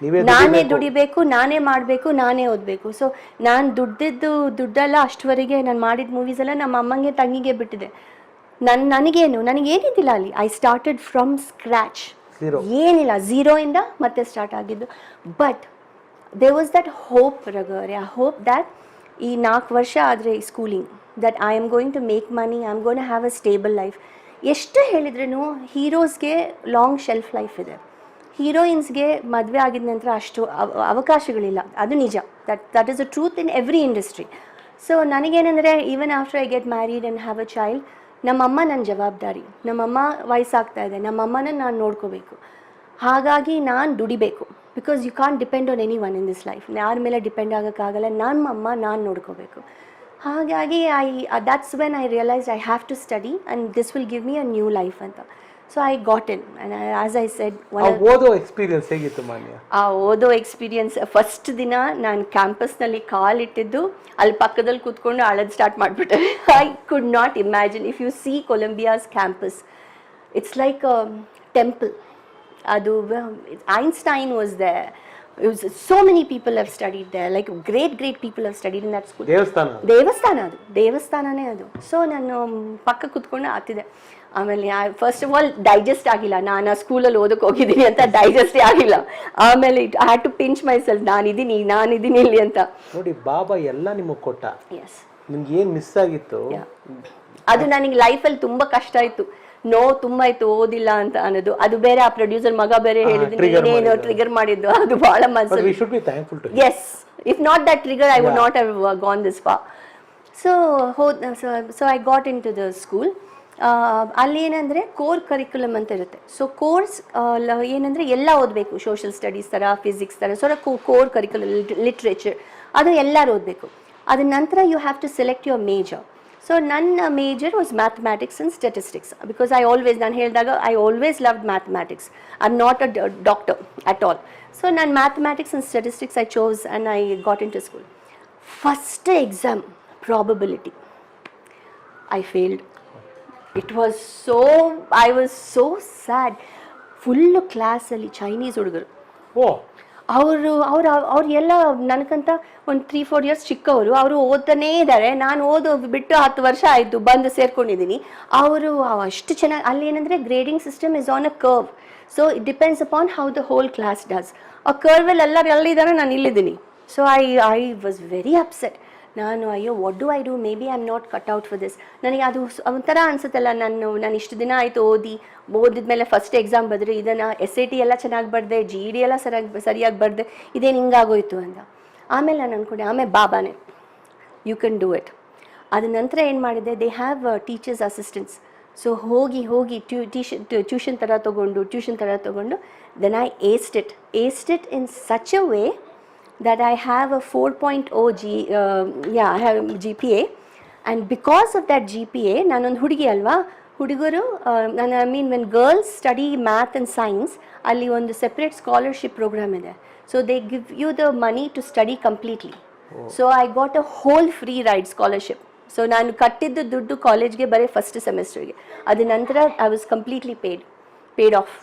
ನಾನೇ ದುಡಿಬೇಕು, ನಾನೇ ಮಾಡಬೇಕು, ನಾನೇ ಓದಬೇಕು. ಸೊ ನಾನು ದುಡ್ಡೆಲ್ಲ ಅಷ್ಟುವರೆಗೆ ನಾನು ಮಾಡಿದ ಮೂವೀಸ್ ಎಲ್ಲ ನಮ್ಮ ಅಮ್ಮಂಗೆ ತಂಗಿಗೆ ಬಿಟ್ಟಿದೆ. ನನಗೇನಿದ್ದಿಲ್ಲ ಅಲ್ಲಿ. ಐ ಸ್ಟಾರ್ಟೆಡ್ ಫ್ರಮ್ ಸ್ಕ್ರ್ಯಾಚ್, ಏನಿಲ್ಲ, ಝೀರೋಯಿಂದ ಮತ್ತೆ ಸ್ಟಾರ್ಟ್ ಆಗಿದ್ದು. But there was that hope ರಘುವರೆ, ಆ ಹೋಪ್ ದ್ಯಾಟ್ ಈ 4 ವರ್ಷ ಆದರೆ schooling, that I am going to make money, I am gonna have a stable life. ಎಷ್ಟು ಹೇಳಿದ್ರೂ ಹೀರೋಸ್ಗೆ ಲಾಂಗ್ ಶೆಲ್ಫ್ ಲೈಫ್ ಇದೆ, ಹೀರೋಯಿನ್ಸ್ಗೆ ಮದುವೆ ಆಗಿದ ನಂತರ ಅಷ್ಟು ಅವಕಾಶಗಳಿಲ್ಲ. ಅದು ನಿಜ, that is a truth in every industry. So ನನಗೇನೆಂದರೆ even after I get married and have a child, ನಮ್ಮಮ್ಮ ನನ್ನ ಜವಾಬ್ದಾರಿ. ನಮ್ಮಮ್ಮ ವಯಸ್ಸಾಗ್ತಾ ಇದೆ, ನಮ್ಮಮ್ಮನ ನಾನು ನೋಡ್ಕೋಬೇಕು. ಹಾಗಾಗಿ ನಾನು ದುಡಿಬೇಕು. Because you can't depend on anyone in this life. ಯಾರ ಮೇಲೆ ಡಿಪೆಂಡ್ ಆಗೋಕ್ಕಾಗಲ್ಲ. ನಮ್ಮಮ್ಮ ನಾನು ನೋಡ್ಕೋಬೇಕು. ಹಾಗಾಗಿ that's when I realise I have to study and this will give me a new life ಅಂತ. So I got in and as I said, ಓದೋ experience ಹೇಗಿತ್ತು ಮಾನ್ಯ? ಆ ಓದೋ ಎಕ್ಸ್ಪೀರಿಯನ್ಸ್, ಫಸ್ಟ್ ದಿನ ನಾನು ಕ್ಯಾಂಪಸ್ನಲ್ಲಿ ಕಾಲಿಟ್ಟಿದ್ದು ಅಲ್ಲಿ ಪಕ್ಕದಲ್ಲಿ ಕೂತ್ಕೊಂಡು ಅಳೋದು ಸ್ಟಾರ್ಟ್ ಮಾಡಿಬಿಟ್ಟೆ. I could not imagine. If you see Columbia's campus, it's like a temple. ಅದು Einstein was there. So many people have studied there, like great people have studied in that school. ದೇವಸ್ಥಾನನೇ ಅದು. So ನಾನು ಪಕ್ಕ ಕೂತ್ಕೊಂಡು ಆತಿದೆ. ಆಮೇಲೆ first of all digest ಆಗಿಲ್ಲ, ನಾನು ಆ ಸ್ಕೂಲಲ್ಲಿ ಓದಕ್ಕೆ ಹೋಗಿದ್ದೀನಿ ಅಂತ ಡೈಜೆಸ್ಟೇ ಆಗಿಲ್ಲ. ಆಮೇಲೆ I had to pinch myself, ನಾನಿದ್ದೀನಿ ಇಲ್ಲಿ ಅಂತ. ನೋಡಿ, ಬಾಬಾ ಎಲ್ಲ ನಿಮಗೆ ಕೊಟ್ಟ. ಎಸ್, ನಿಮ್ಗೆ ಏನು ಮಿಸ್ ಆಗಿತ್ತು ಅದು ನನಗೆ ಲೈಫಲ್ಲಿ ತುಂಬ ಕಷ್ಟ ಆಯಿತು. ತುಂಬ ಆಯ್ತು ಓದಿಲ್ಲ ಅಂತ ಅನ್ನೋದು. ಅದು ಬೇರೆ, ಆ ಪ್ರೊಡ್ಯೂಸರ್ ಮಗ ಬೇರೆ ಹೇಳಿದ್ದೀನಿ, ಏನೇನೋ ಟ್ರಿಗರ್ ಮಾಡಿದ್ದು. ಅದು ಬಹಳ ಮನಸ್ಸಲ್ಲಿ. Yes, if not that trigger I would not have gone this far. So I got in to the school. ಅಲ್ಲಿ ಏನಂದರೆ ಕೋರ್ ಕರಿಕ್ಯುಲಮ್ ಅಂತ ಇರುತ್ತೆ. ಸೊ ಕೋರ್ಸ್ ಏನಂದರೆ ಎಲ್ಲ ಓದಬೇಕು, ಸೋಷಿಯಲ್ ಸ್ಟಡೀಸ್ ಥರ, ಫಿಸಿಕ್ಸ್ ಥರ. ಸೊ ಕೋರ್ ಕರಿಕ್ಯುಲಮ್, ಲಿಟ್ರೇಚರ್, ಅದು ಎಲ್ಲರೂ ಓದಬೇಕು. ಅದ ನಂತರ you have to select your major. So ನನ್ನ major was mathematics and statistics. Because ನಾನು ಹೇಳಿದಾಗ I always loved mathematics. I am not a doctor at all. So ನಾನು mathematics and statistics I chose and I got in to school. First exam probability, I failed. It was I was so sad. Full ಕ್ಲಾಸಲ್ಲಿ Chinese ಹುಡುಗರು, ಅವ್ರು ಎಲ್ಲ ನನಗಂತ ಒಂದು 3-4 years ಚಿಕ್ಕವರು. ಅವರು ಓದ್ತಾನೇ ಇದ್ದಾರೆ. ನಾನು ಬಿಟ್ಟು 10 ವರ್ಷ ಆಯಿತು, ಬಂದು ಸೇರ್ಕೊಂಡಿದ್ದೀನಿ. ಅವರು ಅಷ್ಟು ಚೆನ್ನಾಗಿ, ಅಲ್ಲಿ ಏನಂದರೆ grading system is on a curve. So it depends upon how the whole class does. ಆ ಕರ್ವಲ್ಲಿ ಎಲ್ಲಿದ್ದಾರೆ, ನಾನು ಇಲ್ಲಿದ್ದೀನಿ. So I was very upset. ನಾನು ಅಯ್ಯೋ what do I do, maybe I am not cut out for this. ನನಗೆ ಅದು ಒಂಥರ ಅನಿಸುತ್ತಲ್ಲ, ನಾನು ಇಷ್ಟು ದಿನ ಆಯಿತು ಓದಿದ್ಮೇಲೆ ಫಸ್ಟ್ ಎಕ್ಸಾಮ್ ಬರೆದ್ರೆ, ಇದನ್ನು SAT ಎಲ್ಲ ಚೆನ್ನಾಗಿ ಬರೆದೆ, GED ಎಲ್ಲ ಸರಿಯಾಗಿ ಬರೆದೆ, ಇದೇನು ಹಿಂಗಾಗೋಯ್ತು ಅಂತ. ಆಮೇಲೆ ನಾನು ಅಂದ್ಕೊಂಡೆ, ಆಮೇಲೆ ಬಾಬಾನೇ, ಯು ಕ್ಯಾನ್ ಡೂ ಇಟ್. ಅದ ನಂತರ ಏನು ಮಾಡಿದೆ, they have teachers assistants. So ಹೋಗಿ ಟ್ಯೂಷನ್ ಥರ ತೊಗೊಂಡು then I aced it in such a way that I have a 4.0 I have GPA, and because of that GPA, ನಾನೊಂದು ಹುಡುಗಿ ಅಲ್ವಾ, ಹುಡುಗರು I mean when girls study math and science, ಅಲ್ಲಿ ಒಂದು separate scholarship program ಇದೆ. So they give you the money to study completely. So I got a whole free ride scholarship. So ನಾನು ಕಟ್ಟಿದ್ದು ದುಡ್ಡು ಕಾಲೇಜ್ಗೆ ಬರೀ ಫಸ್ಟ್ ಸೆಮಿಸ್ಟರ್ಗೆ. ಅದ ನಂತರ I was completely paid off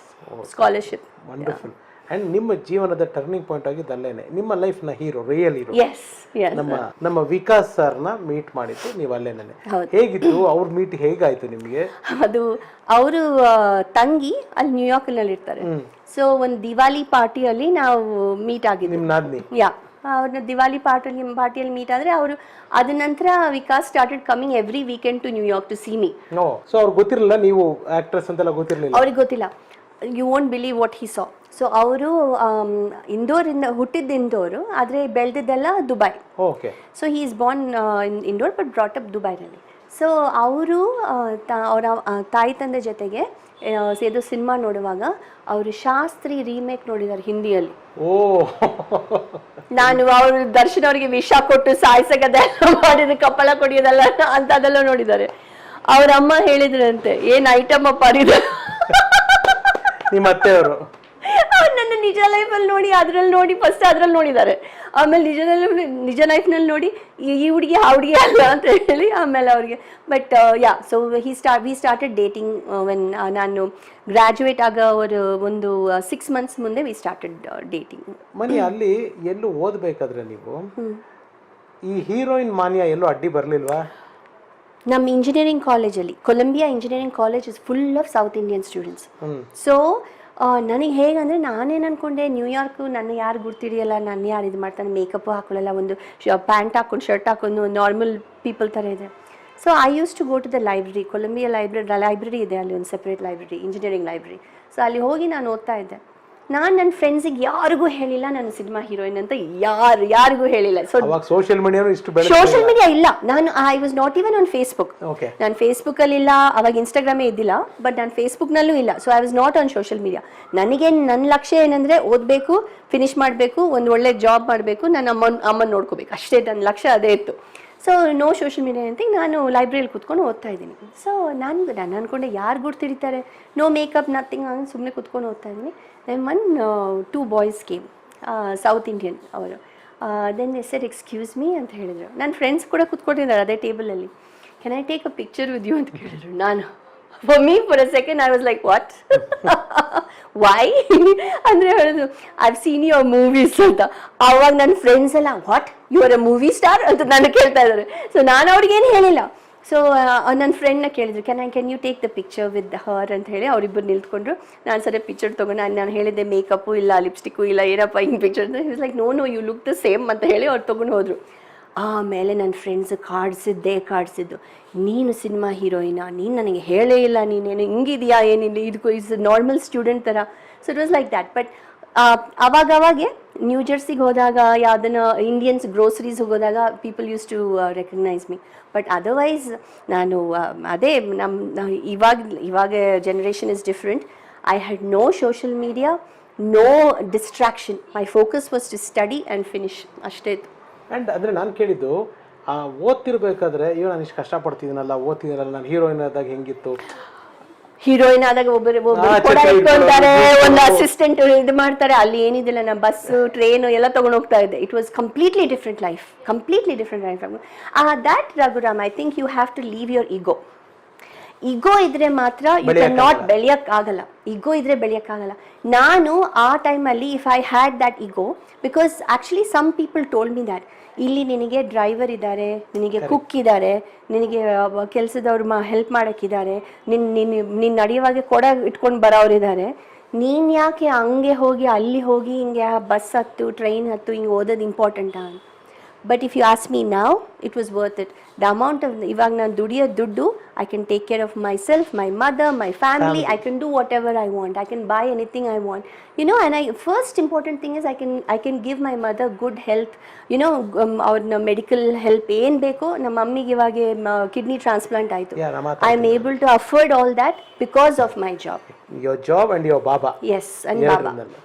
scholarship. Wonderful. And ನಿಮ್ಮ ಜೀವನದ ಟರ್ನಿಂಗ್ ಪಾಯಿಂಟ್ ಆಗಿದ್ದು ಅಲ್ಲೇನೆ, ನಿಮ್ಮ ಲೈಫ್ನ ಹೀರೋ, ರಿಯಲ್ ಹೀರೋ ನಮ್ಮ ವಿಕಾಸ್ ಸರ್ನ ಮೀಟ್ ಮಾಡಿದ್ದು ನೀವು ಅಲ್ಲೇನೆ. ಹೇಗಿತ್ತು ಅವ್ರ ಮೀಟ್, ಹೇಗಾಯ್ತು ನಿಮಗೆ? ಅದು ಅವರು ತಂಗಿ ಅಲ್ಲಿ ನ್ಯೂಯಾರ್ಕ್ನಲ್ಲಿ ಇರ್ತಾರೆ. ಸೊ ಒಂದು ದಿವಾಲಿ ಪಾರ್ಟಿಯಲ್ಲಿ ನಾವು ಮೀಟ್ ಆಗಿದ್ವಿ. ಅವ್ರನ್ನ ದಿವಾಲಿ ಪಾರ್ಟಿಯಲ್ಲಿ ಮೀಟ್ ಆದ್ರೆ ಅವರು ಅದ ನಂತರ Vikas started coming every weekend to New York to see me. So ಅವ್ರಿಗೆ ಗೊತ್ತಿರಲಿಲ್ಲ ನೀವು ಆಕ್ಟ್ರೆಸ್ ಅಂತೆಲ್ಲ ಗೊತ್ತಿರಲಿಲ್ಲ? ಅವ್ರಿಗೆ ಗೊತ್ತಿಲ್ಲ. You won't believe what he saw. So ಅವರು ಹುಟ್ಟಿದ್ದು ಇಂದೋರು, ಆದರೆ ಬೆಳೆದಿದ್ದೆಲ್ಲ Dubai. So he is born in Indore but brought up ದುಬೈನಲ್ಲಿ. ಸೊ ಅವರು ಅವರ ತಾಯಿ ತಂದೆ ಜೊತೆಗೆ ಸೇದು ಸಿನಿಮಾ ನೋಡುವಾಗ ಅವರು ಶಾಸ್ತ್ರಿ ರೀಮೇಕ್ ನೋಡಿದ್ದಾರೆ ಹಿಂದಿಯಲ್ಲಿ. ನಾನು ಅವರು ದರ್ಶನ್ ಅವರಿಗೆ ವಿಷ ಕೊಟ್ಟು ಸಾಯಿಸಗದೆಲ್ಲ ಮಾಡಿದ, ಕಪ್ಪಳ ಕೊಡಿಯೋದೆಲ್ಲ ಅಂಥದ್ದೆಲ್ಲ ನೋಡಿದ್ದಾರೆ. ಅವ್ರ ಅಮ್ಮ ಹೇಳಿದ್ರಂತೆ, ಏನ್ ಐಟಮ್ ಅಪ್ಪ ಇದು. ನಿಮ್ಮ ಅತ್ತೆಯವರು ಅವ್ರು ನನ್ನ ನಿಜ ಲೈಫಲ್ಲಿ ನೋಡಿ ಅದ್ರಲ್ಲಿ ನೋಡಿ ಫಸ್ಟ್ ಅದ್ರಲ್ಲಿ ನೋಡಿದ್ದಾರೆ, ಆಮೇಲೆ ನಿಜ ಲೈಫ್ನಲ್ಲಿ ನೋಡಿ ಈ ಹುಡುಗಿ ಆ ಹುಡುಗಿ ಅಲ್ಲ ಅಂತ ಹೇಳಿ ಆಮೇಲೆ ಅವ್ರಿಗೆ. But yeah, so we started dating when ನಾನು ಗ್ರಾಜುಯೇಟ್ ಆಗ ಒಂದು 6 months ಮುಂದೆ ವಿ ಸ್ಟಾರ್ಟೆಡ್ ಡೇಟಿಂಗ್. ಮನಿ ಅಲ್ಲಿ ಎಲ್ಲೂ ಓದ್ಬೇಕಾದ್ರೆ ನೀವು ಈ ಹೀರೋಯಿನ್ ಮಾನ್ಯ ಎಲ್ಲೂ ಅಡ್ಡಿ ಬರ್ಲಿಲ್ವಾ? ನಮ್ಮ ಇಂಜಿನಿಯರಿಂಗ್ ಕಾಲೇಜಲ್ಲಿ, Columbia engineering college is full of South Indian students. So ನನಗೆ ಹೇಗಂದರೆ ನಾನೇನು ಅಂದ್ಕೊಂಡೆ, ನ್ಯೂಯಾರ್ಕು ನನ್ನ ಯಾರು ಗುರ್ತಿಡಿಯಲ್ಲ, ನನ್ನ ಯಾರು ಇದು ಮಾಡ್ತಾನೆ, ಮೇಕಪ್ಪು ಹಾಕೊಳ್ಳಲ್ಲ, ಒಂದು ಪ್ಯಾಂಟ್ ಹಾಕೊಂಡು ಶರ್ಟ್ ಹಾಕೊಂಡು ನಾರ್ಮಲ್ ಪೀಪಲ್ ಥರ ಇದೆ. So I use to go to the library, Columbia library ಇದೆ ಅಲ್ಲಿ, ಒಂದು separate library, engineering library. So ಅಲ್ಲಿ ಹೋಗಿ ನಾನು ಓದ್ತಾ ಇದ್ದೆ. ನಾನು ನನ್ನ ಫ್ರೆಂಡ್ಸಿಗೆ ಯಾರಿಗೂ ಹೇಳಿಲ್ಲ ನಾನು ಸಿನಿಮಾ ಹೀರೋಯಿನ್ ಅಂತ, ಯಾರಿಗೂ ಹೇಳಿಲ್ಲ. ಸೊ ಸೋಷಿಯಲ್ ಮೀಡಿಯಾ ಇಲ್ಲ, ನಾನು I was not even on Facebook. ನಾನು ಫೇಸ್ಬುಕ್ಕಲ್ಲಿ ಇಲ್ಲ, ಅವಾಗ ಇನ್ಸ್ಟಾಗ್ರಾಮೇ ಇದ್ದಿಲ್ಲ, ಬಟ್ ನಾನು ಫೇಸ್ಬುಕ್ನಲ್ಲೂ ಇಲ್ಲ. So I was not on social media. ನನಗೆ ನನ್ನ ಲಕ್ಷ್ಯ ಏನಂದರೆ ಓದಬೇಕು, ಫಿನಿಷ್ ಮಾಡಬೇಕು, ಒಂದು ಒಳ್ಳೆ ಜಾಬ್ ಮಾಡಬೇಕು, ನನ್ನ ಅಮ್ಮನ ನೋಡ್ಕೋಬೇಕು, ಅಷ್ಟೇ ನನ್ನ ಲಕ್ಷ್ಯ, ಅದೇ ಇತ್ತು. ಸೊ ನೋ ಸೋಷಿಯಲ್ ಮೀಡಿಯಾ ಅಂತ ನಾನು ಲೈಬ್ರರಿಯಲ್ಲಿ ಕೂತ್ಕೊಂಡು ಓದ್ತಾ ಇದ್ದೀನಿ. ಸೊ ನಾನು ಅಂದ್ಕೊಂಡೆ ಯಾರು ಗುರ್ತಿಡಿತಾರೆ, ನೋ ಮೇಕಪ್ ನಥಿಂಗ್, ನಾನು ಸುಮ್ಮನೆ ಕೂತ್ಕೊಂಡು ಓದ್ತಾ ಇದ್ದೀನಿ. Then 2 boys came, South Indian ಅವರು. Then they said excuse me ಅಂತ ಹೇಳಿದರು. ನನ್ನ ಫ್ರೆಂಡ್ಸ್ ಕೂಡ ಕೂತ್ಕೊಂಡಿದ್ದಾರೆ ಅದೇ ಟೇಬಲಲ್ಲಿ. Can I take a picture with you ಅಂತ ಕೇಳಿದ್ರು. ನಾನು for me for a second I was like what, why ಅಂದರೆ ಹೇಳೋದು I have seen your movies ಅಂತ. ಆವಾಗ ನನ್ನ ಫ್ರೆಂಡ್ಸ್ ಎಲ್ಲ what you are a movie star ಅಂತ ನಾನು ಕೇಳ್ತಾ ಇದ್ದಾರೆ. ಸೊ ನಾನು ಅವ್ರಿಗೇನು ಹೇಳಿಲ್ಲ. ಸೊ ನನ್ನ ಫ್ರೆಂಡ್ನ ಕೇಳಿದ್ರು, can you take the picture with her ಅಂತ ಹೇಳಿ. ಅವರಿಬ್ಬರು ನಿಂತ್ಕೊಂಡ್ರು. ನಾನು ಸರಿ ಪಿಕ್ಚರ್ ತೊಗೊಂಡು ನಾನು ಹೇಳಿದ್ದೆ ಮೇಕಪ್ಪು ಇಲ್ಲ, ಲಿಪ್ಸ್ಟಿಕ್ಕು ಇಲ್ಲ, ಏನಪ್ಪ ಹಿಂಗೆ ಪಿಕ್ಚರ್ ಅಂತ. Is like no you look the same ಅಂತ ಹೇಳಿ ಅವ್ರು ತೊಗೊಂಡು ಹೋದರು. ಆಮೇಲೆ ನನ್ನ ಫ್ರೆಂಡ್ಸ್ ಕಾಡ್ಸಿದ್ದು, ನೀನು ಸಿನಿಮಾ ಹೀರೋಯಿನಾ, ನೀನು ನನಗೆ ಹೇಳೇ ಇಲ್ಲ, ನೀನೇನು ಹಿಂಗಿದೆಯಾ, ಏನಿಲ್ಲ, ಇದಕ್ಕೂ ಇಸ್ ನಾರ್ಮಲ್ ಸ್ಟೂಡೆಂಟ್ ಥರ. So it was like that. But ಅವಾಗೆ ನ್ಯೂ ಜೆರ್ಸಿಗೆ ಹೋದಾಗ, ಯಾವುದನ್ನ ಇಂಡಿಯನ್ಸ್ ಗ್ರೋಸರೀಸ್ ಹೋಗೋದಾಗ people used to recognise me. But otherwise ನಾನು ಅದೇ ಇವಾಗ generation is different. I had no social media, no distraction. My focus was to study and finish, ಅಷ್ಟೇ ಇತ್ತು. ಆ್ಯಂಡ್ ಅಂದರೆ ನಾನು ಕೇಳಿದ್ದು, ಓದ್ತಿರ್ಬೇಕಾದ್ರೆ ಇವಾಗ ನಾನು ಇಷ್ಟು ಕಷ್ಟಪಡ್ತಿದ್ದೀನಲ್ಲ, ಓದ್ತಿದ್ದೀನಲ್ಲ, ನಾನು ಹೀರೋಯಿನ್ ಆದಾಗ ಹೆಂಗಿತ್ತು? ಹೀರೋಯಿನ್ ಆದಾಗ ಒಬ್ಬರು ಕೊಡ ಇಟ್ಕೊಳ್ತಾರೆ, ಒಂದು ಅಸಿಸ್ಟೆಂಟ್ ಇದು ಮಾಡ್ತಾರೆ. ಅಲ್ಲಿ ಏನಿದಿಲ್ಲ, ನಾನು ಬಸ್ಸು ಟ್ರೈನು ಎಲ್ಲ ತೊಗೊಂಡು ಹೋಗ್ತಾ ಇದ್ದೆ. It was completely different life. That Raghuram, I think you have to leave your ego ಇದ್ರೆ ಮಾತ್ರ ಯು ಕ್ಯಾನ್ ನಾಟ್ ಬೆಳೆಯೋಕ್ಕಾಗಲ್ಲ. ಈಗೋ ಇದ್ರೆ ಬೆಳೆಯೋಕ್ಕಾಗಲ್ಲ. ನಾನು ಆ ಟೈಮಲ್ಲಿ if I had that ego, because actually some people told me that ಇಲ್ಲಿ ನಿನಗೆ ಡ್ರೈವರ್ ಇದ್ದಾರೆ, ನಿನಗೆ ಕುಕ್ ಇದ್ದಾರೆ, ನಿನಗೆ ಕೆಲಸದವ್ರು ಹೆಲ್ಪ್ ಮಾಡೋಕ್ಕಿದ್ದಾರೆ, ನಿನ್ನ ನಡೆಯುವಾಗೆ ಕೊಡ ಇಟ್ಕೊಂಡು ಬರೋರಿದ್ದಾರೆ, ನೀನು ಯಾಕೆ ಹಂಗೆ ಹೋಗಿ ಅಲ್ಲಿ ಹೋಗಿ ಹಿಂಗೆ ಬಸ್ ಹತ್ತು ಟ್ರೈನ್ ಹತ್ತು ಹಿಂಗೆ ಓದೋದು ಇಂಪಾರ್ಟೆಂಟಾ? But if you ask me now, it was worth it. The amount of ಇವಾಗ ನಾನು ದುಡಿಯೋ ದುಡ್ಡು, I can take care of myself, my mother, my family. I can do whatever I want. I can buy anything I want, and first important thing is I can give my mother good health, ಅವ್ರನ್ನ medical help ಏನು ಬೇಕೋ. ನಮ್ಮ ಮಮ್ಮಿಗೆ ಇವಾಗ kidney transplant ಆಯಿತು. I am able to afford all that because of my job. Your job and your Baba. Yes, and Baba.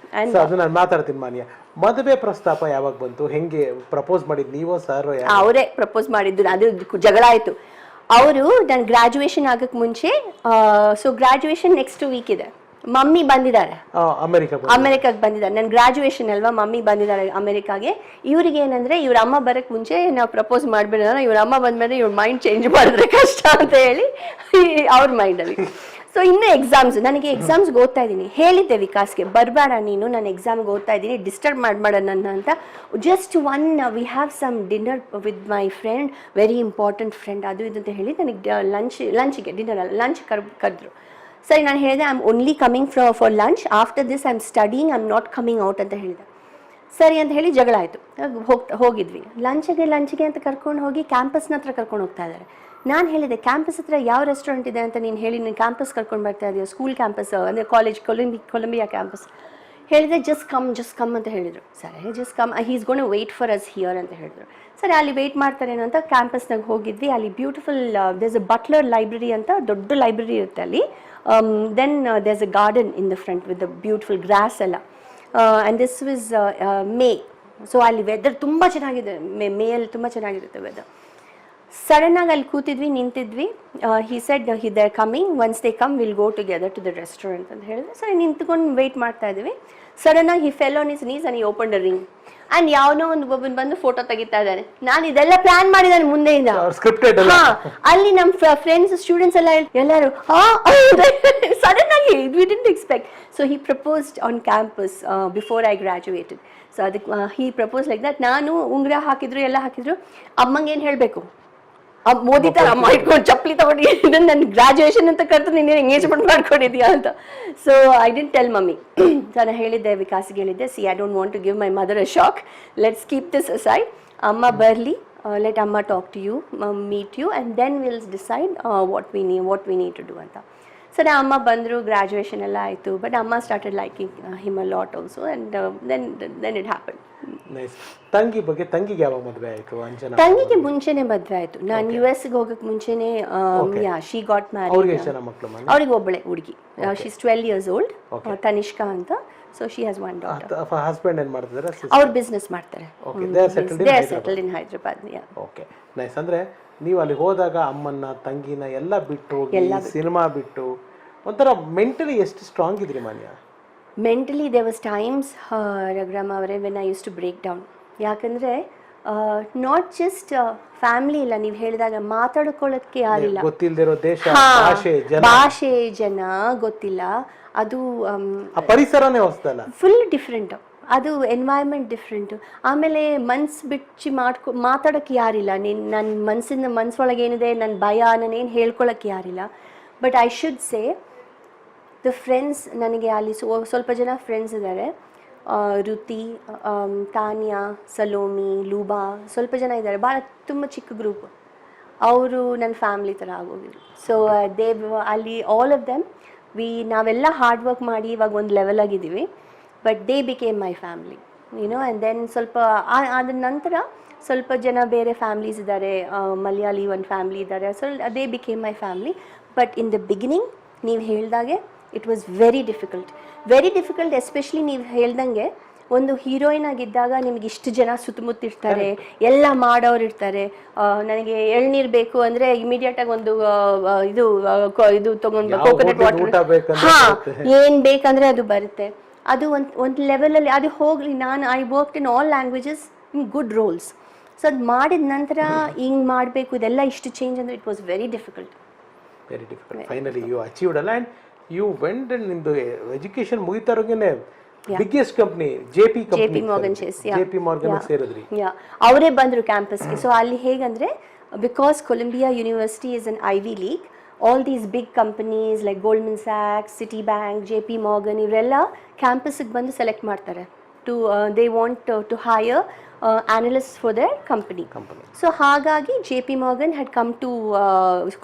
So ಅದು ನಾನು ಮಾತಾಡ್ತೀನಿ. ಮಾನ್ಯ, ಮದುವೆ ಪ್ರಸ್ತಾಪ ಯಾವಾಗ ಬಂತು? ಹೆಂಗೆ ಪ್ರಪೋಸ್ ಮಾಡಿದ್ದು ನೀವು? ಸರ್ ಅವರೇ ಪ್ರಪೋಸ್ ಮಾಡಿದ್ದು. ಅದು ಜಗಳ ಆಯಿತು. ಅವರು ನಾನು ಗ್ರಾಜುಯೇಷನ್ ಆಗಕ್ಕೆ ಮುಂಚೆ, ಸೊ ಗ್ರಾಜುಯೇಷನ್ ನೆಕ್ಸ್ಟ್ ವೀಕ್ ಇದೆ, ಮಮ್ಮಿ ಬಂದಿದ್ದಾರೆ ಅಮೆರಿಕಾಗೆ ಬಂದಿದ್ದಾರೆ. ನನ್ನ ಗ್ರಾಜುಯೇಷನ್ ಅಲ್ವಾ, ಮಮ್ಮಿ ಬಂದಿದ್ದಾರೆ ಅಮೆರಿಕಾಗೆ. ಇವ್ರಿಗೆ ಏನಂದ್ರೆ, ಇವ್ರ ಅಮ್ಮ ಬರಕ್ ಮುಂಚೆ ನಾವು ಪ್ರಪೋಸ್ ಮಾಡ್ಬಿಡೋಣ, ಇವ್ರ ಅಮ್ಮ ಬಂದ್ಮೇಲೆ ಇವ್ರ ಮೈಂಡ್ ಚೇಂಜ್ ಮಾಡಿದ್ರೆ ಕಷ್ಟ ಅಂತ ಹೇಳಿ ಅವ್ರ ಮೈಂಡಲ್ಲಿ. ಸೊ ಇನ್ನು ಎಕ್ಸಾಮ್ಸ್, ನನಗೆ ಎಕ್ಸಾಮ್ಸ್ಗೆ ಓದ್ತಾ ಇದ್ದೀನಿ. ಹೇಳಿದ್ದೆ ವಿಕಾಸ್ಗೆ, ಬರಬೇಡ ನೀನು, ನಾನು ಎಕ್ಸಾಮ್ಗೆ ಓದ್ತಾ ಇದ್ದೀನಿ, ಡಿಸ್ಟರ್ಬ್ ಮಾಡಬೇಡ ನನ್ನ ಅಂತ. Just we have some dinner with my friend, very important friend, ಅದು ಇದು ಅಂತ ಹೇಳಿ ನನಗೆ ಲಂಚ್ಗೆ ಡಿನ್ನರ್ ಅಲ್ಲ ಲಂಚ್ ಕರೆದ್ರು. ಸರಿ, ನಾನು ಹೇಳಿದೆ I am only coming for lunch, after this I am studying, I am not coming out ಅಂತ ಹೇಳಿದೆ. ಸರಿ ಅಂತ ಹೇಳಿ ಜಗಳ ಆಯಿತು. ಹೋಗಿದ್ವಿ ಲಂಚ್ಗೆ ಅಂತ ಕರ್ಕೊಂಡು ಹೋಗಿ ಕ್ಯಾಂಪಸ್ನ ಹತ್ರ ಕರ್ಕೊಂಡು ಹೋಗ್ತಾ ಇದ್ದಾರೆ. ನಾನು ಹೇಳಿದೆ, ಕ್ಯಾಂಪಸ್ ಹತ್ರ ಯಾವ ರೆಸ್ಟೋರೆಂಟ್ ಇದೆ ಅಂತ ನೀನು ಹೇಳಿ, ನೀನು ಕ್ಯಾಂಪಸ್ ಕರ್ಕೊಂಡು ಬರ್ತಾ ಇದೆಯಾ, ಸ್ಕೂಲ್ ಕ್ಯಾಂಪಸ್ ಅಂದರೆ ಕಾಲೇಜ್ ಕೊಲಂಬಿಯಾ ಕ್ಯಾಂಪಸ್. ಹೇಳಿದೆ ಜಸ್ಟ್ ಕಮ್ ಅಂತ ಹೇಳಿದರು. ಸರಿ, just come, he is gone to wait for us here ಅಂತ ಹೇಳಿದ್ರು. ಸರಿ, ಅಲ್ಲಿ ವೆಯ್ಟ್ ಮಾಡ್ತಾರೇನೋ ಅಂತ ಕ್ಯಾಂಪಸ್ನಾಗ ಹೋಗಿದ್ವಿ. ಅಲ್ಲಿ beautiful there's a Butler library ಅಂತ ದೊಡ್ಡ ಲೈಬ್ರರಿ ಇರುತ್ತೆ ಅಲ್ಲಿ. Then there's a garden in the front with the beautiful grass ಎಲ್ಲ. And this was May. So ಅಲ್ಲಿ ವೆದರ್ ತುಂಬ ಚೆನ್ನಾಗಿದೆ, ಮೇಯಲ್ಲಿ ತುಂಬ ಚೆನ್ನಾಗಿರುತ್ತೆ ವೆದರ್. ಸಡನ್ ಆಗಿ ಅಲ್ಲಿ ಕೂತಿದ್ವಿ, ನಿಂತಿದ್ವಿ. He said they coming, once they come will go together to the restaurant ಅಂತ ಹೇಳಿದ್ರೆ, ಸರಿ ನಿಂತ್ಕೊಂಡು ವೆಯ್ಟ್ ಮಾಡ್ತಾ ಇದ್ವಿ. ಸಡನ್ ಆಗಿ he fell on his knees and he open the ring and ಯಾವನೋ ಒಂದು ಒಬ್ಬನ್ ಬಂದು ಫೋಟೋ ತೆಗಿತಾ ಇದ್ದಾನೆ. ನಾನು ಇದೆಲ್ಲ ಪ್ಲಾನ್ ಮಾಡಿದ್ದಾನೆ ಮುಂದೆಯಿಂದ. ಸ್ಕ್ರಿಪ್ಟೆಡ್ ಅಲ್ಲಿ ನಮ್ಮ ಫ್ರೆಂಡ್ಸ್ ಸ್ಟೂಡೆಂಟ್ಸ್ ಎಲ್ಲರೂ ಸಡನ್ ಆಗಿ we didn't expect. So he proposed on campus before I graduated. So ಅದಕ್ಕೆ ಹಿ ಪ್ರಪೋಸ್ ಲೈಕ್ ದಟ್. ನಾನು ಉಂಗುರ ಹಾಕಿದ್ರು, ಎಲ್ಲ ಹಾಕಿದ್ರು. ಅಮ್ಮಂಗೆ ಏನು ಹೇಳಬೇಕು, ಮೋದಿ ತರ ಅಮ್ಮ ಇಟ್ಕೊಂಡು ಚಪ್ಪಲಿ ತಗೊಂಡು ಇದನ್ನ ನನ್ನ ಗ್ರಾಜುಯೇಷನ್ ಅಂತ ಕರೆದು ನೀನು ಎಂಗೇಜ್ಮೆಂಟ್ ಮಾಡ್ಕೊಂಡಿದ್ಯಾ ಅಂತ. So I didn't tell mummy. ನಾನು ಹೇಳಿದ್ದೆ, ವಿಕಾಸ್ಗೆ ಹೇಳಿದ್ದೆ, see I don't want to give my mother a shock, let's keep this aside. ಅಮ್ಮ ಬರಲಿ, ಲೆಟ್ ಅಮ್ಮ talk to you, meet you and then will decide what we need to do ಅಂತ. ಸರಿ, ಅಮ್ಮ ಬಂದರು, ಗ್ರಾಜುಯೇಷನ್ ಎಲ್ಲ ಆಯಿತು. ಬಟ್ ಅಮ್ಮ started liking him a lot also and then it happen. Nice. ತಂಗಿ ಬಗ್ಗೆ, ತಂಗಿಗೆ ಯಾವಾಗ ಮದುವೆ ಆಯಿತು? ಅಂಜನಾ ತಂಗಿಗೆ ಮುಂಚೆನೆ ಮದುವೆ ಆಯಿತು. ನಾನು US ಗೆ ಹೋಗಕ್ಕೆ ಮುಂಚೆನೆ ಶಿ ಗಾಟ್ ಮ್ಯಾರಿಡ್. ಅವ್ರಿಗೆ ಎಷ್ಟು ಜನ ಮಕ್ಕಳು? ಅವ್ರಿಗೆ ಒಬ್ಬಳೆ ಹುಡುಗಿ, she is 12 years old, Tanishka ಅಂತ. So she has one daughter. Husband ಏನು ಮಾಡ್ತಿದ್ದಾರೆ? ಅವ್ರು ಬಿಸ್ನೆಸ್ ಮಾಡ್ತಾರೆ. They are settled in Hyderabad. Okay, nice. ಅಂದರೆ ನೀವು ಅಲ್ಲಿ ಹೋದಾಗ ಅಮ್ಮನ್ನ, ತಂಗಿನ ಎಲ್ಲ ಬಿಟ್ಟು ಹೋಗಿ ಸಿನಿಮಾ ಬಿಟ್ಟು ಒಂಥರ ಮೆಂಟಲಿ ಎಷ್ಟು ಸ್ಟ್ರಾಂಗ್ ಇದ್ರಿ ಮಾನ್ಯ? Mentally there was times, Raghuram ಅವರೇ, when I used to break down. ಯಾಕಂದರೆ ನಾಟ್ ಜಸ್ಟ್ ಫ್ಯಾಮಿಲಿ ಇಲ್ಲ, ನೀವು ಹೇಳಿದಾಗ ಮಾತಾಡ್ಕೊಳ್ಳೋದಕ್ಕೆ ಯಾರಿಲ್ಲ, ಗೊತ್ತಿಲ್ಲದಿರೋ ದೇಶ, ಭಾಷೆ, ಜನ ಗೊತ್ತಿಲ್ಲ. ಅದು ಪರಿಸರನೇ ಹೊಸದಲ್ಲ, ಫುಲ್ ಡಿಫ್ರೆಂಟು. ಅದು ಎನ್ವೈರ್ಮೆಂಟ್ ಡಿಫ್ರೆಂಟು. ಆಮೇಲೆ ಮನ್ಸು ಬಿಚ್ಚಿ ಮಾತಾಡೋಕ್ಕೆ ಯಾರಿಲ್ಲ. ನನ್ನ ಮನಸ್ಸೊಳಗೆ ಏನಿದೆ, ನನ್ನ ಭಯ, ನಾನೇನು ಹೇಳ್ಕೊಳ್ಳೋಕ್ಕೆ ಯಾರಿಲ್ಲ. But I should say the friends, ನನಗೆ ಅಲ್ಲಿ ಸ್ವಲ್ಪ ಜನ ಫ್ರೆಂಡ್ಸ್ ಇದ್ದಾರೆ. ರುತಿ, ತಾನ್ಯಾ, ಸಲೋಮಿ, ಲೂಬಾ, ಸ್ವಲ್ಪ ಜನ ಇದ್ದಾರೆ. ಭಾಳ ತುಂಬ ಚಿಕ್ಕ ಗ್ರೂಪ್. ಅವರು ನನ್ನ ಫ್ಯಾಮ್ಲಿ ಥರ ಆಗೋಗಿದ್ರು. ಸೊ ಅಲ್ಲಿ ಆಲ್ ಆಫ್ ದೆಮ್ ನಾವೆಲ್ಲ ಹಾರ್ಡ್ ವರ್ಕ್ ಮಾಡಿ ಇವಾಗ ಒಂದು ಲೆವೆಲ್ ಆಗಿದ್ದೀವಿ. But they became my family, you know. And then ಸ್ವಲ್ಪ ಅದ್ರ ನಂತರ ಸ್ವಲ್ಪ ಜನ ಬೇರೆ ಫ್ಯಾಮ್ಲೀಸ್ ಇದ್ದಾರೆ. ಮಲಯಾಳಿ ಒಂದು ಫ್ಯಾಮ್ಲಿ ಇದ್ದಾರೆ. So they became my family. But in the beginning ನೀವು ಹೇಳ್ದಾಗೆ it was very difficult. Especially ನೀವು ಹೇಳ್ದಂಗೆ ಒಂದು ಹೀರೋಯಿನ್ ಆಗಿದ್ದಾಗ ನಿಮ್ಗೆ ಇಷ್ಟು ಜನ ಸುತ್ತಮುತ್ತಿರ್ತಾರೆ, ಎಲ್ಲ ಮಾಡೋರು ಇರ್ತಾರೆ. ನನಗೆ ಎಳ್ನೀರು ಬೇಕು ಅಂದರೆ ಇಮಿಡಿಯೇಟಾಗಿ ಒಂದು ಇದು ತೊಗೊಂಡು ಕೋಕೋನಟ್ ವಾಟರ್, ಏನು ಬೇಕಂದರೆ ಅದು ಬರುತ್ತೆ. ಅದು ಒಂದು ಲೆವೆಲಲ್ಲಿ ಅದು ಹೋಗಲಿ. I worked in all languages in good roles. So ಅದು ಮಾಡಿದ ನಂತರ ಹಿಂಗೆ ಮಾಡಬೇಕು, ಇದೆಲ್ಲ ಇಷ್ಟು ಚೇಂಜ್ ಅಂದರೆ it was very difficult. Finally you achieved ಅಲ್ಲ. ಆ್ಯಂಡ್ ಯು ವೆಂಟ್ ಅಂಡ್ ನಿಮ್ದು ಎಜುಕೇಶನ್ ಮುಗಿತಾರೋಗೇನೆ ಬಿಗ್ಗೆಸ್ಟ್ ಕಂಪ್ನಿ JP Morgan ಸೇರಿದ್ರಿ. ಅವರೇ ಬಂದರು ಕ್ಯಾಂಪಸ್ಗೆ. ಸೊ ಅಲ್ಲಿ ಹೇಗಂದರೆ, because Columbia University is an Ivy League, all these big companies like Goldman Sachs, Citibank, JP Morgan, ಇವರೆಲ್ಲ ಕ್ಯಾಂಪಸ್ಗೆ ಬಂದು ಸೆಲೆಕ್ಟ್ ಮಾಡ್ತಾರೆ. they want to hire analysts for their company. So ಹಾಗಾಗಿ JP Morgan had come to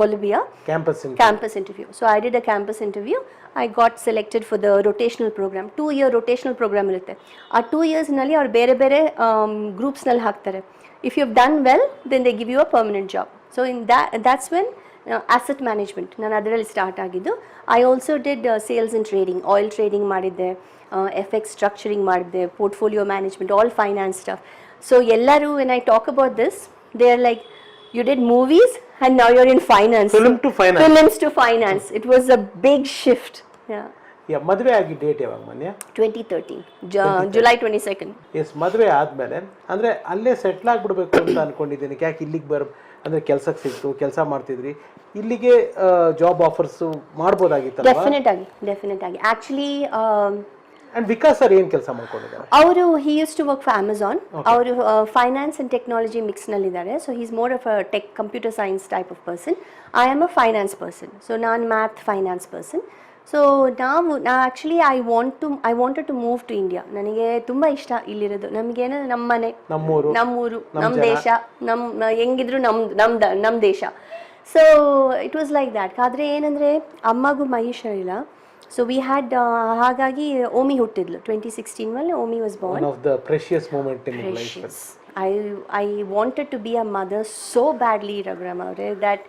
Columbia campus interview. So I did a campus interview. I got selected for the rotational program. 2-year rotational program ಇರುತ್ತೆ. ಆ 2 yearsನಲ್ಲಿ ಅವ್ರು ಬೇರೆ ಬೇರೆ ಗ್ರೂಪ್ಸ್ನಲ್ಲಿ ಹಾಕ್ತಾರೆ. If you've done well, then they give you a permanent job. So in that's when asset management ನಾನು ಅದರಲ್ಲಿ start ಆಗಿದ್ದು. I also did sales and trading, oil trading ಮಾಡಿದ್ದೆ, FX ಸ್ಟ್ರಕ್ಚರಿಂಗ್ ಮಾಡಿದ್ದೆ, portfolio management, all finance stuff. So ಎಲ್ಲರೂ when I talk about this, they are like, you did movies and now you're in finance. Films to finance. It was a big shift. ಮದುವೆ ಆಗಿ date ಯಾವಾಗ ಮಾನ್ಯ? 2013 July 22nd. S, ಮದುವೆ ಆದಮೇಲೆ ಅಂದರೆ ಅಲ್ಲೇ settle ಆಗಿಬಿಡ್ಬೇಕು ಅಂತ ಅಂದ್ಕೊಂಡಿದ್ದೀನಿ. ಯಾಕೆ ಇಲ್ಲಿಗೆ ಅಂದರೆ ಕೆಲಸಕ್ಕೆ ಸಿಕ್ತು, ಕೆಲಸ ಮಾಡ್ತಿದ್ರಿ, ಇಲ್ಲಿಗೆ ಜಾಬ್ ಆಫರ್ಸು ಮಾಡ್ಬೋದಾಗಿತ್ತು? ಡೆಫಿನೆಟ್ ಆಗಿ ಆ್ಯಕ್ಚುಲಿ. ಆ್ಯಂಡ್ ವಿಕಾಸ್ ಸರ್ ಏನು ಕೆಲಸ ಮಾಡ್ಕೊಂಡಿದ್ದಾರೆ? ಅವರು he used to work for Amazon. ಅವರು ಫೈನಾನ್ಸ್ ಆ್ಯಂಡ್ ಟೆಕ್ನಾಲಜಿ ಮಿಕ್ಸ್ನಲ್ಲಿದ್ದಾರೆ. So he is more of a computer science type of person. I am a finance person. So ನಾನು math finance person. So actually I wanted to move to India. ನನಗೆ ತುಂಬ ಇಷ್ಟ ಇಲ್ಲಿರೋದು. ನಮಗೇನ ನಮ್ಮ ಮನೆ, ನಮ್ಮೂರು, ನಮ್ಮ ದೇಶ, ಹೆಂಗಿದ್ರು ನಮ್ಮ ದೇಶ. So it was like that. ಆದರೆ ಏನಂದರೆ ಅಮ್ಮಗೂ ಮಹೇಶ್ ಇಲ್ಲ. ಸೊ ವಿ ಹ್ಯಾಡ್, ಹಾಗಾಗಿ ಓಮಿ ಹುಟ್ಟಿದ್ಲು 2016 Omi was born. One of the precious moment in life. I wanted to be a mother so badly, Raghuram avare, that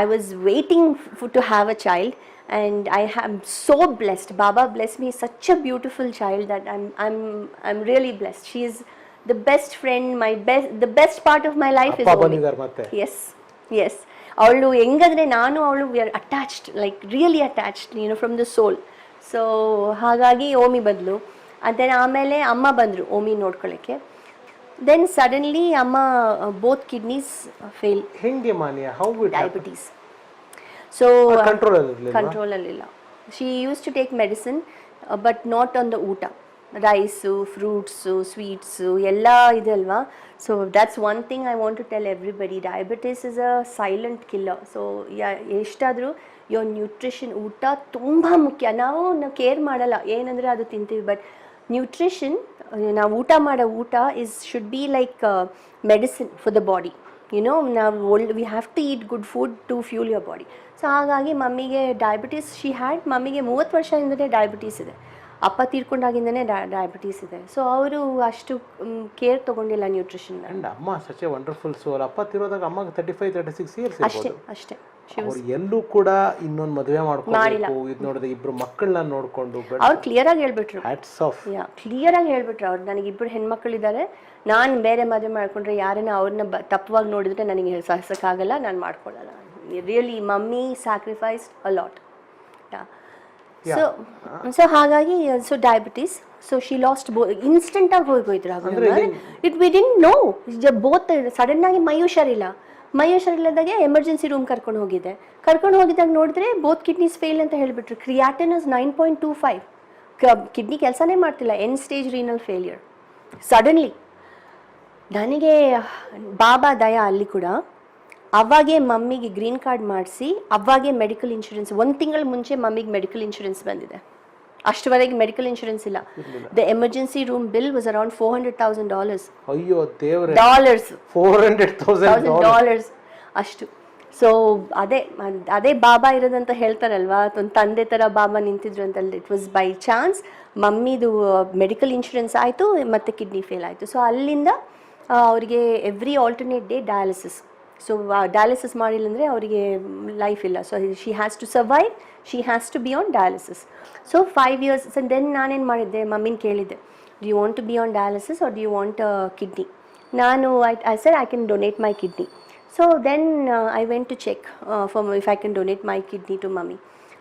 I was waiting to have a child. And I am so blessed. Baba blessed me such a beautiful child that I'm really blessed. She is the best friend, the best part of my life is Omi. Yes. Yes, ಅವಳು ಹೆಂಗಂದ್ರೆ ನಾನು ಅವಳು we are attached, like really attached, from the soul. So ಹಾಗಾಗಿ ಓಮಿ ಬದಲು ಅದೇ ಆಮೇಲೆ ಅಮ್ಮ ಬಂದರು ಓಮಿ ನೋಡ್ಕೊಳ್ಳೋಕ್ಕೆ. ದೆನ್ ಸಡನ್ಲಿ ಅಮ್ಮ ಬೋತ್ ಕಿಡ್ನೀಸ್ ಫೇಲ್. ಹೆಂಗೆ Manya? How diabetes. So control ಕಂಟ್ರೋಲಲ್ಲಿಲ್ಲ. She used to take medicine but not on the ಊಟ, ರೈಸು, ಫ್ರೂಟ್ಸು, ಸ್ವೀಟ್ಸು ಎಲ್ಲ ಇದೆ ಅಲ್ವಾ. So that's one thing I want to tell everybody, diabetes is a silent killer. So ಎಷ್ಟಾದರೂ your nutrition, ಊಟ ತುಂಬ ಮುಖ್ಯ. ನಾವು ಕೇರ್ ಮಾಡಲ್ಲ, ಏನಂದರೆ ಅದು ತಿಂತೀವಿ, ಬಟ್ ನ್ಯೂಟ್ರಿಷನ್, ನಾವು ಊಟ ಮಾಡೋ ಊಟ should be like medicine for the body. ನಾವು we have to eat good food to fuel your body. So ಹಾಗಾಗಿ ಮಮ್ಮಿಗೆ ಡಯಾಬಿಟೀಸ್ ಶಿ ಹ್ಯಾಡ್. ಮಮ್ಮಿಗೆ 30 ವರ್ಷದಿಂದಲೇ ಡಯಾಬಿಟೀಸ್ ಇದೆ, ಅಪ್ಪ ತೀರ್ಕೊಂಡಾಗಿಂದನೇ ಡಯಾಬಿಟೀಸ್ ಇದೆ. ಸೊ ಅವರು ಅಷ್ಟು ಕೇರ್ ತೊಗೊಂಡಿಲ್ಲ ನ್ಯೂಟ್ರಿಷನ್. ಅಂಡ್ ಅಮ್ಮ ಸಚ್ ಎ ವಂಡರ್ಫುಲ್ ಸೋಲ್. ಅಪ್ಪ ತಿರೋದಾಗ ಅಮ್ಮಗೆ 35-36 ಇಯರ್ಸ್ ಅಷ್ಟೇ. ಅವ್ರು ಎಲ್ಲೂ ಕೂಡ ಇನ್ನೊಂದು ಮದುವೆ ಮಾಡ್ಕೊಂಡು ಇದು ನೋಡಿದ್ರೆ ಇಬ್ರು ಮಕ್ಕಳನ್ನ ನೋಡ್ಕೊಂಡು ಅವ್ರು ಕ್ಲಿಯರ್ ಆಗಿ ಹೇಳ್ಬಿಟ್ರು, ಹ್ಯಾಟ್ಸ್ ಆಫ್. ಕ್ಲಿಯರ್ ಆಗಿ ಹೇಳ್ಬಿಟ್ರು ಅವ್ರು, ನನಗೆ ಇಬ್ಬರು ಹೆಣ್ಮಕ್ಳಿದ್ದಾರೆ, ನಾನು ಬೇರೆ ಮದುವೆ ಮಾಡ್ಕೊಂಡ್ರೆ ಯಾರನ್ನ ಅವ್ರನ್ನ ತಪ್ಪವಾಗಿ ನೋಡಿದ್ರೆ ನನಗೆ ಸಹಿಸೋಕ್ಕಾಗಲ್ಲ, ನಾನು ಮಾಡ್ಕೊಳ್ಳಲ್ಲ. Really mummy sacrificed a lot. So ಹಾಗಾಗಿ so diabetes, so she lost ಇನ್ಸ್ಟೆಂಟಾಗಿ ಹೋಗೋಯ್ತು. It we didn't know, both ಸಡನ್ನಾಗಿ ಮೈ ಹುಷಾರಿಲ್ಲದಾಗೆ ಎಮರ್ಜೆನ್ಸಿ ರೂಮ್ ಕರ್ಕೊಂಡು ಹೋಗಿದ್ದಾಗ ನೋಡಿದ್ರೆ ಬೋತ್ ಕಿಡ್ನೀಸ್ ಫೇಲ್ ಅಂತ ಹೇಳಿಬಿಟ್ರು. Creatine is 9.25. ಕಿಡ್ನಿ ಕೆಲಸನೇ ಮಾಡ್ತಿಲ್ಲ, end stage renal failure. Suddenly ನನಗೆ ಬಾಬಾ ದಯಾ ಅಲ್ಲಿ ಕೂಡ ಅವಾಗೇ ಮಮ್ಮಿಗೆ ಗ್ರೀನ್ ಕಾರ್ಡ್ ಮಾಡಿಸಿ ಅವಾಗೇ ಮೆಡಿಕಲ್ ಇನ್ಶೂರೆನ್ಸ್, 1 ತಿಂಗಳ ಮುಂಚೆ ಮಮ್ಮಿಗೆ ಮೆಡಿಕಲ್ ಇನ್ಶೂರೆನ್ಸ್ ಬಂದಿದೆ. ಅಷ್ಟುವರೆಗೆ ಮೆಡಿಕಲ್ ಇನ್ಶೂರೆನ್ಸ್ ಇಲ್ಲ. The emergency room bill was around $400,000. ಅಯ್ಯೋ ದೇವರೇ, $400,000 ಅಷ್ಟು. ಸೊ ಅದೇ ಬಾಬಾ ಇರೋದಂತ ಹೇಳ್ತಾರಲ್ವಾ, ಒಂದು ತಂದೆ ಥರ ಬಾಬಾ ನಿಂತಿದ್ರು ಅಂತ. ಇಟ್ ವಾಸ್ ಬೈ ಚಾನ್ಸ್ ಮಮ್ಮಿದು ಮೆಡಿಕಲ್ ಇನ್ಶೂರೆನ್ಸ್ ಆಯಿತು ಮತ್ತು ಕಿಡ್ನಿ ಫೇಲ್ ಆಯಿತು. ಸೊ ಅಲ್ಲಿಂದ ಅವರಿಗೆ every alternate day dialysis. So dialysis ಮಾಡಿಲ್ಲ ಅಂದರೆ ಅವರಿಗೆ ಲೈಫ್ ಇಲ್ಲ. So she has to survive, she has to be on dialysis. So 5 years. So then ನಾನೇನು ಮಾಡಿದ್ದೆ, ಮಮ್ಮಿನ ಕೇಳಿದ್ದೆ, do you want to be on dialysis or do you want kidney? ನಾನು I said I can donate my kidney. So then I went to check for if I can donate my kidney to mummy.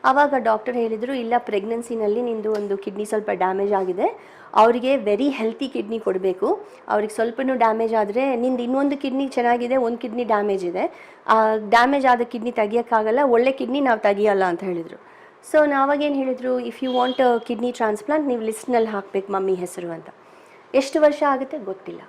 ಆವಾಗ doctor ಹೇಳಿದರು, ಇಲ್ಲ, ಪ್ರೆಗ್ನೆನ್ಸಿನಲ್ಲಿ ನಿಂದು ಒಂದು kidney ಸ್ವಲ್ಪ damage ಆಗಿದೆ, ಅವರಿಗೆ very healthy kidney ಕೊಡಬೇಕು. ಅವ್ರಿಗೆ ಸ್ವಲ್ಪನೂ ಡ್ಯಾಮೇಜ್ ಆದರೆ, ನಿಂದು ಇನ್ನೊಂದು ಕಿಡ್ನಿ ಚೆನ್ನಾಗಿದೆ, ಒಂದು ಕಿಡ್ನಿ ಡ್ಯಾಮೇಜ್ ಇದೆ, ಡ್ಯಾಮೇಜ್ ಆದ ಕಿಡ್ನಿ ತೆಗಿಯೋಕ್ಕಾಗಲ್ಲ, ಒಳ್ಳೆ ಕಿಡ್ನಿ ನಾವು ತೆಗಿಯಲ್ಲ ಅಂತ ಹೇಳಿದರು. ಸೊ ನಾವಾಗೇನು ಹೇಳಿದರು, if you want kidney transplant ನೀವು ಲಿಸ್ಟ್ನಲ್ಲಿ ಹಾಕಬೇಕು ಮಮ್ಮಿ ಹೆಸರು ಅಂತ. ಎಷ್ಟು ವರ್ಷ ಆಗುತ್ತೆ ಗೊತ್ತಿಲ್ಲ,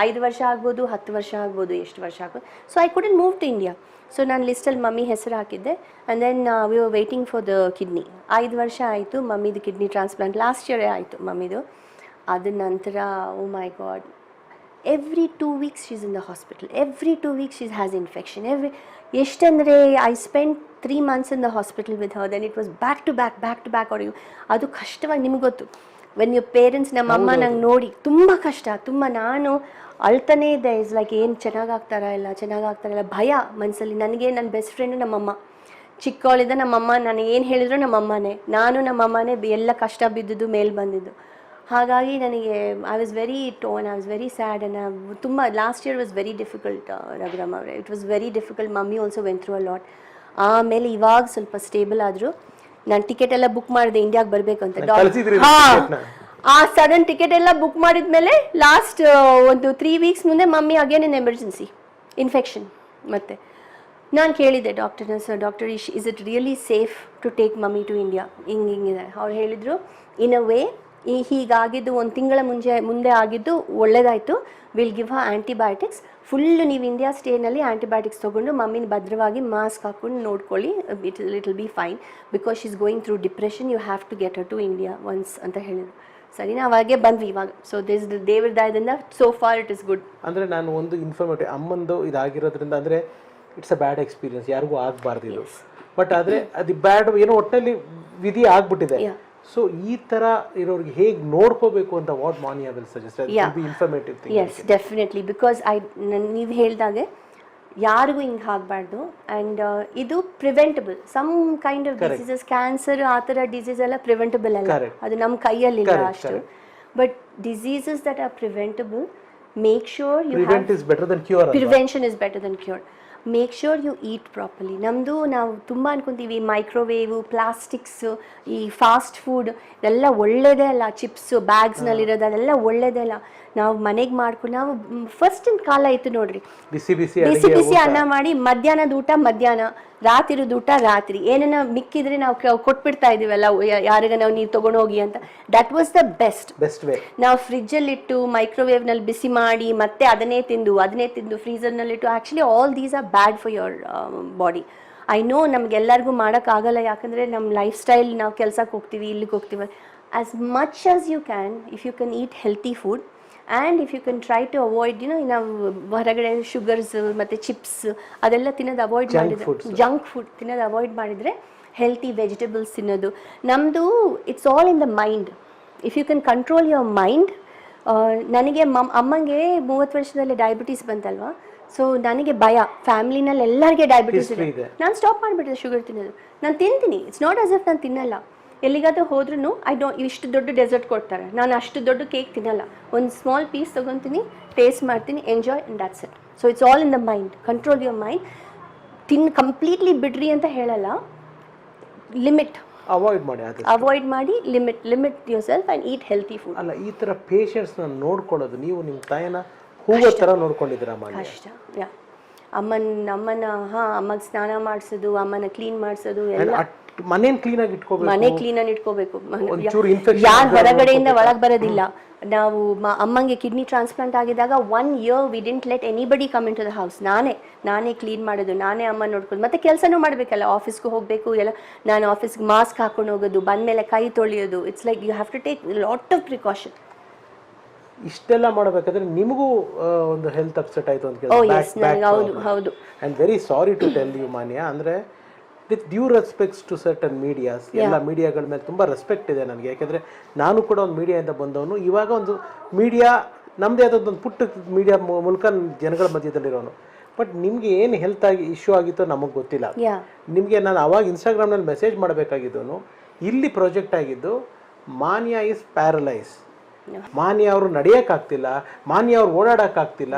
5 ವರ್ಷ ಆಗ್ಬೋದು, 10 ವರ್ಷ ಆಗ್ಬೋದು, ಎಷ್ಟು ವರ್ಷ ಆಗ್ಬೋದು. So I couldn't move to India. So ನಾನು ಲಿಸ್ಟಲ್ಲಿ ಮಮ್ಮಿ ಹೆಸರು ಹಾಕಿದ್ದೆ. And then we were waiting for the kidney. 5 ವರ್ಷ ಆಯಿತು ಮಮ್ಮಿದು ಕಿಡ್ನಿ ಟ್ರಾನ್ಸ್ಪ್ಲಾಂಟ್, ಲಾಸ್ಟ್ ಇಯರೇ ಆಯಿತು ಮಮ್ಮಿದು. ಅದ ನಂತರ oh my god, every 2 weeks she is in the hospital, every 2 weeks she has infection. ಎಷ್ಟಂದರೆ I spend 3 months in the hospital with her. Then it was back to back ಅವ್ರಿಗೆ ಅದು ಕಷ್ಟವಾಗಿ. ನಿಮ್ಗೆ ಗೊತ್ತು, ವೆನ್ ಯುವರ್ ಪೇರೆಂಟ್ಸ್, ನಮ್ಮ ಅಮ್ಮ ನಂಗೆ ನೋಡಿ ತುಂಬ ಕಷ್ಟ, ತುಂಬ ನಾನು ಅಳ್ತಾನೇ ಇದ್ದೆ. ಇಸ್ ಲೈಕ್ ಏನು ಚೆನ್ನಾಗಾಗ್ತಾರಾ ಇಲ್ಲ ಭಯ ಮನಸ್ಸಲ್ಲಿ. ನನಗೆ ನನ್ನ ಬೆಸ್ಟ್ ಫ್ರೆಂಡು ನಮ್ಮಮ್ಮ, ಚಿಕ್ಕವಳಿಂದ ನಮ್ಮಮ್ಮ, ನಾನು ಏನು ಹೇಳಿದ್ರು ನಮ್ಮಮ್ಮನೇ, ನಾನು ನಮ್ಮಮ್ಮನೇ ಎಲ್ಲ ಕಷ್ಟ ಬಿದ್ದಿದ್ದು ಮೇಲೆ ಬಂದಿದ್ದು. ಹಾಗಾಗಿ ನನಗೆ I was very torn, I was very sad. And ತುಂಬ last year was very difficult Raghuram ಅವರೇ, it was very difficult. Mummy also went through a lot. ಆಮೇಲೆ ಇವಾಗ ಸ್ವಲ್ಪ ಸ್ಟೇಬಲ್ ಆದರು. ನಾನು ಟಿಕೆಟ್ ಎಲ್ಲ ಬುಕ್ ಮಾಡಿದೆ ಇಂಡಿಯಾಗೆ ಬರಬೇಕಂತ. ಆ ಸಡನ್ ಟಿಕೆಟ್ ಎಲ್ಲ ಬುಕ್ ಮಾಡಿದ್ಮೇಲೆ ಲಾಸ್ಟ್ ಒಂದು 3 weeks ಮುಂದೆ mummy again in emergency infection. ಮತ್ತು ನಾನು ಕೇಳಿದ್ದೆ ಡಾಕ್ಟರ್ನ, sir doctor is it really safe to take mummy to India? ಹಿಂಗಿದೆ. ಅವ್ರು ಹೇಳಿದರು, ಇನ್ ಅ ವೇ ಹೀಗಾಗಿದ್ದು 1 ತಿಂಗಳ ಮುಂದೆ ಆಗಿದ್ದು ಒಳ್ಳೇದಾಯಿತು, will give her antibiotics. Full ನೀವು ಇಂಡಿಯಾ ಸ್ಟೇನಲ್ಲಿ ಆ್ಯಂಟಿಬಯೋಟಿಕ್ಸ್ ತೊಗೊಂಡು ಮಮ್ಮಿನ ಭದ್ರವಾಗಿ ಮಾಸ್ಕ್ ಹಾಕ್ಕೊಂಡು ನೋಡ್ಕೊಳ್ಳಿ, it will be fine, because she is going through depression, you have to get her to India once ಅಂತ ಹೇಳಿದರು. ಸರಿ, ನಾವಾಗೆ ಬಂದ್ವಿ ಇವಾಗ. ಸೊ ದಿಸ್ ದೇವ್ರ ದಯದಿಂದ so far it is good. ಅಂದರೆ ನಾನು ಒಂದು ಇನ್ಫಾರ್ಮೇಟಿವ್, ಅಮ್ಮಂದು ಇದಾಗಿರೋದ್ರಿಂದ ಅಂದರೆ ಇಟ್ಸ್ ಅ ಬ್ಯಾಡ್ ಎಕ್ಸ್ಪೀರಿಯನ್ಸ್, ಯಾರಿಗೂ ಆಗಬಾರ್ದು ಇದು. ಬಟ್ ಆದರೆ ಅದು ಬ್ಯಾಡ್ ಏನೋ ಒಟ್ಟಿನಲ್ಲಿ ವಿಧಿ ಆಗ್ಬಿಟ್ಟಿದೆ. ಸೊ ಈ ಥರ ಇರೋರಿಗೆ ಹೇಗೆ ನೋಡ್ಕೋಬೇಕು ಅಂತ what Manya will suggest? Be informative thing. Yes, definitely, because ನೀವು ಹೇಳಿದಾಗೆ ಯಾರಿಗೂ ಹಿಂಗೆ ಆಗಬಾರ್ದು. ಆ್ಯಂಡ್ ಇದು preventable. Some kind of diseases, cancer ಆ ಥರ ಡಿಸೀಸ್ ಎಲ್ಲ ಪ್ರಿವೆಂಟಬಲ್ ಅಲ್ಲ, ಅದು ನಮ್ಮ ಕೈಯಲ್ಲಿಲ್ಲ ಅಷ್ಟು. But diseases that are preventable, make sure you prevent is better than cure. Prevention is better than cure. Make sure you eat properly. ನಮ್ಮದು ನಾವು ತುಂಬ ಅನ್ಕೊತೀವಿ ಮೈಕ್ರೋವೇವು, ಪ್ಲಾಸ್ಟಿಕ್ಸು, ಈ ಫಾಸ್ಟ್ ಫುಡ್ ಇದೆಲ್ಲ ಒಳ್ಳೇದೇ ಅಲ್ಲ, ಚಿಪ್ಸು ಬ್ಯಾಗ್ಸ್ನಲ್ಲಿರೋದು ಅದೆಲ್ಲ ಒಳ್ಳೇದೇ ಅಲ್ಲ. ನಾವು ಮನೆಗೆ ಮಾಡ್ಕೊಂಡು, ನಾವು ಫಸ್ಟಿನ ಕಾಲ ಇತ್ತು ನೋಡ್ರಿ, ಬಿಸಿ ಬಿಸಿ ಬಿಸಿ ಬಿಸಿ ಅನ್ನ ಮಾಡಿ ಮಧ್ಯಾಹ್ನದ ಊಟ ಮಧ್ಯಾಹ್ನ, ರಾತ್ರಿದ ಊಟ ರಾತ್ರಿ, ಏನನ್ನ ಮಿಕ್ಕಿದ್ರೆ ನಾವು ಕೊಟ್ಬಿಡ್ತಾ ಇದೀವಲ್ಲ ಯಾರಿಗ ನೀವು ತಗೊಂಡೋಗಿ ಅಂತ. That was the best way. ನಾವು ಫ್ರಿಜ್ಜಲ್ಲಿಟ್ಟು ಮೈಕ್ರೋವೇವ್ನಲ್ಲಿ ಬಿಸಿ ಮಾಡಿ ಮತ್ತೆ ಅದನ್ನೇ ತಿಂದು ಫ್ರೀಸರ್ನಲ್ಲಿಟ್ಟು, actually all these are bad for your body. I know ನಮಗೆಲ್ಲರಿಗೂ ಮಾಡೋಕ್ಕಾಗಲ್ಲ, ಯಾಕಂದರೆ ನಮ್ಮ ಲೈಫ್ ಸ್ಟೈಲ್, ನಾವು ಕೆಲ್ಸಕ್ಕೆ ಹೋಗ್ತೀವಿ, ಇಲ್ಲಿಗೆ ಹೋಗ್ತೀವಿ. As much as you can, if you can eat healthy food and if you can try to avoid ನಾವು ಹೊರಗಡೆ ಶುಗರ್ಸ್ ಮತ್ತು ಚಿಪ್ಸ್ ಅದೆಲ್ಲ ತಿನ್ನೋದು ಅವಾಯ್ಡ್ ಮಾಡಿದರೆ, ಜಂಕ್ ಫುಡ್ ತಿನ್ನೋದು ಅವಾಯ್ಡ್ ಮಾಡಿದರೆ, ಹೆಲ್ತಿ ವೆಜಿಟೇಬಲ್ಸ್ ತಿನ್ನೋದು. ನಮ್ಮದು it's all in the mind. If you can control your mind. ನನಗೆ ಅಮ್ಮಂಗೆ 30 ವರ್ಷದಲ್ಲಿ ಡಯಾಬಿಟೀಸ್ ಬಂತಲ್ವಾ, ಸೊ ನನಗೆ ಭಯ, ಫ್ಯಾಮಿಲಿನಲ್ಲಿ ಎಲ್ಲರಿಗೆ ಡಯಾಬಿಟೀಸ್ ಇದೆ. ನಾನು ಸ್ಟಾಪ್ ಮಾಡಿಬಿಟ್ಟಿದೆ ಶುಗರ್ ತಿನ್ನೋದು. ನಾನು ತಿಂತೀನಿ, ಇಟ್ಸ್ ನಾಟ್ ಆಸ್ ಇಫ್ ನಾನು ತಿನ್ನಲ್ಲ. ಎಲ್ಲಿಗಾದ್ರೂ ಹೋದ್ರೂ ಇಷ್ಟು ದೊಡ್ಡ ಡೆಸರ್ಟ್ ಕೊಡ್ತಾರೆ, ನಾನು ಅಷ್ಟು ದೊಡ್ಡ ಕೇಕ್ ತಿನ್ನಲ್ಲ. ಒಂದು ಸ್ಮಾಲ್ ಪೀಸ್ ತೊಗೊತೀನಿ, ಟೇಸ್ಟ್ ಮಾಡ್ತೀನಿ, enjoy and that's it. So it's all in the mind. Control your mind. Completely ಬಿಡ್ರಿ ಅಂತ ಹೇಳಲ್ಲ, ಲಿಮಿಟ್ ಅವಾಯ್ಡ್ ಮಾಡಿ limit your self and eat healthy food. ಅಲ್ಲ, ಈ ಥರ ಪೇಷಂಟ್ಸ್ನ ನೋಡ್ಕೊಳ್ಳೋದು ನೀವು ನಿಮ್ಮ ತಾಯಿನ ಹೂವು ಥರ ನೋಡ್ಕೊಂಡಿದ್ದೀರಾ? ಕಷ್ಟ. ಯಾ, ಅಮ್ಮಗೆ ಸ್ನಾನ ಮಾಡಿಸೋದು, ಅಮ್ಮನ ಕ್ಲೀನ್ ಮಾಡಿಸೋದು, ಎಲ್ಲ ಮನೇನ್ ಕ್ಲೀನ್ ಆಗಿ ಇಟ್ಕೋಬೇಕು, ಮನೆ ಕ್ಲೀನ್ ಆಗಿ ಇಟ್ಕೋಬೇಕು. ಯಾರು ಹೊರಗಡೆಯಿಂದ ಒಳಗೆ ಬರೋದಿಲ್ಲ. ನಾವು ಅಮ್ಮಂಗೆ ಕಿಡ್ನಿ ಟ್ರಾನ್ಸ್ಪ್ಲಾಂಟ್ ಆಗಿದಾಗ 1 year we didn't let anybody come in to the house. ನಾನೇ ಕ್ಲೀನ್ ಮಾಡೋದು, ನಾನೇ ಅಮ್ಮ ನೋಡ್ಕೊಂಡು, ಮತ್ತೆ ಕೆಲಸನೂ ಮಾಡಬೇಕಲ್ಲ, ಆಫೀಸ್ಗೂ ಹೋಗಬೇಕು ಎಲ್ಲ. ನಾನು ಆಫೀಸ್ಗೆ ಮಾಸ್ಕ್ ಹಾಕೊಂಡು ಹೋಗೋದು, ಬಂದಮೇಲೆ ಕೈ ತೊಳೆಯೋದು. It's like you have to take lot of precaution. ಇಷ್ಟೆಲ್ಲ ಮಾಡಬೇಕಾದ್ರೆ ನಿಮಗೂ ಒಂದು ಹೆಲ್ತ್ ಅಪ್ಸೆಟ್ ಆಯಿತು ಅಂತ ಹೌದು. I am very sorry to tell you Manya. ಅಂದರೆ with due respects to certain medias, ಎಲ್ಲ ಮೀಡಿಯಾಗಳ ಮೇಲೆ ತುಂಬ ರೆಸ್ಪೆಕ್ಟ್ ಇದೆ ನನಗೆ. ಯಾಕೆಂದರೆ ನಾನು ಕೂಡ ಒಂದು ಮೀಡಿಯಾದಿಂದ ಬಂದವನು. ಇವಾಗ ಒಂದು ಮೀಡಿಯಾ ನಮ್ಮದೇ ಆದದ್ದೊಂದು ಪುಟ್ಟ ಮೀಡಿಯಾ ಮೂಲಕ ಜನಗಳ ಮಧ್ಯದಲ್ಲಿರೋನು. ಬಟ್ ನಿಮಗೆ ಏನು ಹೆಲ್ತ್ ಆಗಿ ಇಶ್ಯೂ ಆಗಿತ್ತೋ ನಮಗೆ ಗೊತ್ತಿಲ್ಲ. ನಿಮಗೆ ನಾನು ಅವಾಗ ಇನ್ಸ್ಟಾಗ್ರಾಮ್ನಲ್ಲಿ ಮೆಸೇಜ್ ಮಾಡಬೇಕಾಗಿದ್ದವನು, ಇಲ್ಲಿ ಪ್ರಾಜೆಕ್ಟ್ ಆಗಿದ್ದು ಮಾನ್ಯ ಈಸ್ ಪ್ಯಾರಲೈಸ್. ಮಾನ್ಯ ಅವರು ನಡೆಯಕ್ಕಾಗ್ತಿಲ್ಲ, ಮಾನ್ಯ ಅವ್ರು ಓಡಾಡಕ್ಕಾಗ್ತಿಲ್ಲ,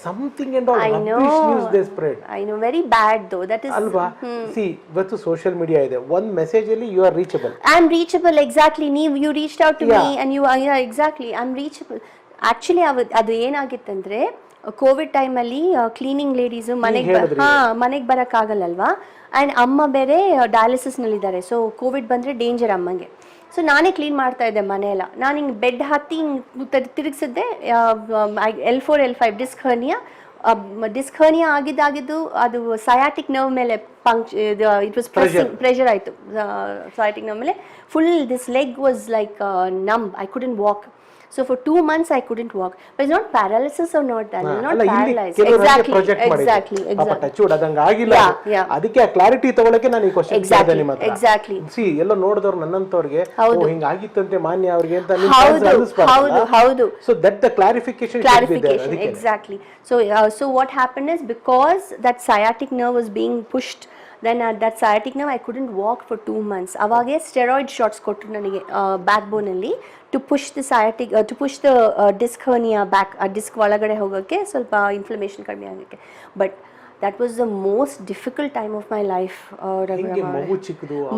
something and all rubbish news they spread. I know, very bad though, that is ಅಲ್ವಾ? ಸಿ, ಇವತ್ತು ಸೋಷಿಯಲ್ ಮೀಡಿಯಾ ಇದೆ, ಒಂದು ಮೆಸೇಜ್ ಅಲ್ಲಿ you are reachable. I am reachable, exactly. You reached out to me and you exactly I am reachable. Actually ಅದು ಏನಾಗಿತ್ತಂದ್ರೆ, covid ಟೈಮಲ್ಲಿ cleaning ladies ಮನೆಗೆ ಬರೋಕ್ಕಾಗಲ್ಲಲ್ವಾ, ಆ್ಯಂಡ್ ಅಮ್ಮ ಬೇರೆ ಡಯಾಲಿಸಿಸ್ನಲ್ಲಿದ್ದಾರೆ. ಸೊ ಕೋವಿಡ್ ಬಂದರೆ ಡೇಂಜರ್ ಅಮ್ಮಂಗೆ. ಸೊ ನಾನೇ ಕ್ಲೀನ್ ಮಾಡ್ತಾ ಇದ್ದೆ ಮನೆಯೆಲ್ಲ. ನಾನು ಹಿಂಗೆ ಬೆಡ್ ಹತ್ತಿ ಹಿಂಗೆ ತಿರುಗಿಸಿದ್ದೆ. L4 L5 ಡಿಸ್ಕ್ ಹರ್ನಿಯಾ ಆಗಿದ್ದು ಅದು ಸಯಾಟಿಕ್ ನರ್ವ್ ಮೇಲೆ ಇಟ್ ವಾಸ್ ಪ್ರೆಷರ್ ಆಯಿತು. ಸಯಾಟಿಕ್ ನರ್ವ್ ಮೇಲೆ full this leg was like numb. I couldn't walk. So for 2 months I couldn't walk. But it's not paralysis or not paralyzed. Exactly. Touch wood ಅದಂಗ ಆಗಿಲ್ಲ. ಅದಕ್ಕೆ clarity ತಗೊಳ್ಳಕ್ಕೆ ನಾನು ಈ question ಕೇಳಿದೆ ನಿಮ್ಮ ಹತ್ರ. Exactly. ಸಿ, ಎಲ್ಲೋ ನೋಡಿದವರು ನನ್ನಂತವರಿಗೆ ಹಿಂಗ ಆಗಿತ್ತಂತೆ ಮಾನ್ಯ ಅವರಿಗೆ ಅಂತ ಹೌದು. So that the clarification should be there. Exactly. So what happened is, because that sciatic nerve was being pushed, then at that sciatic nerve I couldn't walk for 2 months. ಅವಾಗೆ steroid shots ಕೊಟ್ಟರು ನನಗೆ back ಬೋನಲ್ಲಿ, to push the sciatic, to push the disc hernia back, ಆ disc ಒಳಗಡೆ ಹೋಗೋಕ್ಕೆ, ಸ್ವಲ್ಪ inflammation ಕಡಿಮೆ ಆಗೋಕ್ಕೆ. But that was the most difficult time of my life.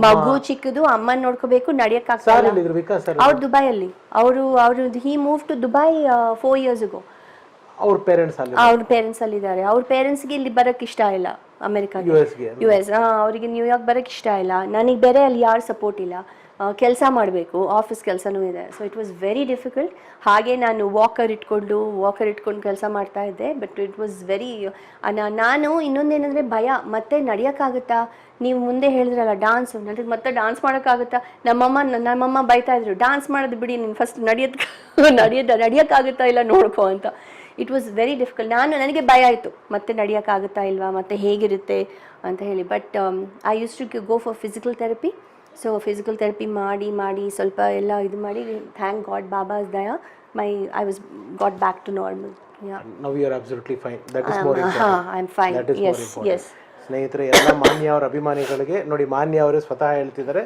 ಮಗು ಚಿಕ್ಕದು, ಅಮ್ಮನ ನೋಡ್ಕೋಬೇಕು, ನಡೆಯಕ್ಕಾಗ್ತಲ್ಲ. ಅವ್ರು ದುಬೈಯಲ್ಲಿ, ಅವರು he move to Dubai 4 years ago. ಅವ್ರ ಪೇರೆಂಟ್ಸ್ ಅಲ್ಲಿದ್ದಾರೆ. ಅವ್ರ ಪೇರೆಂಟ್ಸ್ಗೆ ಇಲ್ಲಿ ಬರೋಕ್ಕೆ ಇಷ್ಟ ಇಲ್ಲ, ಅಮೆರಿಕಾಗೆ, US. ಅವರಿಗೆ ನ್ಯೂಯಾರ್ಕ್ ಬರೋಕ್ಕೆ ಇಷ್ಟ ಇಲ್ಲ. ನನಗೆ ಬೇರೆ ಅಲ್ಲಿ ಯಾರು ಸಪೋರ್ಟ್ ಇಲ್ಲ, ಕೆಲಸ ಮಾಡಬೇಕು, ಆಫೀಸ್ ಕೆಲಸನೂ ಇದೆ. So it was very difficult. ಹಾಗೆ ನಾನು ವಾಕರ್ ಇಟ್ಕೊಂಡು ಕೆಲಸ ಮಾಡ್ತಾ ಇದ್ದೆ. ಬಟ್ ಇಟ್ ವಾಸ್ ವೆರಿ, ನಾನು ಇನ್ನೊಂದೇನೆಂದರೆ ಭಯ, ಮತ್ತೆ ನಡೆಯೋಕ್ಕಾಗುತ್ತಾ? ನೀವು ಮುಂದೆ ಹೇಳಿದ್ರಲ್ಲ ಡಾನ್ಸು, ನನಗೆ ಮತ್ತೆ ಡಾನ್ಸ್ ಮಾಡೋಕ್ಕಾಗುತ್ತಾ? ನಮ್ಮಮ್ಮ ಬೈತಾ ಇದ್ರು, ಡಾನ್ಸ್ ಮಾಡೋದು ಬಿಡಿ, ನೀನು ಫಸ್ಟ್ ನಡೆಯೋಕ್ಕಾಗುತ್ತಾ ಇಲ್ಲ ನೋಡ್ಕೊ ಅಂತ. It was very difficult. ನನಗೆ ಭಯ ಆಯಿತು, ಮತ್ತೆ ನಡೆಯೋಕ್ಕಾಗುತ್ತಾ ಇಲ್ವಾ, ಮತ್ತೆ ಹೇಗಿರುತ್ತೆ ಅಂತ ಹೇಳಿ. But I use to go for physical therapy. So physical therapy ಮಾಡಿ ಸ್ವಲ್ಪ ಎಲ್ಲ ಇದು ಮಾಡಿ, ಥ್ಯಾಂಕ್ ಗಾಡ್, ಬಾಬಾಸ್ ದಯಾ, I was got back to normal. Now you are absolutely fine. That is more important. I am fine. Yes. ಸ್ನೇಹಿತರೆ, ಎಲ್ಲ ಮಾನ್ಯ ಅವರ ಅಭಿಮಾನಿಗಳಿಗೆ ನೋಡಿ, ಮಾನ್ಯ ಅವರು ಸ್ವತಃ ಹೇಳ್ತಿದ್ದಾರೆ,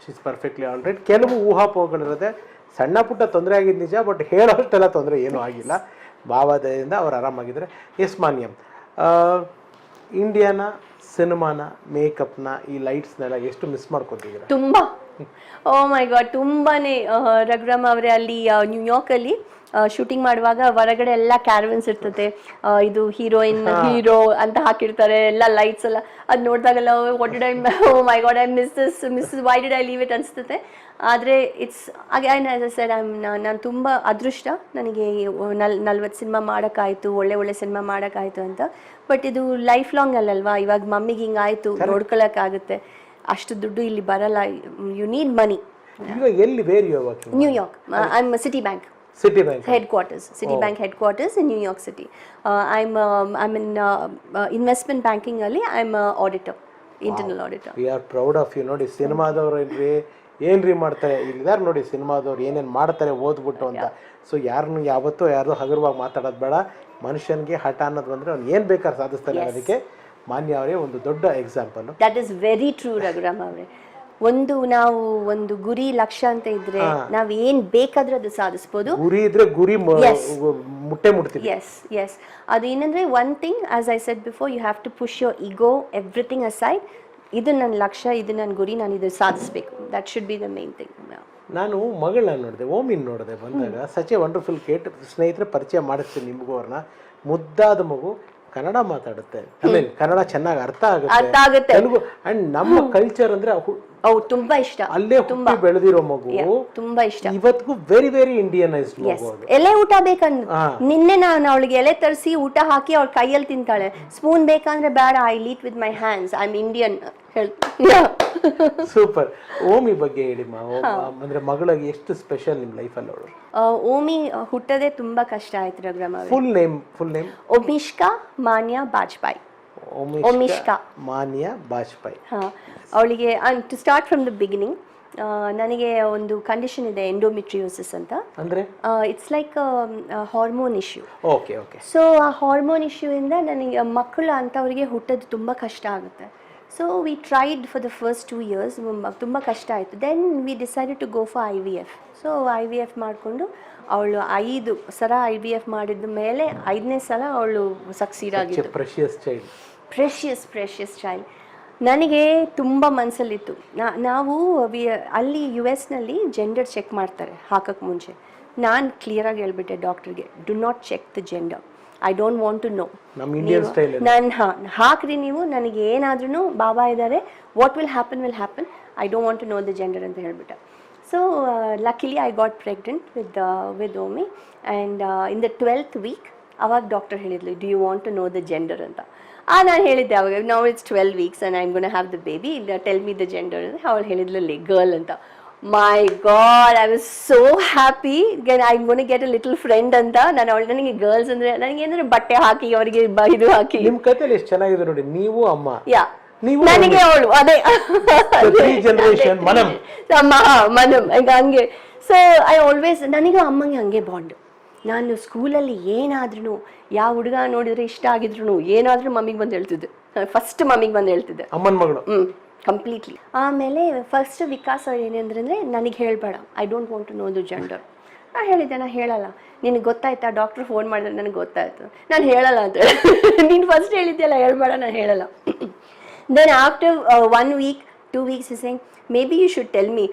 she is perfectly all right. ಕೆಲವು ಊಹಾಪೋಹಗಳಿರುತ್ತೆ, ಸಣ್ಣ ಪುಟ್ಟ ತೊಂದರೆ ಆಗಿದ್ದು ನಿಜ, ಬಟ್ ಹೇಳೋಷ್ಟೆಲ್ಲ ತೊಂದರೆ ಏನೂ ಆಗಿಲ್ಲ. ಭಾವದಯಿಂದ ಅವ್ರು ಆರಾಮಾಗಿದ್ದಾರೆ. ಎಸ್ ಮಾನ್ಯ, ಇಂಡಿಯಾನ ಸಿನಿಮಾನ ಮೇಕಪ್ನ ಈ ಲೈಟ್ಸ್ನೆಲ್ಲ ಎಷ್ಟು ಮಿಸ್ ಮಾಡ್ಕೊತಿದ್ದೀರಾ? ತುಂಬ ಓ ಮೈ ಗಾಡ್ ತುಂಬಾನೇ ರಘುರಾಮ್ ಅವರೇ ಅಲ್ಲಿ ನ್ಯೂಯಾರ್ಕಲ್ಲಿ ಶೂಟಿಂಗ್ ಮಾಡುವಾಗ ಹೊರಗಡೆ ಎಲ್ಲ ಕ್ಯಾರವನ್ಸ್ ಇರ್ತದೆ, ಇದು ಹೀರೋಯಿನ್ ಹೀರೋ ಅಂತ ಹಾಕಿರ್ತಾರೆ, ಎಲ್ಲ ಲೈಟ್ಸ್ ಎಲ್ಲ ಅದು ನೋಡಿದಾಗೆಲ್ಲ what did I oh my God I miss why did I leave it ಅನಿಸ್ತದೆ. ಆದರೆ it's again as I said ನಾನು ತುಂಬ ಅದೃಷ್ಟ, ನನಗೆ 40 ಸಿನಿಮಾ ಮಾಡೋಕ್ಕಾಯಿತು, ಒಳ್ಳೆ ಸಿನಿಮಾ ಮಾಡೋಕ್ಕಾಯಿತು ಅಂತ. ಬಟ್ ಇದು ಲೈಫ್ ಲಾಂಗ್ ಅಲ್ಲಲ್ವಾ, ಇವಾಗ ಮಮ್ಮಿಗೆ ಹಿಂಗಾಯಿತು ನೋಡ್ಕೊಳ್ಳೋಕ್ಕಾಗುತ್ತೆ, ಅಷ್ಟು ದುಡ್ಡು ಇಲ್ಲಿ ಬರಲ್ಲ, ಯು ನೀಡ್ ಮನಿ. ಈಗ ಎಲ್ಲಿ where you working? New York, I am Citibank headquarters, Citibank headquarters in New York City. I'm in investment banking ಅಲ್ಲಿ I'm a auditor, internal auditor. We are proud of you. ನೋಡಿ ಸಿನಿಮಾದವ್ರು ಏನ್ರಿ ಮಾಡ್ತಾರೆ, ಇಲ್ಲಿದಾರ ನೋಡಿ ಸಿನಿಮಾದವ್ರು ಏನೇನು ಮಾಡ್ತಾರೆ ಓದ್ಬಿಟ್ಟು ಅಂತ. ಸೊ ಯಾರನ್ನು ಯಾವತ್ತೂ ಯಾರು ಹಗುರವಾಗಿ ಮಾತಾಡೋದು ಬೇಡ. ಮನುಷ್ಯನಿಗೆ ಹಠ ಅನ್ನೋದು ಬಂದರೆ ಅವ್ನು ಏನು ಬೇಕಾದ್ರೆ ಸಾಧಿಸ್ತಾನೆ ಅನ್ನೋದಕ್ಕೆ ಮಾನ್ಯ ಅವರೇ ಒಂದು ದೊಡ್ಡ example. That is very true Raghuram ಅವರೇ. ನಾವು ಒಂದು ಗುರಿ ಲಕ್ಷ್ಯ ಅಂತ ಇದ್ರೆ ನಾವ್ ಏನ್ ಬೇಕಾದ್ರೂ ಅದು ಸಾಧಿಸಬಹುದು. ಗುರಿ ಇದ್ರೆ ಗುರಿ ಮುಟ್ತೀವಿ. ಎಸ್ ಅದು ಏನಂದ್ರೆ one thing as I said before, you have to push your ego everything aside. ಇದು ನನ್ನ ಲಕ್ಷ್ಯ, ಇದು ನನ್ನ ಗುರಿ, ನಾನು ಇದು ಸಾಧಿಸಬೇಕು. That should be the main thing. ನಾನು ಮಗಳನ್ನ ನೋಡಿದೆ, ಓಮಿನ್ ನೋಡಿದೆ ಬಂದಾಗ, ಸಚ್ ಎ ವಂಡರ್ಫುಲ್ ಕೇಟ್. ಸ್ನೇಹಿತರೆ ಪರಿಚಯ ಮಾಡಿಸ್ತೀನಿ ನಿಮಗೂ ಅವ್ರನ್ನ. ಮುದ್ದಾದ ಮಗು, ಕನ್ನಡ ಮಾತಾಡುತ್ತೆ, ಆಮೇಲೆ ಕನ್ನಡ ಚೆನ್ನಾಗಿ ಅರ್ಥ ಆಗುತ್ತೆ ತೆಲುಗು. ಅಂಡ್ ನಮ್ಮ ಕಲ್ಚರ್ ಅಂದ್ರೆ ತುಂಬಾ ಇಷ್ಟ, ಅಲ್ಲೇ ಹುಟ್ಟಿ ಬೆಳೆದಿರೋ ಮಗು, ತುಂಬಾ ಇಷ್ಟ. ಇವತ್ತಿಗೂ ವೆರಿ ವೆರಿ ಇಂಡಿಯನೈಸ್ಡ್ ಮಗು. ಎಲೆ ಊಟ ಬೇಕಂದ್ ನಿನ್ನೆ ನಾನು ಅವಳಿಗೆ ಎಲೆ ತರಿಸಿ ಊಟ ಹಾಕಿ ಅವಳ ಕೈಯಲ್ಲಿ ತಿಂತಾಳೆ. ಸ್ಪೂನ್ ಬೇಕಂದ್ರೆ ಬೇಡ, I eat with my hands, I am Indian. Super. Omi ಬಗ್ಗೆ ಹೇಳಿ ಅಂದ್ರೆ ಮಗಳಿಗೆ ಎಷ್ಟು ಸ್ಪೆಷಲ್ ನಿಮ್ಮ ಲೈಫ್ ಅಲ್ಲಿ ಅವಳು? ಓಮಿ ಹುಟ್ಟದೆ ತುಂಬಾ ಕಷ್ಟ ಆಯ್ತು ರಘುರಾಮ್. Full name ಓಮಿಷ್ಕಾ Manya Bajpayee. ಓಮಿಷ್ಕಾ ಮಾನ್ಯ ಬಾಜ್ಪಾಯಿ. ಅವಳಿಗೆ to start from the beginning, ನನಗೆ ಒಂದು ಕಂಡೀಷನ್ ಇದೆ, ಎಂಡೋಮೆಟ್ರಿಯೋಸಿಸ್ ಅಂತ. ಅಂದ್ರೆ it's like hormone issue. Okay okay. So ಆ ಹಾರ್ಮೋನ್ ಇಶ್ಯೂ ಇಂದ ನನಗೆ ಮಕ್ಕಳು ಅಂತವರಿಗೆ ಹುಟ್ಟೋದು ತುಂಬ ಕಷ್ಟ ಆಗುತ್ತೆ. So we tried for the first 2 years, ತುಂಬ ಕಷ್ಟ ಆಯಿತು. Then we decided to go for IVF. So IVF ಮಾಡಿಕೊಂಡು ಅವಳು 5 ಸಲ IVF ಮಾಡಿದ ಮೇಲೆ 5ನೇ ಸಲ ಅವಳು ಸಕ್ಸೀಡ್ ಆಗಿದ್ದು. Precious child. ನನಗೆ ತುಂಬ ಮನಸ್ಸಲ್ಲಿತ್ತು. ನಾವು ಅಲ್ಲಿ US ಜೆಂಡರ್ ಚೆಕ್ ಮಾಡ್ತಾರೆ ಹಾಕಕ್ಕೆ ಮುಂಚೆ. ನಾನು ಕ್ಲಿಯರಾಗಿ ಹೇಳ್ಬಿಟ್ಟೆ ಡಾಕ್ಟ್ರಿಗೆ, do not check the gender, I don't want to know. ನಾನು ಹಾಕ್ರಿ ನೀವು, ನನಗೆ ಏನಾದ್ರೂ ಬಾಬಾ ಇದ್ದಾರೆ, what will happen, I don't want to know the gender ಅಂತ ಹೇಳ್ಬಿಟ್ಟೆ. So luckily I got pregnant with Omi. And in the 12th week ಅವಾಗ doctor ಹೇಳಿದ್ಲು, do you want to know the gender ಅಂತ. ನಾನು ಹೇಳಿದ್ದೆ ಅವಾಗ, now it's 12 weeks and I'm going to have the baby, tell me the gender. ಅವಳು ಹೇಳಿದ್ಲು girl ಅಂತ. My God, I was so happy. Again, I'm going to get a little friend ಅಂತ. ನಾನು ಅವಳು, ನನಗೆ ಗರ್ಲ್ಸ್ ಅಂದ್ರೆ ನನಗೆ ಏನಂದ್ರೆ ಬಟ್ಟೆ ಹಾಕಿ ಅವರಿಗೆ ಇದು ಹಾಕಿ. ನಿಮ್ಮ ಕಥೆಯಲ್ಲಿ ಎಷ್ಟು ಚೆನ್ನಾಗಿದೆ ನೋಡಿ, ನೀವು ಅಮ್ಮ, ನನಗೆ ಅವಳು ಅದೇ ಮನಂ ಹಂಗೆ. ಸೊ ಐ ಆಲ್ವೇಸ್, ನನಗೂ ಅಮ್ಮಂಗೆ ಹಂಗೆ ಬಾಂಡ್. ನಾನು ಸ್ಕೂಲಲ್ಲಿ ಏನಾದ್ರೂ ಯಾವ ಹುಡುಗ ನೋಡಿದ್ರೆ ಇಷ್ಟ ಆಗಿದ್ರು ಏನಾದ್ರೂ ಮಮ್ಮಿಗೆ ಬಂದು ಹೇಳ್ತಿದ್ದೆ, ಫಸ್ಟ್ ಮಮ್ಮಿಗೆ ಬಂದು ಹೇಳ್ತಿದ್ದೆ, ಅಮ್ಮನ ಮಗಳು ಕಂಪ್ಲೀಟ್ಲಿ. ಆಮೇಲೆ ಫಸ್ಟ್ ವಿಕಾಸ್ ಏನಂದ್ರೆ ನನಗೆ ಹೇಳಬೇಡ, I don't want to know the gender. ನಾನು ಹೇಳಿದ್ದೆ, ನಾನು ಹೇಳಲ್ಲ. ನಿನಗೆ ಗೊತ್ತಾಯ್ತಾ, ಡಾಕ್ಟ್ರ್ ಫೋನ್ ಮಾಡಿದ್ರೆ ನನಗೆ ಗೊತ್ತಾಯ್ತು, ನಾನು ಹೇಳಲ್ಲ ಅಂತ. ನೀನು ಫಸ್ಟ್ ಹೇಳಿದ್ದೆಲ್ಲ ಹೇಳ್ಬೇಡ, ನಾನು ಹೇಳಲ್ಲ. Then after 1 week 2 weeks he's saying, maybe you should tell me.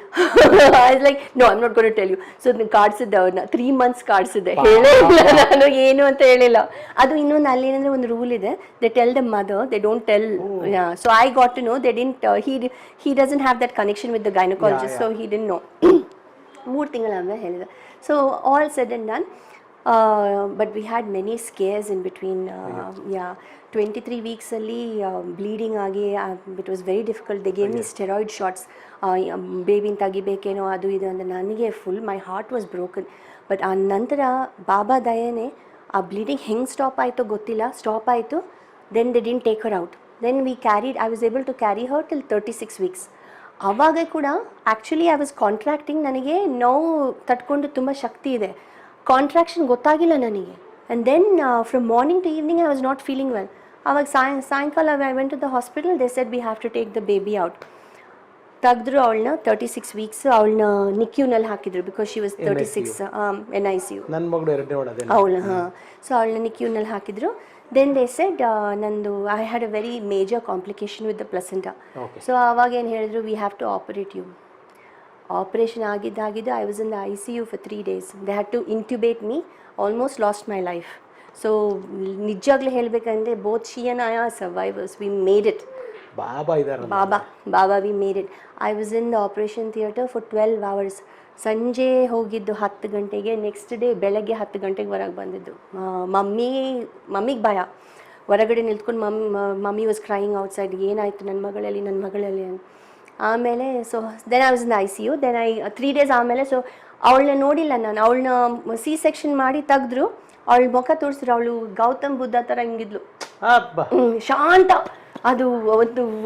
I was like, no, I'm not going to tell you. So the cards ಇದೆ, ಅವ್ರನ್ನ 3 months cards ಇದೆ, ಹೇಳೇ ಇಲ್ಲ ನಾನು ಏನು ಅಂತ ಹೇಳಿಲ್ಲ. ಅದು ಇನ್ನೊಂದು ಅಲ್ಲಿ ಏನಂದ್ರೆ ಒಂದು ರೂಲ್ ಇದೆ, they tell the mother, they don't tell. So I got to know they didn't, he doesn't have that connection with the gynecologist, so he didn't know. 3 ತಿಂಗಳ ಆಮೇಲೆ ಹೇಳಿದೆ. So all said and done, but we had many scares in between. 23 weeks ಅಲ್ಲಿ bleeding ಆಗಿ it was very difficult. They gave me steroid shots, ಬೇಬಿನ ತೆಗಿಬೇಕೇನೋ ಅದು ಇದು ಅಂತ. ನನಗೆ full my heart was broken. But ಆ ನಂತರ ಬಾಬಾ ದಯನೇ ಆ ಬ್ಲೀಡಿಂಗ್ ಹೆಂಗೆ ಸ್ಟಾಪ್ ಆಯಿತೋ ಗೊತ್ತಿಲ್ಲ, ಸ್ಟಾಪ್ ಆಯಿತು. Then they didn't take her out. Then I was able to carry her till 36 weeks. ಆವಾಗ ಕೂಡ ಆ್ಯಕ್ಚುಲಿ ಐ ವಾಸ್ ಕಾಂಟ್ರಾಕ್ಟಿಂಗ್. ನನಗೆ ನೋವು ತಟ್ಕೊಂಡು ತುಂಬ ಶಕ್ತಿ ಇದೆ, ಕಾಂಟ್ರಾಕ್ಷನ್ ಗೊತ್ತಾಗಿಲ್ಲ ನನಗೆ. And then from morning to evening I was not feeling well. ಆವಾಗ ಸಾಯಂಕಾಲ I went to the hospital, they said we have to take the baby out. ತೆಗೆದ್ರು ಅವಳನ್ನ 36 weeks ಅವಳನ್ನ ನಿಕ್ಯೂನಲ್ಲಿ ಹಾಕಿದ್ರು, ಬಿಕಾಸ್ ಶಿ ವಾಸ್ 36 NICU. ನನ್ನ ಮಗಳು ಎರಡನೇ ಒಳಗೆ ಅವಳು ಸೊ ಅವಳನ್ನ ನಿಕ್ಯೂನಲ್ಲಿ ಹಾಕಿದ್ರು. ದೆನ್ ದೇ ಸೆಡ್ ನಂದು I had a very major complication with the placenta. Okay. So ಅವಾಗ ಏನು ಹೇಳಿದ್ರು, we have to operate you. Operation ಆಗಿದ್ದು I was in the ICU for 3 days. They had to intubate me, almost lost my life. So ನಿಜವಾಗ್ಲೂ ಹೇಳಬೇಕಂದ್ರೆ both she and I are survivors. We made it. Baba ಇದಾರೆ. Baba we made it. I was in the operation theatre for 12 hours. ಸಂಜೆ ಹೋಗಿದ್ದು 10 ಗಂಟೆಗೆ, next day ಬೆಳಗ್ಗೆ 10 ಗಂಟೆಗೆ ಹೊರಗೆ ಬಂದಿದ್ದು. ಮಮ್ಮಿಗೆ ಭಯ, ಹೊರಗಡೆ ನಿಂತ್ಕೊಂಡು ಮಮ್ಮಿ ವಾಸ್ ಕ್ರೈಯಿಂಗ್ ಔಟ್ಸೈಡ್, ಏನಾಯಿತು ನನ್ನ ಮಗಳಲ್ಲಿ ಅಂತ. ಆಮೇಲೆ so then I was in the ICU. Then 3 days ಆಮೇಲೆ, ಸೊ ಅವಳನ್ನ ನೋಡಿಲ್ಲ ನಾನು. ಅವಳನ್ನ C-section ಮಾಡಿ ತೆಗೆದ್ರು. ಅವಳ ಮುಖ ತೋರಿಸಿದ್ರು, ಅವಳು ಗೌತಮ್ ಬುದ್ಧ ಥರ ಹಿಂಗಿದ್ಲು, ಶಾಂತ. ಅದು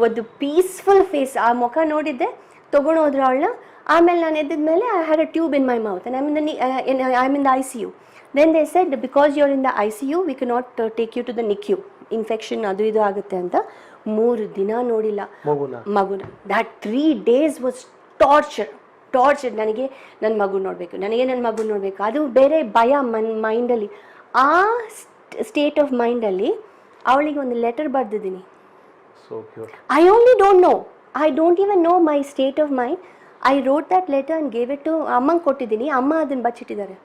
ಒಂದು ಪೀಸ್ಫುಲ್ ಫೇಸ್. ಆ ಮುಖ ನೋಡಿದ್ದೆ, ತೊಗೊಂಡು ಹೋದ್ರು ಅವಳನ್ನ. ಆಮೇಲೆ ನಾನು ಎದ್ದಿದ್ಮೇಲೆ I had a tube in my mouth and I am in the ICU. Then they said, because you are in the ICU we can not take you to the NICU, infection ಅದು ಇದು ಆಗುತ್ತೆ ಅಂತ. 3 ದಿನ ನೋಡಿಲ್ಲ ಮಗುನ. That 3 days was torture. ನನಗೆ ನನ್ನ ಮಗು ನೋಡಬೇಕು, ಅದು ಬೇರೆ ಭಯ ಮೈಂಡಲ್ಲಿ. ಆ ಸ್ಟೇಟ್ ಆಫ್ ಮೈಂಡಲ್ಲಿ ಅವಳಿಗೆ ಒಂದು ಲೆಟರ್ ಬರೆದಿದ್ದೀನಿ. I only don't know. I don't even know my state of mind. I wrote that letter and gave it to ಅಮ್ಮಂಗೆ ಕೊಟ್ಟಿದ್ದೀನಿ. ಅಮ್ಮ ಅದನ್ನು ಬಚ್ಚಿಟ್ಟಿದ್ದಾರೆ.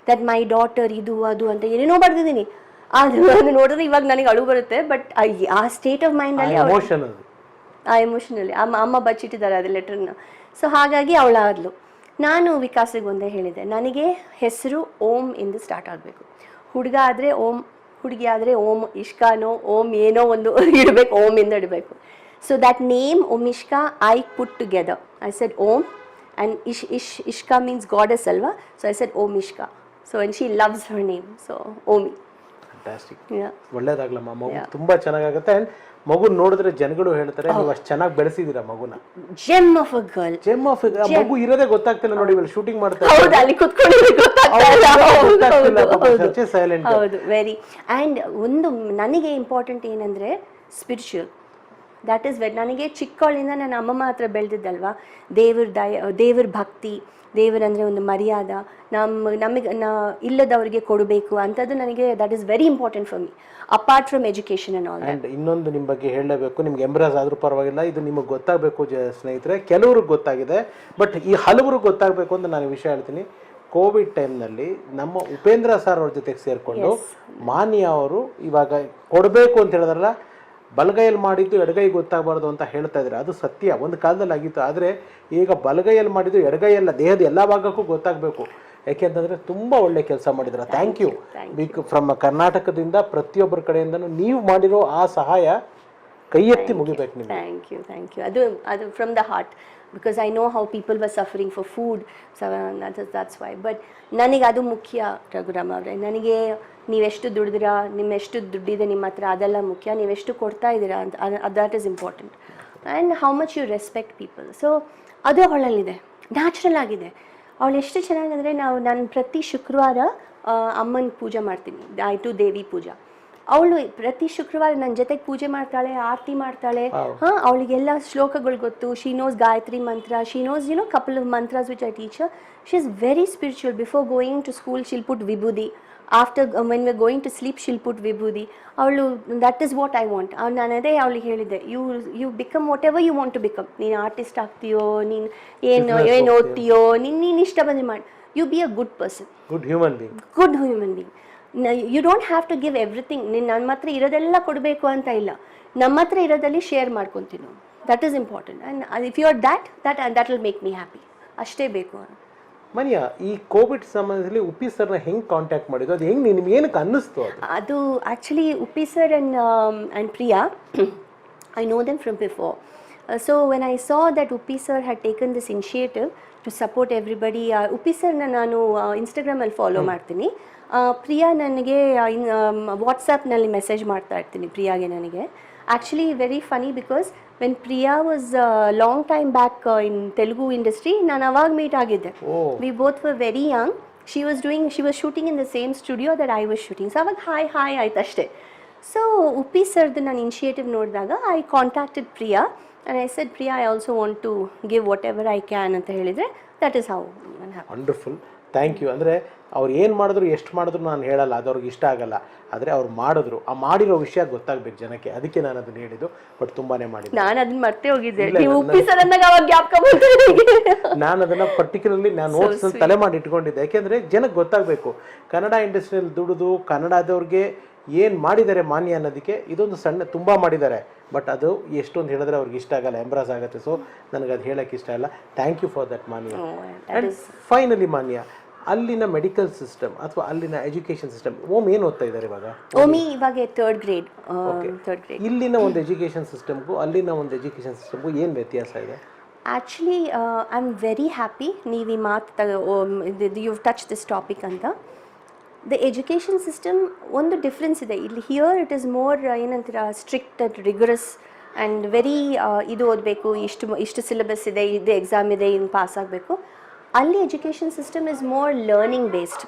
ದಟ್ ಮೈ ಡಾಟರ್ ಇದು ಅದು ಅಂತ ಏನೇನೋ ಬರೆದಿದ್ದೀನಿ. ಅದು ನೋಡಿದ್ರೆ ಇವಾಗ ನನಗೆ ಅಳು ಬರುತ್ತೆ. ಬಟ್ ಆ ಸ್ಟೇಟ್ ಆಫ್ ಮೈಂಡಲ್ಲಿ ಆ ಎಮೋಷನಲ್ಲಿ ಅಮ್ಮ ಬಚ್ಚಿಟ್ಟಿದ್ದಾರೆ ಅದು ಲೆಟರ್ನ. ಸೊ ಹಾಗಾಗಿ ಅವಳಾದ್ಲು. ನಾನು ವಿಕಾಸಿಗೆ ಒಂದೇ ಹೇಳಿದೆ, ನನಗೆ ಹೆಸರು ಓಂ ಇಂದ ಸ್ಟಾರ್ಟ್ ಆಗಬೇಕು. ಹುಡುಗ ಆದರೆ ಓಂ, ಹುಡುಗಿ ಆದರೆ ಓಂ ಇಷ್ಕಾನೋ ಓಂ ಏನೋ ಒಂದು ಇಡಬೇಕು, ಓಂ ಇಂದ ಇಡಬೇಕು. So that name Omishka I put together. I said Om and Ishka means goddess ಅಲ್ವಾ. So I said Omishka. So and she loves her name. So Omi. Fantastic. ಒಳ್ಳೇದಾಗ್ಲಮ್ಮ. ಮಗು ತುಂಬಾ ಚೆನ್ನಾಗಾಗುತ್ತೆ. ಆ್ಯಂಡ್ ಮಗು ನೋಡಿದ್ರೆ ಜನಗಳು ಹೇಳ್ತಾರೆ, ನೀವು ಅಷ್ಟು ಚೆನ್ನಾಗಿ ಬೆಳೆಸಿದೀರಾ ಮಗುನ. GeM of a girl. ಮಗು ಇರೋದೇ ಗೊತ್ತಾಗ್ತಿಲ್ಲ ನೋಡಿ, ಶೂಟಿಂಗ್ ಮಾಡ್ತಾರೆ. ಹೌದು, ಅಲ್ಲಿ ಕುತ್ಕೊಂಡಿದ್ರೆ ಸೈಲೆಂಟ್. ಹೌದು, ವೆರಿ. ಆ್ಯಂಡ್ ಒಂದು ನನಗೆ ಇಂಪಾರ್ಟೆಂಟ್ ಏನಂದರೆ ಸ್ಪಿರಿಚುವಲ್. That is vet. ನನಗೆ ಚಿಕ್ಕವಳಿಂದ ನನ್ನ ಅಮ್ಮಮ್ಮ ಹತ್ರ ಬೆಳೆದಿದ್ದಲ್ವಾ, ದೇವ್ರ ಭಕ್ತಿ, ದೇವರಂದರೆ ಒಂದು ಮರ್ಯಾದ, ನಮಗೆ ಇಲ್ಲದವರಿಗೆ ಕೊಡಬೇಕು ಅಂಥದ್ದು ನನಗೆ that is very important for me, apart from education and all. And ಇನ್ನೊಂದು ನಿಮ್ಮ ಬಗ್ಗೆ ಹೇಳಲೇಬೇಕು, ನಿಮ್ಗೆ ಎಂಬ್ರಾಸ್ ಆದರೂ ಪರವಾಗಿಲ್ಲ, ಇದು ನಿಮಗೆ ಗೊತ್ತಾಗಬೇಕು ಸ್ನೇಹಿತರೆ. ಕೆಲವ್ರಿಗೆ ಗೊತ್ತಾಗಿದೆ, ಬಟ್ ಈ ಹಲವ್ರಿಗೆ ಗೊತ್ತಾಗಬೇಕು ಅಂತ ನಾನು ವಿಷಯ ಹೇಳ್ತೀನಿ. ಕೋವಿಡ್ ಟೈಮ್ನಲ್ಲಿ ನಮ್ಮ ಉಪೇಂದ್ರ ಸರ್ ಅವ್ರ ಜೊತೆಗೆ ಸೇರಿಕೊಂಡು ಮಾನ್ಯ ಅವರು ಇವಾಗ ಕೊಡಬೇಕು ಅಂತ ಹೇಳಿದ್ರಲ್ಲ, ಬಲಗೈಯಲ್ಲಿ ಮಾಡಿದ್ದು ಎಡಗೈ ಗೊತ್ತಾಗಬಾರ್ದು ಅಂತ ಹೇಳ್ತಾ ಇದ್ದಾರೆ. ಅದು ಸತ್ಯ, ಒಂದು ಕಾಲದಲ್ಲಿ ಆಗಿತ್ತು. ಆದರೆ ಈಗ ಬಲಗೈಯಲ್ಲಿ ಮಾಡಿದ್ದು ಎಡಗೈಯಲ್ಲ, ದೇಹದ ಎಲ್ಲ ಭಾಗಕ್ಕೂ ಗೊತ್ತಾಗಬೇಕು. ಯಾಕೆಂತಂದರೆ ತುಂಬ ಒಳ್ಳೆ ಕೆಲಸ ಮಾಡಿದ್ರ. Thank you. ಫ್ರಮ್ ಕರ್ನಾಟಕದಿಂದ ಪ್ರತಿಯೊಬ್ಬರ ಕಡೆಯಿಂದನೂ ನೀವು ಮಾಡಿರೋ ಆ ಸಹಾಯ ಕೈ ಎತ್ತಿ ಮುಗಿಬೇಕು ನಿಮಗೆ. Thank you. ಅದು from the heart, because I know how people were suffering for food. That's why. But ನನಗೆ ಅದು ಮುಖ್ಯ ರಘುರಾಮ್ ಅವರೇ. ನನಗೆ ನೀವೆಷ್ಟು ದುಡಿದಿರಾ, ನಿಮ್ಮೆಷ್ಟು ದುಡ್ಡಿದೆ ನಿಮ್ಮ ಹತ್ರ, ಅದೆಲ್ಲ ಮುಖ್ಯ. ನೀವೆಷ್ಟು ಕೊಡ್ತಾ ಇದ್ದೀರಾ ಅಂತ, that is important. And how much you respect people. So ಅದು ಅವಳಲ್ಲಿದೆ, ನ್ಯಾಚುರಲ್ ಆಗಿದೆ. ಅವಳು ಎಷ್ಟು ಚೆನ್ನಾಗಂದರೆ, ನಾನು ಪ್ರತಿ ಶುಕ್ರವಾರ ಅಮ್ಮನ ಪೂಜೆ ಮಾಡ್ತೀನಿ, ಆಯಿತು ದೇವಿ ಪೂಜಾ. ಅವಳು ಪ್ರತಿ ಶುಕ್ರವಾರ ನನ್ನ ಜೊತೆಗೆ ಪೂಜೆ ಮಾಡ್ತಾಳೆ, ಆರತಿ ಮಾಡ್ತಾಳೆ. ಅವಳಿಗೆಲ್ಲ ಶ್ಲೋಕಗಳು ಗೊತ್ತು. She knows Gayatri Mantra, she knows couple of mantras which I teach her. She is very spiritual. Before going to school she'll put vibhuti. After when we're going to sleep she'll put vibhuti. ಅವಳು that is what I want. ನಾನು ಅದೇ ಅವಳಿಗೆ ಹೇಳಿದ್ದೆ, you become whatever you want to become. ನೀನು artist ಆಗ್ತೀಯೋ, ನೀನು ಏನು ಓದ್ತೀಯೋ, ನೀನು ಇಷ್ಟ ಬಂದು ಮಾಡಿ. You be a good person, good human being. You don't have to give everything. ನನ್ನ ಹತ್ರ ಇರೋದೆಲ್ಲ ಕೊಡಬೇಕು ಅಂತ ಇಲ್ಲ. ನಮ್ಮ ಹತ್ರ ಇರೋದಲ್ಲಿ ಶೇರ್ ಮಾಡ್ಕೊತೀನಿ. That is important. And if you are that will make me happy. ಅಷ್ಟೇ ಬೇಕು. ಮನಿಯ, ಈ ಕೋವಿಡ್ ಸಮಯದಲ್ಲಿ ಉಪ್ಪಿ ಸರ್ನ ಹೆಂಗೆ ಕಾಂಟ್ಯಾಕ್ಟ್ ಮಾಡಿದ್ದು, ಅದು ಹೆಂಗೆ ನಿಮ್ಗೆ ಏನಕ್ಕೆ ಅನ್ನಿಸ್ತು? ಅದು actually Uppi sir and Priya, I know them from before. So when I saw that Uppi sir had taken this initiative to support everybody. Uppi ಸರ್ನ ನಾನು ಇನ್ಸ್ಟಾಗ್ರಾಮಲ್ಲಿ ಫಾಲೋ ಮಾಡ್ತೀನಿ. ಪ್ರಿಯಾ ನನಗೆ ವಾಟ್ಸಪ್ನಲ್ಲಿ ಮೆಸೇಜ್ ಮಾಡ್ತಾ ಇರ್ತೀನಿ ಪ್ರಿಯಾಗೆ. ನನಗೆ actually very funny, because when Priya was long time back in Telugu industry, ನಾನು ಅವಾಗ ಮೀಟ್ ಆಗಿದ್ದೆ. We both were very young. She was shooting in the same studio that I was shooting. So ಅವಾಗ ಹಾಯ್ ಆಯ್ತು ಅಷ್ಟೇ. ಸೊ ಉಪ್ಪಿ ಸರ್ದು ನಾನು initiative ನೋಡಿದಾಗ I contacted Priya and I said, Priya I also want to give whatever I can ಅಂತ ಹೇಳಿದರೆ, that is how. Wonderful. Thank you. ಅಂದರೆ ಅವ್ರು ಏನು ಮಾಡಿದ್ರು ಎಷ್ಟು ಮಾಡಿದ್ರು ನಾನು ಹೇಳಲ್ಲ, ಅದು ಅವ್ರಿಗೆ ಇಷ್ಟ ಆಗಲ್ಲ. ಆದರೆ ಅವ್ರು ಮಾಡಿದ್ರು, ಆ ಮಾಡಿರೋ ವಿಷಯ ಗೊತ್ತಾಗ್ಬೇಕು ಜನಕ್ಕೆ, ಅದಕ್ಕೆ ನಾನು ಅದನ್ನ ಹೇಳಿದ್ದು. ಬಟ್ ತುಂಬಾನೇ ಮಾಡಿದ್ದೆ. ನಾನು ಅದನ್ನ ಮರ್ತೇ ಹೋಗಿದ್ದೆ. ನೀವು ಉಪ್ಪಿ ಸರ್ ಅಂದಾಗ ಅವಾಗ ಜ್ಞಾಪಕ ಬಂತು. ನಾನು ಅದನ್ನ ಪರ್ಟಿಕ್ಯುಲರ್ಲಿ ನಾನು ನೋಟ್ಸ್ ತಲೆ ಮಾಡಿ ಇಟ್ಕೊಂಡಿದ್ದೆ. ಯಾಕೆಂದ್ರೆ ಜನಕ್ಕೆ ಗೊತ್ತಾಗಬೇಕು ಕನ್ನಡ ಇಂಡಸ್ಟ್ರಿಯಲ್ಲಿ ದುಡಿದು ಕನ್ನಡದವ್ರಿಗೆ ಏನು ಮಾಡಿದ್ದಾರೆ ಮಾನ್ಯ ಅನ್ನೋದಕ್ಕೆ. ಇದೊಂದು ಸಣ್ಣ ತುಂಬ ಮಾಡಿದ್ದಾರೆ, ಬಟ್ ಅದು ಎಷ್ಟೊಂದು ಹೇಳಿದ್ರೆ ಅವ್ರಿಗೆ ಇಷ್ಟ ಆಗಲ್ಲ, ಎಂಬ್ರಾಸ್ ಆಗುತ್ತೆ. ಸೊ ನನಗೆ ಅದು ಹೇಳಕ್ಕೆ ಇಷ್ಟ ಇಲ್ಲ. ಥ್ಯಾಂಕ್ ಯು ಫಾರ್ ದಟ್ ಮಾನ್ಯ. ಆ್ಯಂಡ್ ಫೈನಲಿ ಮಾನ್ಯ, ಅಲ್ಲಿನ ಮೆಡಿಕಲ್ ಸಿಸ್ಟಮ್ ಅಥವಾ ಅಲ್ಲಿನ ಎಜುಕೇಶನ್ ಸಿಸ್ಟಮ್, ಓಮ್ ಏನು ಓದ್ತಾ ಇದ್ದಾರೆ ಇವಾಗ? ಓಮಿ ಇವಾಗ ಥರ್ಡ್ ಗ್ರೇಡ್. ಇಲ್ಲಿನ ಒಂದು ಎಜುಕೇಶನ್ ಸಿಸ್ಟಮ್ಗೂ ಅಲ್ಲಿನ ಒಂದು ಎಜುಕೇಶನ್ ಸಿಸ್ಟಮ್ಗೂ ಏನು ವ್ಯತ್ಯಾಸ ಇದೆ? Actually I am very happy ನೀವು ಈ ಮಾತು ಯು ಟಚ್ ದಿಸ್ ಟಾಪಿಕ್ ಅಂತ. ದ ಎಜುಕೇಷನ್ ಸಿಸ್ಟಮ್ ಒಂದು ಡಿಫ್ರೆನ್ಸ್ ಇದೆ ಇಲ್ಲಿ. ಹಿಯರ್ ಇಟ್ ಈಸ್ ಮೋರ್ ಏನಂತೀರ strict and rigorous and very ಇದು ಓದಬೇಕು, ಇಷ್ಟು ಸಿಲೆಬಸ್ ಇದೆ, ಇದು ಎಕ್ಸಾಮ್ ಇದೆ, ಇನ್ನು ಪಾಸ್ ಆಗಬೇಕು. ಅಲ್ಲಿ education system is more learning based.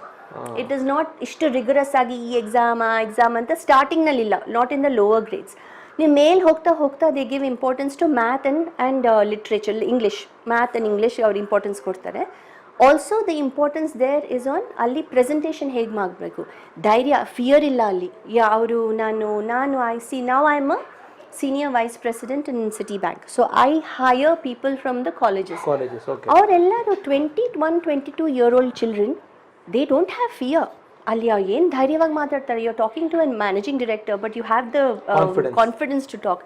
It is not ಇಷ್ಟು ರಿಗರಸ್ ಆಗಿ ಈ ಎಕ್ಸಾಮ್ ಆ ಎಕ್ಸಾಮ್ ಅಂತ ಸ್ಟಾರ್ಟಿಂಗ್ನಲ್ಲಿಲ್ಲ, not in the lower grades. ನೀವು ಮೇಲೆ ಹೋಗ್ತಾ ಹೋಗ್ತಾ they give importance to math and literature, English, math and English ಅವ್ರು ಇಂಪಾರ್ಟೆನ್ಸ್ ಕೊಡ್ತಾರೆ. Also the importance there is on ಅಲ್ಲಿ ಪ್ರೆಸೆಂಟೇಷನ್ ಹೇಗೆ ಮಾಡಬೇಕು, ಧೈರ್ಯ, ಫಿಯರ್ ಇಲ್ಲ ಅಲ್ಲಿ. ಅವರು ನಾನು ಐ ಸಿ ನಾವು I am a senior vice president in Citibank. So I hire people from the colleges. Okay. ಅವರೆಲ್ಲರೂ 21-22-year-old children, they don't have fear. ಅಲ್ಲಿ ಏನು ಧೈರ್ಯವಾಗಿ ಮಾತಾಡ್ತಾರೆ. You are talking to an managing director, but you have the confidence to talk.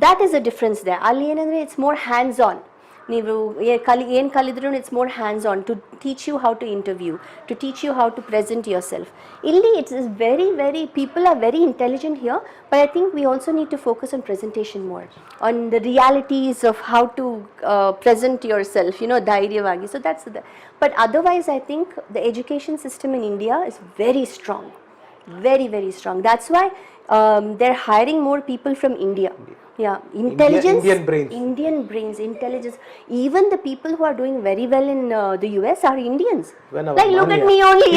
That is a difference there. ಅಲ್ಲಿ ಏನಂದರೆ it's more hands on. ನೀವು ಏನು ಕಲಿದ್ರು it's more hands on to teach you how to interview, to teach you how to present yourself. ಇಲ್ಲಿ it's is very people are very intelligent here, but I think we also need to focus on presentation more, on the realities of how to present yourself, ಧೈರ್ಯವಾಗಿ. So that's the. But otherwise I think the education system in India is very strong, very strong. That's why they're hiring more people from India. Yeah, intelligence, Indian brains, intelligence. Even the people who are doing very well in the US are Indians. Like look at me only.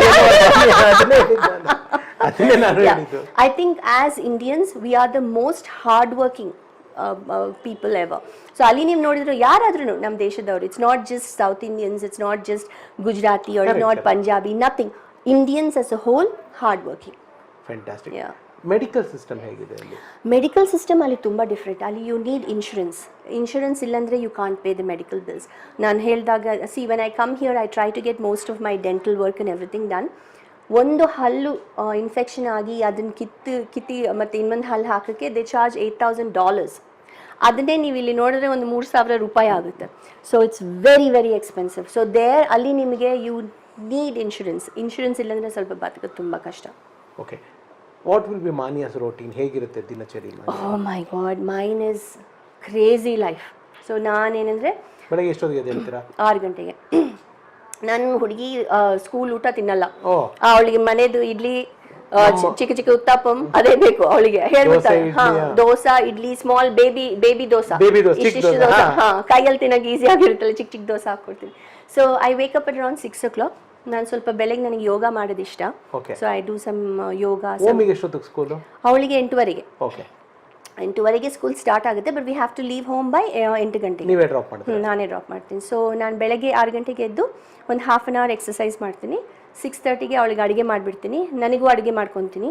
I think as Indians we are the most hardworking people ever. So ಅಲ್ಲಿ ನೀವು ನೋಡಿದ್ರು ಯಾರಾದ್ರೂ ನಮ್ಮ ದೇಶದವರು, it's not just South Indians, it's not just Gujarati or not Punjabi, nothing. Indians as a whole hardworking. Fantastic. Yeah. Medical system ಹೇಗಿದೆ ಅಲ್ಲಿ? Medical system ಅಲ್ಲಿ ತುಂಬ ಡಿಫ್ರೆಂಟ್. ಅಲ್ಲಿ ಯು ನೀಡ್ ಇನ್ಶೂರೆನ್ಸ್ ಇಲ್ಲಾಂದರೆ you can't pay the medical bills. ನಾನು ಹೇಳಿದಾಗ see when I come here I try to get most of my dental work and everything done. ಒಂದು ಹಲ್ಲು ಇನ್ಫೆಕ್ಷನ್ ಆಗಿ ಅದನ್ನು ಕಿತ್ತಿ ಮತ್ತು ಇನ್ನೊಂದು ಹಲ್ಲು ಹಾಕೋಕ್ಕೆ ದೇ ಚಾರ್ಜ್ $8,000. ಅದನ್ನೇ ನೀವು ಇಲ್ಲಿ ನೋಡಿದ್ರೆ ಒಂದು $3,000 ಆಗುತ್ತೆ. So it's very expensive. So there ಅಲ್ಲಿ ನಿಮಗೆ ಯು ನೀಡ್ ಇನ್ಶೂರೆನ್ಸ್ ಇಲ್ಲಾಂದರೆ ಸ್ವಲ್ಪ ಬದುಕೋದು ತುಂಬ ಕಷ್ಟ. Okay, what will be Manya's routine? ಹೇಗಿರುತ್ತೆ ದಿನಚರಿ? Oh my God, mine is crazy life. So ನಾನೇನೆಂದರೆ ಬೆಳಗ್ಗೆ ಎಷ್ಟೊತ್ತಿಗೆ ಎದ್ದೇಳ್ತೀರಾ? 6 ಗಂಟೆಗೆ. ನನ್ನ ಹುಡುಗಿ ಸ್ಕೂಲ್ ಊಟ ತಿನ್ನಲ್ಲ. ಅವಳಿಗೆ ಮನೆದು ಇಡ್ಲಿ, ಚಿಕ್ಕ ಉತ್ತಪ್ಪಂ ಅದೇ ಬೇಕು ಅವಳಿಗೆ. ಹೇಳ್ಬಿಡ್ತಾಳೆ ದೋಸಾ, ಇಡ್ಲಿ, ಸ್ಮಾಲ್ ಬೇಬಿ ದೋಸಾ, ಇಷ್ಟಿಷ್ಟು ದೋಸಾ, ಕೈಯಲ್ಲಿ ತಿನ್ನೋಕೆ ಈಸಿ ಆಗಿರುತ್ತಲ್ಲ, ಚಿಕ್ಕ ದೋಸೆ ಹಾಕ್ಕೊಡ್ತೀನಿ. So I wake up at around 6 o'clock. ನಾನು ಸ್ವಲ್ಪ ಬೆಳಗ್ಗೆ ನನಗೆ ಯೋಗ ಮಾಡೋದು ಇಷ್ಟ. So I do some yoga. School ಅವಳಿಗೆ 8:30. 8:30 ಸ್ಕೂಲ್ ಸ್ಟಾರ್ಟ್ ಆಗುತ್ತೆ, but we have to leave home by 8 ಗಂಟೆಗೆ. ನಾನೇ ಡ್ರಾಪ್ ಮಾಡ್ತೀನಿ. ಸೊ ನಾನು ಬೆಳಗ್ಗೆ 6 ಗಂಟೆಗೆ ಎದ್ದು ಒಂದು ½ an hour ಎಕ್ಸಸೈಸ್ ಮಾಡ್ತೀನಿ. 6:30ಗೆ ಅವಳಿಗೆ ಅಡುಗೆ ಮಾಡಿಬಿಡ್ತೀನಿ. ನನಗೂ ಅಡುಗೆ ಮಾಡ್ಕೊತೀನಿ.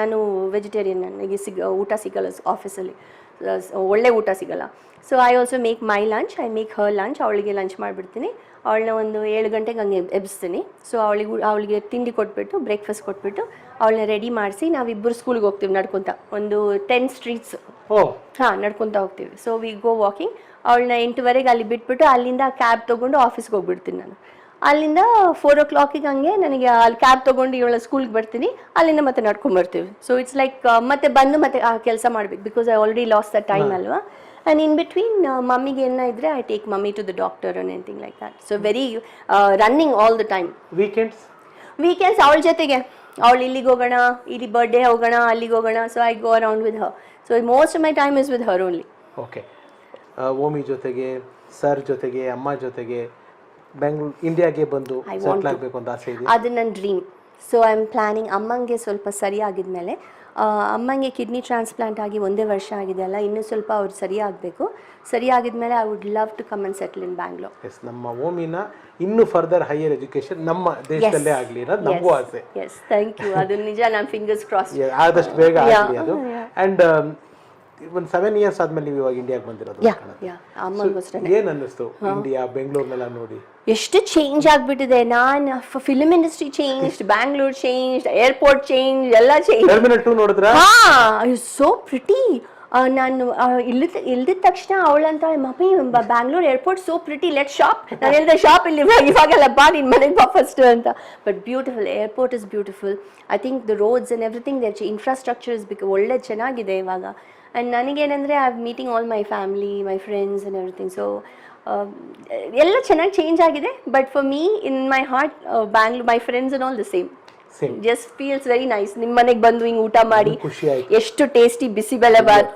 ನಾನು ವೆಜಿಟೇರಿಯನ್, ನನಗೆ ಊಟ ಸಿಗಲ್ಲ ಆಫೀಸಲ್ಲಿ, ಒಳ್ಳೆ ಊಟ ಸಿಗಲ್ಲ. So I also make my lunch, I make Har lunch. ಅವಳಿಗೆ ಲಂಚ್ ಮಾಡಿಬಿಡ್ತೀನಿ. ಅವಳನ್ನ ಒಂದು 7 ಗಂಟೆಗೆ ಹಂಗೆ ಎಬ್ಬಿಸ್ತೀನಿ. ಸೊ ಅವಳಿಗೆ ತಿಂಡಿ ಕೊಟ್ಬಿಟ್ಟು, ಬ್ರೇಕ್ಫಾಸ್ಟ್ ಕೊಟ್ಬಿಟ್ಟು ಅವಳನ್ನ ರೆಡಿ ಮಾಡಿಸಿ ನಾವಿಬ್ಬರು ಸ್ಕೂಲ್ಗೆ ಹೋಗ್ತೀವಿ ನಡ್ಕೊತ. ಒಂದು 10 streets ನಡ್ಕೊತ ಹೋಗ್ತೀವಿ. So we go walking. ಅವಳನ್ನ 8:30 ಅಲ್ಲಿ ಬಿಟ್ಬಿಟ್ಟು ಅಲ್ಲಿಂದ ಕ್ಯಾಬ್ ತೊಗೊಂಡು ಆಫೀಸ್ಗೆ ಹೋಗ್ಬಿಡ್ತೀನಿ ನಾನು. ಅಲ್ಲಿಂದ 4 o'clock ಹಂಗೆ ನನಗೆ ಅಲ್ಲಿ ಕ್ಯಾಬ್ ತೊಗೊಂಡು ಇವಳ ಸ್ಕೂಲ್ಗೆ ಬರ್ತೀನಿ. ಅಲ್ಲಿಂದ ಮತ್ತೆ ನಡ್ಕೊಂಬರ್ತೀವಿ. ಸೊ ಇಟ್ಸ್ ಲೈಕ್ ಮತ್ತೆ ಬಂದು ಮತ್ತೆ ಆ ಕೆಲಸ ಮಾಡ್ಬೇಕು, because I already last the time ಅಲ್ವಾ. And in between ಮಮ್ಮಿಗೆ ಏನ ಇದ್ರೆ I take mummy to the doctor and anything like that. So very running all the time. Weekends ಅವಳ ಜೊತೆಗೆ, ಅವಳು ಇಲ್ಲಿಗೆ ಹೋಗೋಣ, ಇಲ್ಲಿ ಬರ್ಡೇ ಹೋಗೋಣ, ಅಲ್ಲಿಗೆ ಹೋಗೋಣ. So I go around with her. So most of my time is with her only. Okay, Omi ಜೊತೆಗೆ, ಸರ್ ಜೊತೆಗೆ, ಅಮ್ಮ ಜೊತೆಗೆ ಬೆಂಗಳೂರು ಇಂಡಿಯಾಗೆ ಬಂದು ಸೆಟ್ಲ್ ಆಗಬೇಕು ಅಂತ ಆಸೆ ಇದೆ? ಅದು ನನ್ನ dream. So I am planning ಅಮ್ಮಂಗೆ ಸ್ವಲ್ಪ ಸರಿ ಆಗಿದ್ಮೇಲೆ ಅಮ್ಮಂಗೆ ಕಿಡ್ನಿ ಟ್ರಾನ್ಸ್ಪ್ಲಾಂಟ್ ಆಗಿ 1 ವರ್ಷ ಆಗಿದೆ ಅಲ್ಲ, ಇನ್ನೂ ಸ್ವಲ್ಪ ಅವ್ರು ಸರಿ ಆಗಬೇಕು. ಸರಿ ಆಗಿದ್ಮೇಲೆ I would love to come and settle in Bangalore. Yes, ನಮ್ಮ ಓಮಿನ ಇನ್ನೂ ಫರ್ದರ್ ಹೈಯರ್ ಎಜುಕೇಶನ್ ನಮ್ಮ ದೇಶದಲ್ಲೇ ಆಗಲಿ ಅನ್ನೋದು ನಮಗೂ ಆಸೆ. Yes, thank you. ಅದು ನಿಜ, ನಾನು ಫಿಂಗರ್ಸ್ ಕ್ರಾಸ್ ಆದಷ್ಟು ಬೇಗ ಆಗಲಿ ಅದು. ಆ್ಯಂಡ್ ಒಂದು 7 years ಆದ್ಮೇಲೆ ನೀವು ಇವಾಗ ಇಂಡಿಯಾಗೆ ಬಂದಿರೋದು. ಏನ್ ಅನ್ನಿಸ್ತು ಇಂಡಿಯಾ ಬೆಂಗಳೂರ್ನೆಲ್ಲ ನೋಡಿ? ಎಷ್ಟು ಚೇಂಜ್ ಆಗಿಬಿಟ್ಟಿದೆ. ನಾನು film industry change, Bangalore change, airport change, ಎಲ್ಲ ಚೇಂಜ್. ಟರ್ಮಿನಲ್ 2 ನೋಡಿದ್ರ? So pretty. ನಾನು ಇಲ್ದಿದ ತಕ್ಷಣ ಅವಳಂತ mummy Bangalore airport so pretty, let shop. ನಾನು ಹೇಳಿದೆ ಶಾಪ್ ಇಲ್ಲಿ ಇವಾಗೆಲ್ಲ ಬಾ, ನಿನ್ನ ಮನೆಗೆ ಬಾ ಫಸ್ಟ್ ಅಂತ. But beautiful, airport is beautiful. I think the roads and everything there infrastructure is ಒಳ್ಳೆ ಚೆನ್ನಾಗಿದೆ ಇವಾಗ. ಆ್ಯಂಡ್ ನನಗೇನೆಂದರೆ I am meeting all my family, my friends and everything. So ಎಲ್ಲ ಚೆನ್ನಾಗಿ ಚೇಂಜ್ ಆಗಿದೆ. But for me in my heart Bangalore, my friends and all the same. Just feels very nice. ನಿಮ್ಮ ಮನೆಗೆ ಬಂದು ಹಿಂಗೆ ಊಟ ಮಾಡಿ ಎಷ್ಟು ಟೇಸ್ಟಿ ಬಿಸಿಬೇಳೆ ಬಾತ್.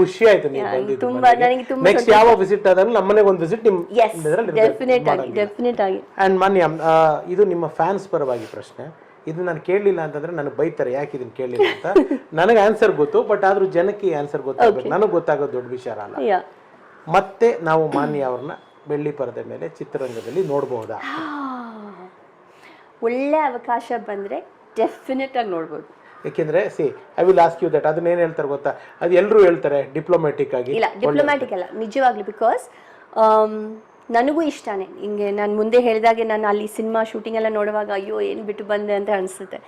ಖುಷಿ ಆಯ್ತು ನೀವು ಬಂದಿದ್ದು. ತುಂಬಾ ನನಗೆ ತುಂಬಾ. ನೆಕ್ಸ್ಟ್ ಯಾವ ವಿಸಿಟ್ ಆದರೂ ನಮ್ಮ ಮನೆಗೆ ಒಂದು ವಿಸಿಟ್ ನಿಮ್ಮ ಡೆಫಿನೆಟ್ ಆಗಿ. ಆ್ಯಂಡ್ ಮಾನ್ಯ, ಇದು ನಿಮ್ಮ ಫ್ಯಾನ್ಸ್ ಪರವಾಗಿ ಪ್ರಶ್ನೆ. ಇದು ನಾನು ಕೇಳಲಿಲ್ಲ ಅಂತಂದ್ರೆ ನನಗೆ ಬೈತಾರೆ, ಯಾಕೆ ಇದನ್ನ ಕೇಳಲಿಲ್ಲ ಅಂತ. ನನಗೆ ಆನ್ಸರ್ ಗೊತ್ತು, ಬಟ್ ಆದ್ರೂ ಜನಕ್ಕೆ ಆನ್ಸರ್ ಗೊತ್ತಾಗಬೇಕು. ನನಗೆ ಗೊತ್ತಾಗೋದು ದೊಡ್ಡ ವಿಚಾರ ಅಲ್ಲ. ಮತ್ತೆ ನಾವು ಮಾನ್ಯ ಅವ್ರನ್ನ ಬೆಳ್ಳಿ ಪರದೆ ಮೇಲೆ ಚಿತ್ರರಂಗದಲ್ಲಿ ನೋಡಬಹುದಾ? ಒಳ್ಳೆ ಅವಕಾಶ ಬಂದ್ರೆ ಡೆಫಿನೆಟ್ ಆಗಿ ನೋಡ್ಬೋದು. ಯಾಕೆಂದ್ರೆ I will ask you that. ಅದನ್ನೇನು ಹೇಳ್ತಾರೆ ಗೊತ್ತಾ, ಅದು ಎಲ್ಲರೂ ಹೇಳ್ತಾರೆ ಡಿಪ್ಲೊಮ್ಯಾಟಿಕ್ ಆಗಿ. ಇಲ್ಲ, ಡಿಪ್ಲೊಮ್ಯಾಟಿಕ್ ಅಲ್ಲ, ನಿಜವಾಗ್ಲೂ. ಬಿಕಾಸ್ ನನಗೂ ಇಷ್ಟನೇ. ಹಿಂಗೆ ನಾನು ಮುಂದೆ ಹೇಳಿದಾಗೆ ನಾನು ಅಲ್ಲಿ ಸಿನಿಮಾ ಶೂಟಿಂಗ್ ಎಲ್ಲ ನೋಡುವಾಗ ಅಯ್ಯೋ ಏನು ಬಿಟ್ಟು ಬಂದೆ ಅಂತ ಅನಿಸುತ್ತೆ.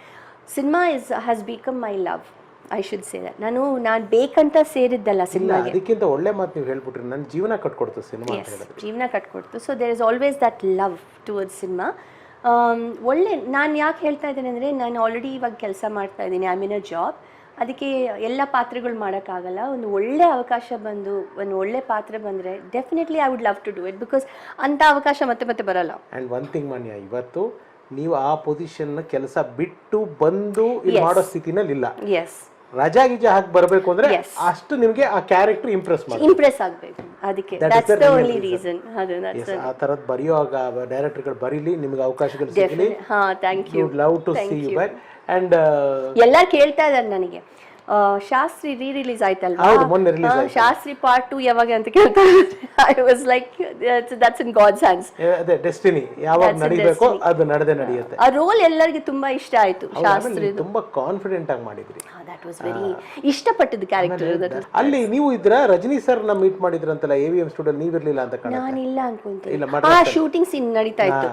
Cinema has become my love, I should say that. ನಾನು ಬೇಕಂತ ಸೇರಿದ್ದಲ್ಲ ಸಿನಿಮಾಗೆ. ಅದಕ್ಕಿಂತ ಒಳ್ಳೆ ಮಾತು ನೀವು ಹೇಳ್ಬಿಟ್ರಿ, ನನ್ನ ಜೀವನ ಕಟ್ಕೊಡ್ತು ಸಿನಿಮಾ ಅಂತ ಹೇಳಿದ್ರೆ. ಜೀವನ ಕಟ್ಕೊಡ್ತು. So there is always that love towards cinema. ಒಳ್ಳೆ, ನಾನು ಯಾಕೆ ಹೇಳ್ತಾ ಇದ್ದೇನೆ ಅಂದರೆ, ನಾನು ಆಲ್ರೆಡಿ ಇವಾಗ ಕೆಲಸ ಮಾಡ್ತಾ ಇದ್ದೀನಿ, ಐ ಮೀನ್ ಅ ಜಾಬ್. ಅದಕ್ಕೆ ಎಲ್ಲ ಪಾತ್ರಗಳು ಮಾಡೋಕ್ಕಾಗಲ್ಲ. ಒಂದು ಒಳ್ಳೆ ಅವಕಾಶ ಬಂದು ಒಂದು ಒಳ್ಳೆ ಪಾತ್ರ ಬಂದರೆ definitely I would love to do it. Because ಅಂಥ ಅವಕಾಶ ಮತ್ತೆ ಮತ್ತೆ ಬರಲ್ಲ. ಆ್ಯಂಡ್ ಒನ್ ಥಿಂಗ್ ಮಾನ್ಯ, ಇವತ್ತು ನೀವು ಆ ಪೊಸಿಷನ್ ಕೆಲಸ ಬಿಟ್ಟು ಬಂದು ಇಲ್ಲಿ ಮಾಡೋ ಸ್ಥಿತಿನಲ್ಲಿ ಇಲ್ಲ. ಎಸ್, ರಜಾ ಗಿಜಾ ಹಾಕಿ ಬರಬೇಕು ಅಂದ್ರೆ ಅಷ್ಟು ನಿಮಗೆ ಆ ಕ್ಯಾರೆಕ್ಟರ್ ಇಂಪ್ರೆಸ್ ಆಗಬೇಕು. ಅದಕ್ಕೆ that's the only reason. ಆ ತರದ್ ಬರೆಯುವಾಗ ಡೈರೆಕ್ಟರ್ಗಳು ಬರೀಲಿ, ನಿಮಗೆ ಅವಕಾಶಗಳು ಸಿಗಲಿ. Thank you. Love to see you back. And ಎಲ್ಲ ಕೇಳ್ತಾ ಇದ್ದಾರೆ ನನಗೆ, ಶಾಸ್ತ್ರಿ ರಿಲೀಸ್ ಆಯ್ತಲ್ವಾ, ಶಾಸ್ತ್ರಿ ಪಾರ್ಟ್ 2 ಯಾವಾಗ ಅಂತ ಕೇಳ್ತಾರೆ. I was like that's in God's hands. ಅದೇ ಡೆಸ್ಟಿನಿ, ಯಾವಾಗ ನಡಿಬೇಕು ಅದು ನಡೆಯುತ್ತೆ. ಆ ರೋಲ್ ಎಲ್ಲರಿಗೂ ತುಂಬಾ ಇಷ್ಟ ಆಯ್ತು. ಶಾಸ್ತ್ರಿ ತುಂಬಾ ಕಾನ್ಫಿಡೆಂಟ್ ಆಗಿ ಮಾಡಿದ್ರಿ. ದಟ್ ವಾಸ್ ವೆರಿ ಇಷ್ಟಪಟ್ಟಿದ್ದ ಕ್ಯಾರೆಕ್ಟರ್. ಅಲ್ಲಿ ನೀವು ಇದ್ರ ರಜನಿ ಸರ್ ನ ಮೀಟ್ ಮಾಡಿದ್ರಂತಲ್ಲ AVM ಸ್ಟುಡಿಯೋ, ನೀವಿರ್ಲಿಲ್ಲ ಅಂತ ಕಾಣುತ್ತೆ. ನಾನು ಇಲ್ಲ ಅನ್ಕೊಂತೀನಿ. ಆ ಶೂಟಿಂಗ್ ಸೀನ್ ನಡೀತಾ ಇತ್ತು,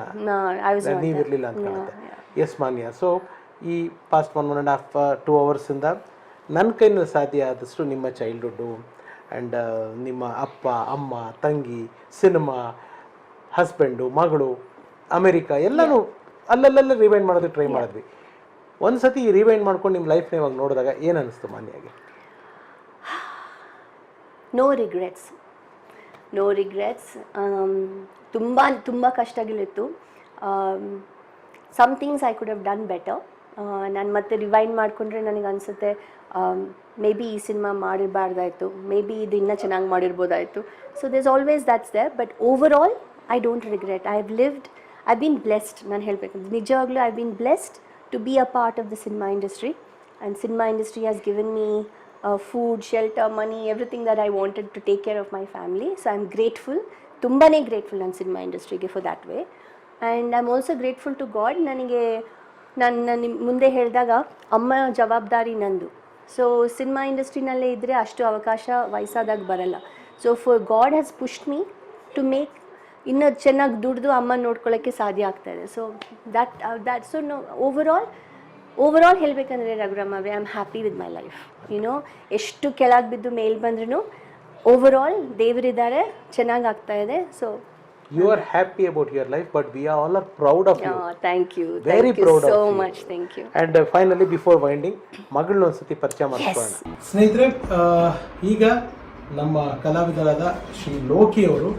ಐ ವಾಸ್ ನಾಟ್. ನೀವಿರ್ಲಿಲ್ಲ ಅಂತ ಕಾಣುತ್ತೆ. ಎಸ್ ಮಾನ್ಯ. ಸೊ ಈ ಪಾಸ್ಟ್ 1.5 2 hours ಇಂದ ನನ್ನ ಕೈನಲ್ಲಿ ಸಾಧ್ಯ ಆದಷ್ಟು ನಿಮ್ಮ ಚೈಲ್ಡ್ಹುಡ್ಡು ಆ್ಯಂಡ್ ನಿಮ್ಮ ಅಪ್ಪ ಅಮ್ಮ ತಂಗಿ, ಸಿನಿಮಾ, ಹಸ್ಬೆಂಡು, ಮಗಳು, ಅಮೆರಿಕಾ ಎಲ್ಲನೂ ಅಲ್ಲಲ್ಲೇ ರಿವೈಂಡ್ ಮಾಡೋದಕ್ಕೆ ಟ್ರೈ ಮಾಡಿದ್ವಿ. ಒಂದು ಸತಿ ರಿವೈಂಡ್ ಮಾಡ್ಕೊಂಡು ನಿಮ್ಮ ಲೈಫ್ನ ಇವಾಗ ನೋಡಿದಾಗ ಏನು ಅನ್ನಿಸ್ತು ಮಾನ್ಯಾಗೆ? No regrets. ತುಂಬ ಕಷ್ಟಗಳಿತ್ತು. Some things I could have done better. ನಾನು ಮತ್ತೆ ರಿವೈಂಡ್ ಮಾಡಿಕೊಂಡ್ರೆ ನನಗೆ ಅನಿಸುತ್ತೆ ಮೇ ಬಿ ಈ ಸಿನಿಮಾ ಮಾಡಿರಬಾರ್ದಾಯಿತು, ಮೇ ಬಿ ಇದು ಇನ್ನೂ ಚೆನ್ನಾಗಿ ಮಾಡಿರ್ಬೋದಾಯಿತು. So there is always that's there. But overall I don't regret. I been blessed. ನಾನು ಹೇಳಬೇಕು ನಿಜವಾಗ್ಲೂ, I been blessed to be a part of the cinema industry. And cinema industry has given me food, shelter, money, everything that I wanted to take care of my family. So I am grateful, ತುಂಬಾ grateful ನನ್ನ cinema ಇಂಡಸ್ಟ್ರಿಗೆ for that way. And I am also grateful to God. ನನಗೆ ನಾನು ಮುಂದೆ ಹೇಳಿದಾಗ ಅಮ್ಮ ಜವಾಬ್ದಾರಿ ನಂದು. ಸೊ ಸಿನಿಮಾ ಇಂಡಸ್ಟ್ರಿನಲ್ಲೇ ಇದ್ದರೆ ಅಷ್ಟು ಅವಕಾಶ ವಯಸ್ಸಾದಾಗ ಬರಲ್ಲ. So for God has pushed me to make ಇನ್ನೂ ಚೆನ್ನಾಗಿ ದುಡಿದು ಅಮ್ಮ ನೋಡ್ಕೊಳ್ಳೋಕ್ಕೆ ಸಾಧ್ಯ ಆಗ್ತಾಯಿದೆ. So that so overall ಹೇಳಬೇಕಂದ್ರೆ ರಘುರಾಮ್ ಅವರೇ, I am happy with my life. You know, ಎಷ್ಟು ಕೆಳಗೆ ಬಿದ್ದು ಮೇಲೆ ಬಂದ್ರೂ ಓವರ್ ಆಲ್ ದೇವರಿದ್ದಾರೆ, ಚೆನ್ನಾಗಿ ಆಗ್ತಾಯಿದೆ. So you are happy about your life, but we are all proud of you. Thank you. Very proud so of you. much. Thank you. And finally, before winding, ಮಗಳನ್ನ ಒಂದ್ಸತಿ ಪರಿಚಯ ಮಾಡ್ಕೊಳ್ಳೋಣ. ಸ್ನೇಹಿತರೆ, ಈಗ ನಮ್ಮ ಕಲಾವಿದರಾದ ಶ್ರೀ ಲೋಕಿ ಅವರು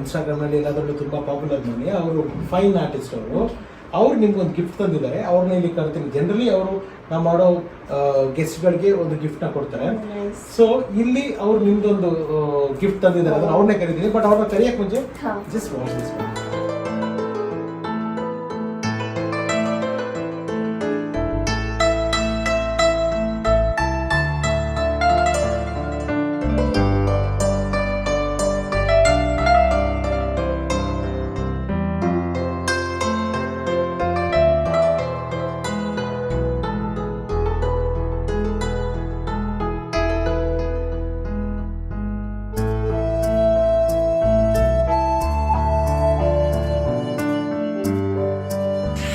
ಇನ್ಸ್ಟಾಗ್ರಾಮ್ನಲ್ಲಿ ಎಲ್ಲದರಲ್ಲೂ ತುಂಬ ಪಾಪ್ಯುಲರ್ ಮನೆ, ಅವರು ಫೈನ್ ಆರ್ಟಿಸ್ಟ್ ಅವ್ರು ನಿಮ್ಗೊಂದು ಗಿಫ್ಟ್ ತಂದಿದ್ದಾರೆ. ಅವ್ರನ್ನ ಇಲ್ಲಿ ಕರಿತೀನಿ. ಜನರಲಿ ಅವರು ನಾವು ಮಾಡೋ ಗೆಸ್ಟ್ಗಳಿಗೆ ಒಂದು ಗಿಫ್ಟ್ನ ಕೊಡ್ತಾರೆ. ಸೊ ಇಲ್ಲಿ ಅವ್ರು ನಿಮ್ದೊಂದು ಗಿಫ್ಟ್ ತಂದಿದ್ದಾರೆ, ಅದನ್ನ ಅವ್ರನ್ನೇ ಕರೀತೀನಿ. ಬಟ್ ಅವ್ರನ್ನ ಕರಿಯಕ್ಕೆ ಮುಂಚೆ ಜಸ್ಟ್ ವಾಚ್ ದಿಸ್.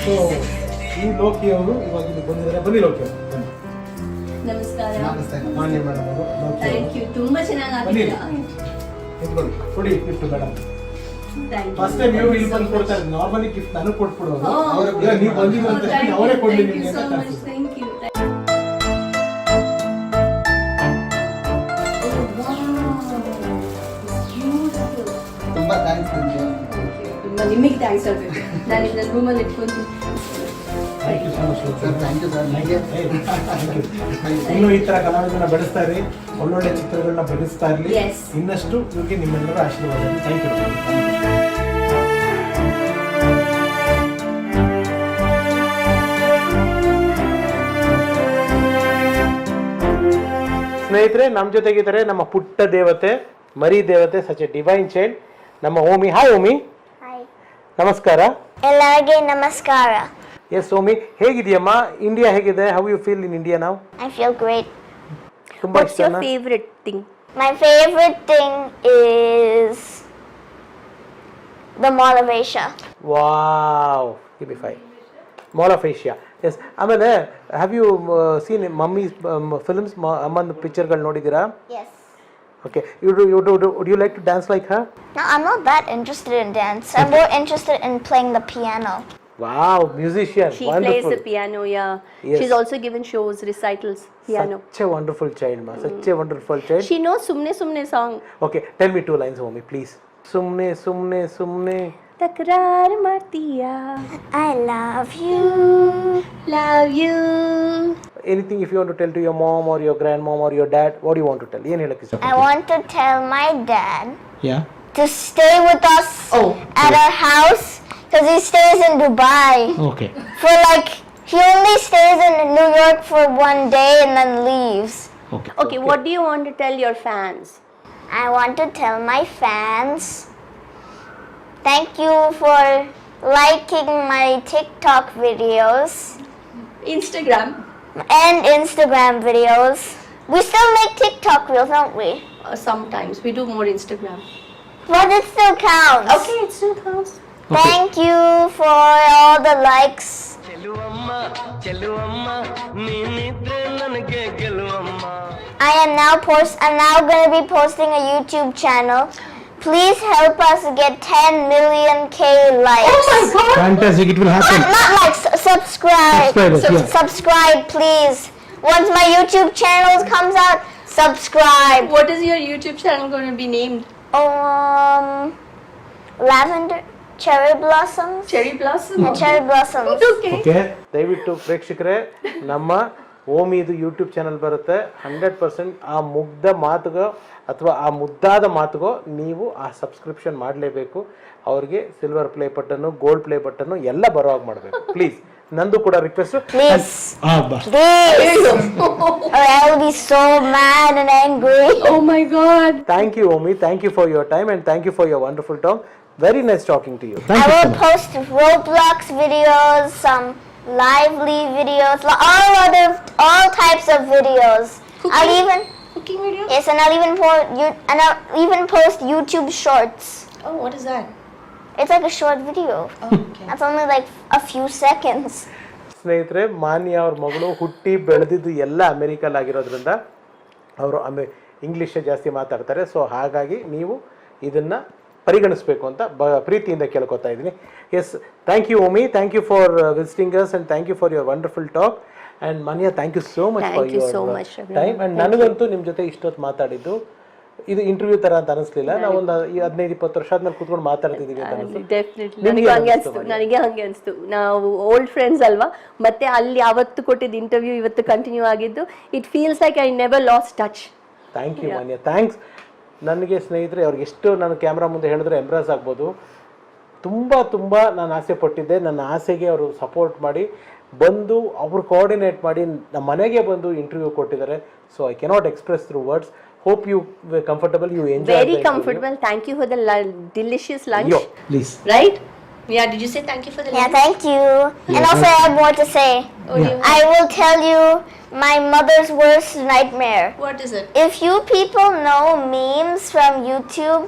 ಸೊ ಈ ಲೋಕಿ ಅವರು ಇವಾಗ ಇಲ್ಲಿ ಬಂದಿದ್ದಾರೆ. ಬನ್ನಿ ಲೋಕಿ ಅವರು ಬನ್ನಿ. ನಮಸ್ಕಾರ. ಮಾನ್ಯ ಮೇಡಮ್ ಅವರು ಲೋಕಿ ಅವರು. Thank you. ತುಂಬಾ ಚೆನ್ನಾಗಿ ಬನ್ನಿ ಆಗಿತ್ತು. ನಿಂತ್ಕೊಳ್ಳಿ. ಕೊಡಿ gift madam. Thank you. First time ನೀವು ಇಲ್ಲಿ ಬಂದು ಕೊಡ್ತಾರೆ. ನಾರ್ಮಲಿ ಗಿಫ್ಟ್ ನಾನು ಕೊಟ್ಬಿಡೋದು. ಈಗ ನೀವು ಬಂದಿರೋ ಅಂತ ಅವರೇ ಕೊಡ್ಲಿ ನಿಮಗೆ ಅಂತ ಕಳ್ಸಿದ್ರು. Thank you. ತುಂಬಾ ಥ್ಯಾಂಕ್ಸ್ ನಿಮಗೆ. ತುಂಬಾ ನಿಮಗೆ ಥ್ಯಾಂಕ್ಸ್ ಹೇಳ್ಬೇಕು. ನಾನು ಇದನ್ನ ರೂಮಲ್ಲಿ ಇಟ್ಕೊಂಡು thank you so much sir thank you sir. ನನಗೆ ಇನ್ನು ಈ ತರ ಕಲಾವಿದರನ್ನ ಬೆಳೆಸ್ತಾ ಇರಿ, ಒಳ್ಳೊಳ್ಳೆ ಚಿತ್ರಗಳನ್ನ ಬೆಳೆಸ್ತಾ ಇರಲಿ. Yes. ಇನ್ನಷ್ಟು ಇವರಿಗೆ ನಿಮ್ಮೆಲ್ಲರ ಆಶೀರ್ವಾದ. Thank you. ಸ್ನೇಹಿತರೆ, ನಮ್ಮ ಜೊತೆಗಿದ್ದಾರೆ ನಮ್ಮ ಪುಟ್ಟ ದೇವತೆ, ಮರಿ ದೇವತೆ, ಸಚ್ ಎ ಡಿವೈನ್ ಚೈಲ್ಡ್, ನಮ್ಮ ಓಮಿ. ಹಾಯ್ ಓಮಿ. ನಮಸ್ಕಾರ. ಎಲ್ಲರಿಗೆ ನಮಸ್ಕಾರ. ಎಸ್ ಓಮಿ, ಹೇಗಿದೆಯಮ್ಮ? ಇಂಡಿಯಾ ಹೇಗಿದೆ? How you feel in India ನಾವು? I feel great. ತುಂಬಾ What's your ಇಷ್ಟನಾ? favorite thing? My favorite thing is the Mall of Asia. Wow, give me 5. Mall of Asia. Yes. ಆಮೇಲೆ have you seen mummy films? ಅಮ್ಮನ ಪಿಕ್ಚರ್ಗಳು ನೋಡಿದ್ದೀರಾ? Yes. Okay. Would you like to dance like her? No, I'm not that interested in dance. I'm more interested in playing the piano. Wow, musician. She plays the piano, yeah. Yes. She's also given shows, recitals, piano. Such a wonderful child, ma. Such a wonderful child. She knows Sumne Sumne song. Okay, tell me 2 lines, Omi, please. Sumne, sumne, sumne. Takrar martiya, I love you. love you. Anything if you want to tell to your mom or your grandmom or your dad, what do you want to tell? ಏನು ಹೇಳಕ್ಕೆ I ಇಷ್ಟಪಡ್ತೀರಾ? want to tell my dad Yeah. to stay with us at our house because he stays in Dubai. Okay. For like, he only stays in New York for one day and then leaves. Okay. Okay, what do you want to tell your fans? I want to tell my fans, thank you for liking my TikTok videos Instagram. and Instagram videos. We still make TikTok reels, don't we? Sometimes we do more Instagram. But it still counts. Okay, it still counts. Thank you for all the likes. I am now going to be posting a YouTube channel. Please help us get 10 million K likes. Oh my god! Fantastic, it will happen. Not likes, subscribe. Subscribers, yeah. Subscribe, please. Once my YouTube channel comes out, subscribe. What is your YouTube channel going to be named? Lavender, cherry blossoms. Cherry Blossom? Yeah, cherry blossoms. Okay. Okay, ದಯವಿಟ್ಟು ಪ್ರೇಕ್ಷಕರೇ, ನಮ್ಮ ಓಮಿದು YouTube channel ಬರುತ್ತೆ. 100% ಆ ಮುಗ್ಧ ಮಾತುಗೋ ಅಥವಾ ಆ ಮುದ್ದಾದ ಮಾತುಗೋ ನೀವು ಆ ಸಬ್ಸ್ಕ್ರಿಪ್ಷನ್ ಮಾಡಲೇಬೇಕು. ಅವ್ರಿಗೆ silver play button, gold play button ಎಲ್ಲ ಬರೋ ಹಾಗೆ ಮಾಡಬೇಕು. ಪ್ಲೀಸ್, ನಂದು ಕೂಡ request. Please. Please. Or I will be so mad and angry. Oh my god. Thank you Omi, thank you for your time and thank you for your wonderful talk. Very nice talking to you. I will post Roblox videos, some lively videos, all types of videos. I'll even Cooking video? yes, and I'll even post YouTube Shorts. Oh, what is that? It's like a short video. Okay. That's only like a few seconds. ಸ್ನೇಹಿತರೆ, ಮಾನ್ಯ ಅವ್ರ ಮಗಳು ಹುಟ್ಟಿ ಬೆಳೆದಿದ್ದು ಎಲ್ಲ ಅಮೆರಿಕಲ್ ಆಗಿರೋದ್ರಿಂದ ಅವರು ಇಂಗ್ಲೀಷೇ ಜಾಸ್ತಿ ಮಾತಾಡ್ತಾರೆ. ಸೊ ಹಾಗಾಗಿ ನೀವು ಇದನ್ನು ಪರಿಗಣಿಸಬೇಕು ಅಂತ ಪ್ರೀತಿಯಿಂದ ಕೇಳ್ಕೊತಾ ಇದ್ದೀನಿ. Yes, thank you Omi, thank you for visiting us and thank you for your wonderful talk. And Manya, thank you so much for your time. And ನನಗಂತೂ ನಿಮ್ಮ ಜೊತೆ ಇಷ್ಟೊತ್ತು ಮಾತಾಡಿದ್ದು ಇದು ಇಂಟರ್ವ್ಯೂ ಥರ ಅಂತ ಅನಿಸ್ಲಿಲ್ಲ. ನಾವೊಂದು 15-20 ವರ್ಷ ಆದ್ಮೇಲೆ ಕೂತ್ಕೊಂಡು ಮಾತಾಡ್ತಿದ್ದೀವಿ ಅಂತ ಅನಿಸ್ತು. ಡೆಫಿನೆಟ್ಲಿ ನನಗೆ ಹಂಗೆ ಅನಿಸ್ತು. ನಾವು ಓಲ್ಡ್ ಫ್ರೆಂಡ್ಸ್ ಅಲ್ವಾ, ಮತ್ತೆ ಅಲ್ಲಿ ಅವತ್ತು ಕೊಟ್ಟಿದ್ದು ಇಂಟರ್ವ್ಯೂ ಇವತ್ತು ಕಂಟಿನ್ಯೂ ಆಗಿದ್ದು. It feels like I never lost touch. Thank you Manya, thanks. ನನಗೆ ಸ್ನೇಹಿತರೆ, ಅವ್ರಿಗೆ ಎಷ್ಟು ನಾನು ಕ್ಯಾಮ್ರಾ ಮುಂದೆ ಹೇಳಿದ್ರೆ ಎಂಬ್ರಾಸ್ ಆಗ್ಬೋದು. ತುಂಬ ನಾನು ಆಸೆ ಪಟ್ಟಿದ್ದೆ. ನನ್ನ ಆಸೆಗೆ ಅವರು ಸಪೋರ್ಟ್ ಮಾಡಿ ಬಂದು ಅವರು ಕೋಆರ್ಡಿನೇಟ್ ಮಾಡಿ ನಮ್ಮ ಮನೆಗೆ ಬಂದು ಇಂಟರ್ವ್ಯೂ ಕೊಟ್ಟಿದ್ದಾರೆ. So I cannot express through words. Hope you comfortable, you enjoy. Very comfortable. Thank you for the delicious lunch. Yo, please. Right? Yeah, did you say thank you for the Yeah, lunch? thank you. And also I have more to say. I will tell you my mother's worst nightmare. What is it? If you people know memes from YouTube,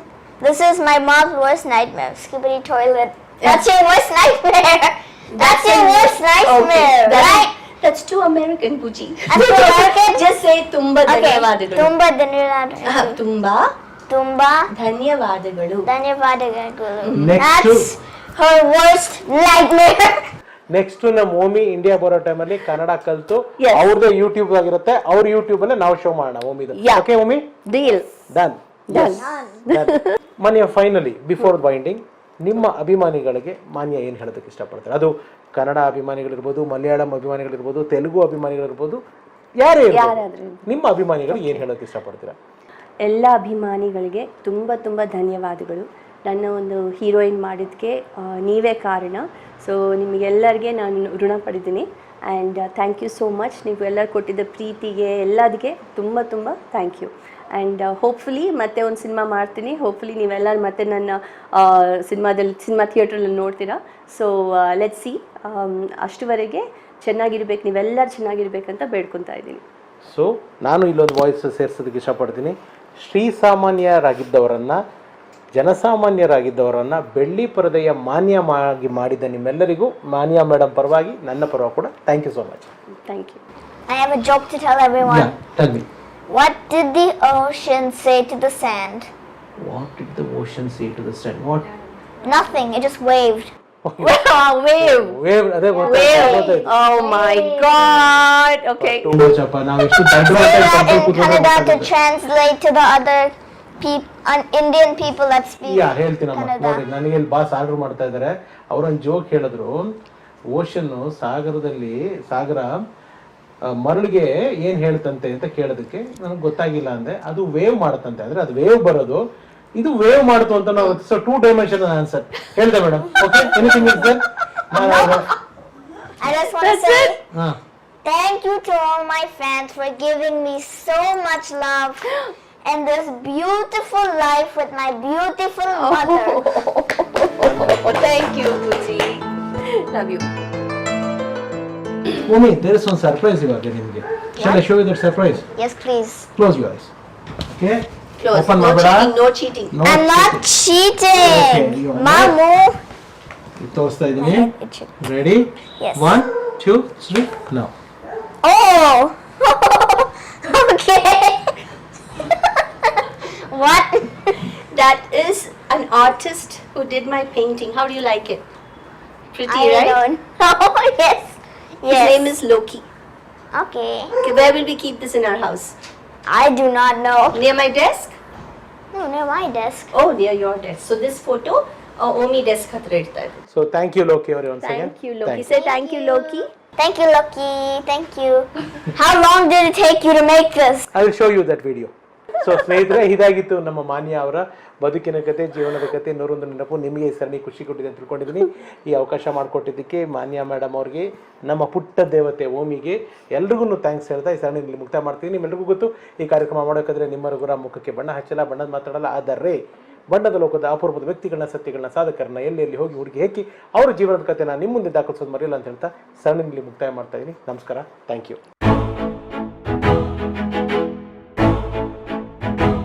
this is my mom's worst nightmare. Skibbity toilet. That's your worst nightmare. That's your worst nightmare, right? That's too American, Pooji. That's too American? Just say ತುಂಬಾ Okay. ಧನ್ಯವಾದಗಳು. ತುಂಬಾ ಧನ್ಯವಾದಗಳು. ತುಂಬಾ ತುಂಬಾ ಧನ್ಯವಾದಗಳು. ಧನ್ಯವಾದಗಳು. Next That's her worst nightmare. Next ನಮ್ಮ ಓಮಿ India ಬರೋ ಟೈಮಲ್ಲಿ ಕನ್ನಡ ಕಲ್ತು Yes. ಅವ್ರದ್ದೇ ಯೂಟ್ಯೂಬ್ ಆಗಿರುತ್ತೆ, ಅವ್ರ ಯೂಟ್ಯೂಬ್ ಅಲ್ಲೇ ನಾವು ಶೋ ಮಾಡೋಣ ಓಮಿದು. Yeah. Okay Omi, Deal. Done. Manya, finally before binding, ನಿಮ್ಮ ಅಭಿಮಾನಿಗಳಿಗೆ ಮಾನ್ಯ ಏನು ಹೇಳೋದಕ್ಕೆ ಇಷ್ಟಪಡ್ತಾರೆ? ಅದು ಕನ್ನಡ ಅಭಿಮಾನಿಗಳಿರ್ಬೋದು, ಮಲಯಾಳಂ ಅಭಿಮಾನಿಗಳಿರ್ಬೋದು, ತೆಲುಗು ಅಭಿಮಾನಿಗಳಿರ್ಬೋದು, ಯಾರೇ ಇರ್ಬೋದು, ನಿಮ್ಮ ಅಭಿಮಾನಿಗಳಿಗೆ ಏನು ಹೇಳೋದಕ್ಕೆ ಇಷ್ಟಪಡ್ತೀರಾ? ಎಲ್ಲ ಅಭಿಮಾನಿಗಳಿಗೆ ತುಂಬ ತುಂಬ ಧನ್ಯವಾದಗಳು. ನನ್ನ ಒಂದು ಹೀರೋಯಿನ್ ಮಾಡಿದ್ದಕ್ಕೆ ನೀವೇ ಕಾರಣ. ಸೊ ನಿಮಗೆಲ್ಲರಿಗೆ ನಾನು ಋಣ ಪಡಿದ್ದೀನಿ. And thank you so much. ನೀವು ಎಲ್ಲರೂ ಕೊಟ್ಟಿದ್ದ ಪ್ರೀತಿಗೆ ಎಲ್ಲದಕ್ಕೆ ತುಂಬ ತುಂಬ ಥ್ಯಾಂಕ್ ಯು. ಆ್ಯಂಡ್ ಹೋಪ್ಫುಲಿ ಮತ್ತೆ ಒಂದು ಸಿನಿಮಾ ಮಾಡ್ತೀನಿ. ಹೋಪ್ಫುಲಿ ನೀವೆಲ್ಲರೂ ಮತ್ತೆ ನನ್ನ ಸಿನಿಮಾ ಥಿಯೇಟ್ರಲ್ಲಿ ನೋಡ್ತೀರಾ. So let's see. ಅಷ್ಟುವರೆಗೆ ಚೆನ್ನಾಗಿರ್ಬೇಕು, ನೀವೆಲ್ಲರೂ ಚೆನ್ನಾಗಿರ್ಬೇಕಂತ ಬೇಡ್ಕೊತಾ ಇದ್ದೀನಿ. ಸೊ ನಾನು ಇಲ್ಲೊಂದು ವಾಯ್ಸ್ ಸೇರಿಸೋದಕ್ಕೆ ಇಷ್ಟಪಡ್ತೀನಿ. ಶ್ರೀಸಾಮಾನ್ಯರಾಗಿದ್ದವರನ್ನು, ಜನಸಾಮಾನ್ಯರಾಗಿದ್ದವರನ್ನು ಬೆಳ್ಳಿ ಪರದೆಯ ಮಾನ್ಯವಾಗಿ ಮಾಡಿದ ನಿಮ್ಮೆಲ್ಲರಿಗೂ ಮಾನ್ಯ ಮೇಡಮ್ ಪರವಾಗಿ, ನನ್ನ ಪರವಾಗಿ ಕೂಡ thank you so much. Thank you. I have a joke to tell everyone. Tell me. What did the ocean say to the sand? What did the ocean say to the sand? What? Nothing. It just waved. Wave. Wave. ಅದೇ ಗೊತ್ತಾಯ್ತು. Oh my God. Okay. Too much ಅಪ್ಪ, ನಾವು ಎಷ್ಟು ದೊಡ್ಡ Say that in Kannada to translate to the other Indian people that speak yeah ಹೇಳ್ತೀನಮ್ಮ. Kannada. ನೋಡಿ, ನನಗೆ ಇಲ್ಲಿ boss order ಮಾಡ್ತಾ ಇದ್ದಾರೆ. ಅವರೊಂದು ಜೋಕ್ ಹೇಳಿದ್ರು. ಓಷನ್ನು ಸಾಗರ ಮರಳಿಗೆ ಏನ್ ಹೇಳ್ತಂತೆ ಅಂತ ಕೇಳೋದಕ್ಕೆ ನನಗೆ ಗೊತ್ತಾಗಿಲ್ಲ ಅಂದೆ. ಅದು ವೇವ್ ಮಾಡುತ್ತಂತೆ, ಅಂದ್ರೆ ಅದು ವೇವ್ ಬರೋದು, ಇದು ವೇವ್ ಮಾಡ್ತು ಅಂತ ನಾವು. ಸೊ 2 ಡೈಮೆನ್ಷನಲ್ ಆನ್ಸರ್ ಹೇಳಿದೆ madam. Okay, anything is there? I just want to say ಹಾ, thank you to all my fans for giving me so much love and this beautiful life with my beautiful mother. Thank you, Pooji. Love you. Omi, there is one surprise ಇವಾಗ ನಿಮಗೆ. Shall I show you that surprise? Yes, please. Close your eyes. Okay, Close. Open No ಮಾಡಬೇಡ. cheating. No cheating. No I'm not cheating. Okay, you are Mamu. ತೋರಿಸ್ತಾ ಇದ್ದೀನಿ. Ready? Yes. 1 2 3 now. Oh. Okay. What? That is an artist who did my painting. How do you like it? Pretty, I right? don't know. Yes. His name is Loki. Okay. Okay, where will we keep this in our house? I do not know. Near my desk? No, near my desk. Oh, near your desk. So this photo, Omi desk hatra irta ಇದೆ. So thank you Loki ಅವರೇ once again. Thank you, Loki. Say thank you, Loki. Thank you, Lucky. Thank you. How long did it take you to make this? I will show you that video. So ಸ್ನೇಹಿತರೆ, ಇದಾಗಿತ್ತು ನಮ್ಮ ಮಾನ್ಯ ಅವರ ಬದುಕಿನ ಕತೆ, ಜೀವನದ ಕತೆ, 101 ನೆನಪು. ನಿಮಗೆ ಈ ಸರಣಿ ಖುಷಿ ಕೊಟ್ಟಿದೆ ಅಂತ ತಿಳ್ಕೊಂಡಿದ್ದೀನಿ. ಈ ಅವಕಾಶ ಮಾಡಿಕೊಟ್ಟಿದ್ದಕ್ಕೆ ಮಾನ್ಯ ಮೇಡಮ್ ಅವ್ರಿಗೆ, ನಮ್ಮ ಪುಟ್ಟ ದೇವತೆ ಓಮಿಗೆ ಎಲ್ರಿಗೂ ಥ್ಯಾಂಕ್ಸ್ ಹೇಳ್ತಾ ಈ ಸರಣಿ ಇಲ್ಲಿ ಮುಕ್ತಾಯ ಮಾಡ್ತೀನಿ. ನಿಮ್ಮೆಲ್ರಿಗೂ ಗೊತ್ತು, ಈ ಕಾರ್ಯಕ್ರಮ ಮಾಡೋಕ್ಕಾದ್ರೆ ನಿಮ್ಮ ರಘುರ ಮುಖಕ್ಕೆ ಬಣ್ಣ ಹಚ್ಚಲ್ಲ, ಬಣ್ಣದ ಮಾತಾಡಲ್ಲ. ಆದರೆ ಬಣ್ಣದ ಲೋಕದ ಅಪೂರ್ವದ ವ್ಯಕ್ತಿಗಳನ್ನ, ಸತ್ಯಗಳನ್ನ, ಸಾಧಕರನ್ನ ಎಲ್ಲಿ ಹೋಗಿ ಹುಡುಕಿ ಹಾಕಿ ಅವರ ಜೀವನದ ಕಥೆನ ನಿಮ್ಮ ಮುಂದೆ ದಾಖಲಿಸೋದು ಮರೆಯಲ್ಲ ಅಂತ ಹೇಳ್ತಾ ಸರಣಿಯಲ್ಲಿ ಮುಕ್ತಾಯ ಮಾಡ್ತಾ ಇದ್ದೀನಿ. ನಮಸ್ಕಾರ. Thank you.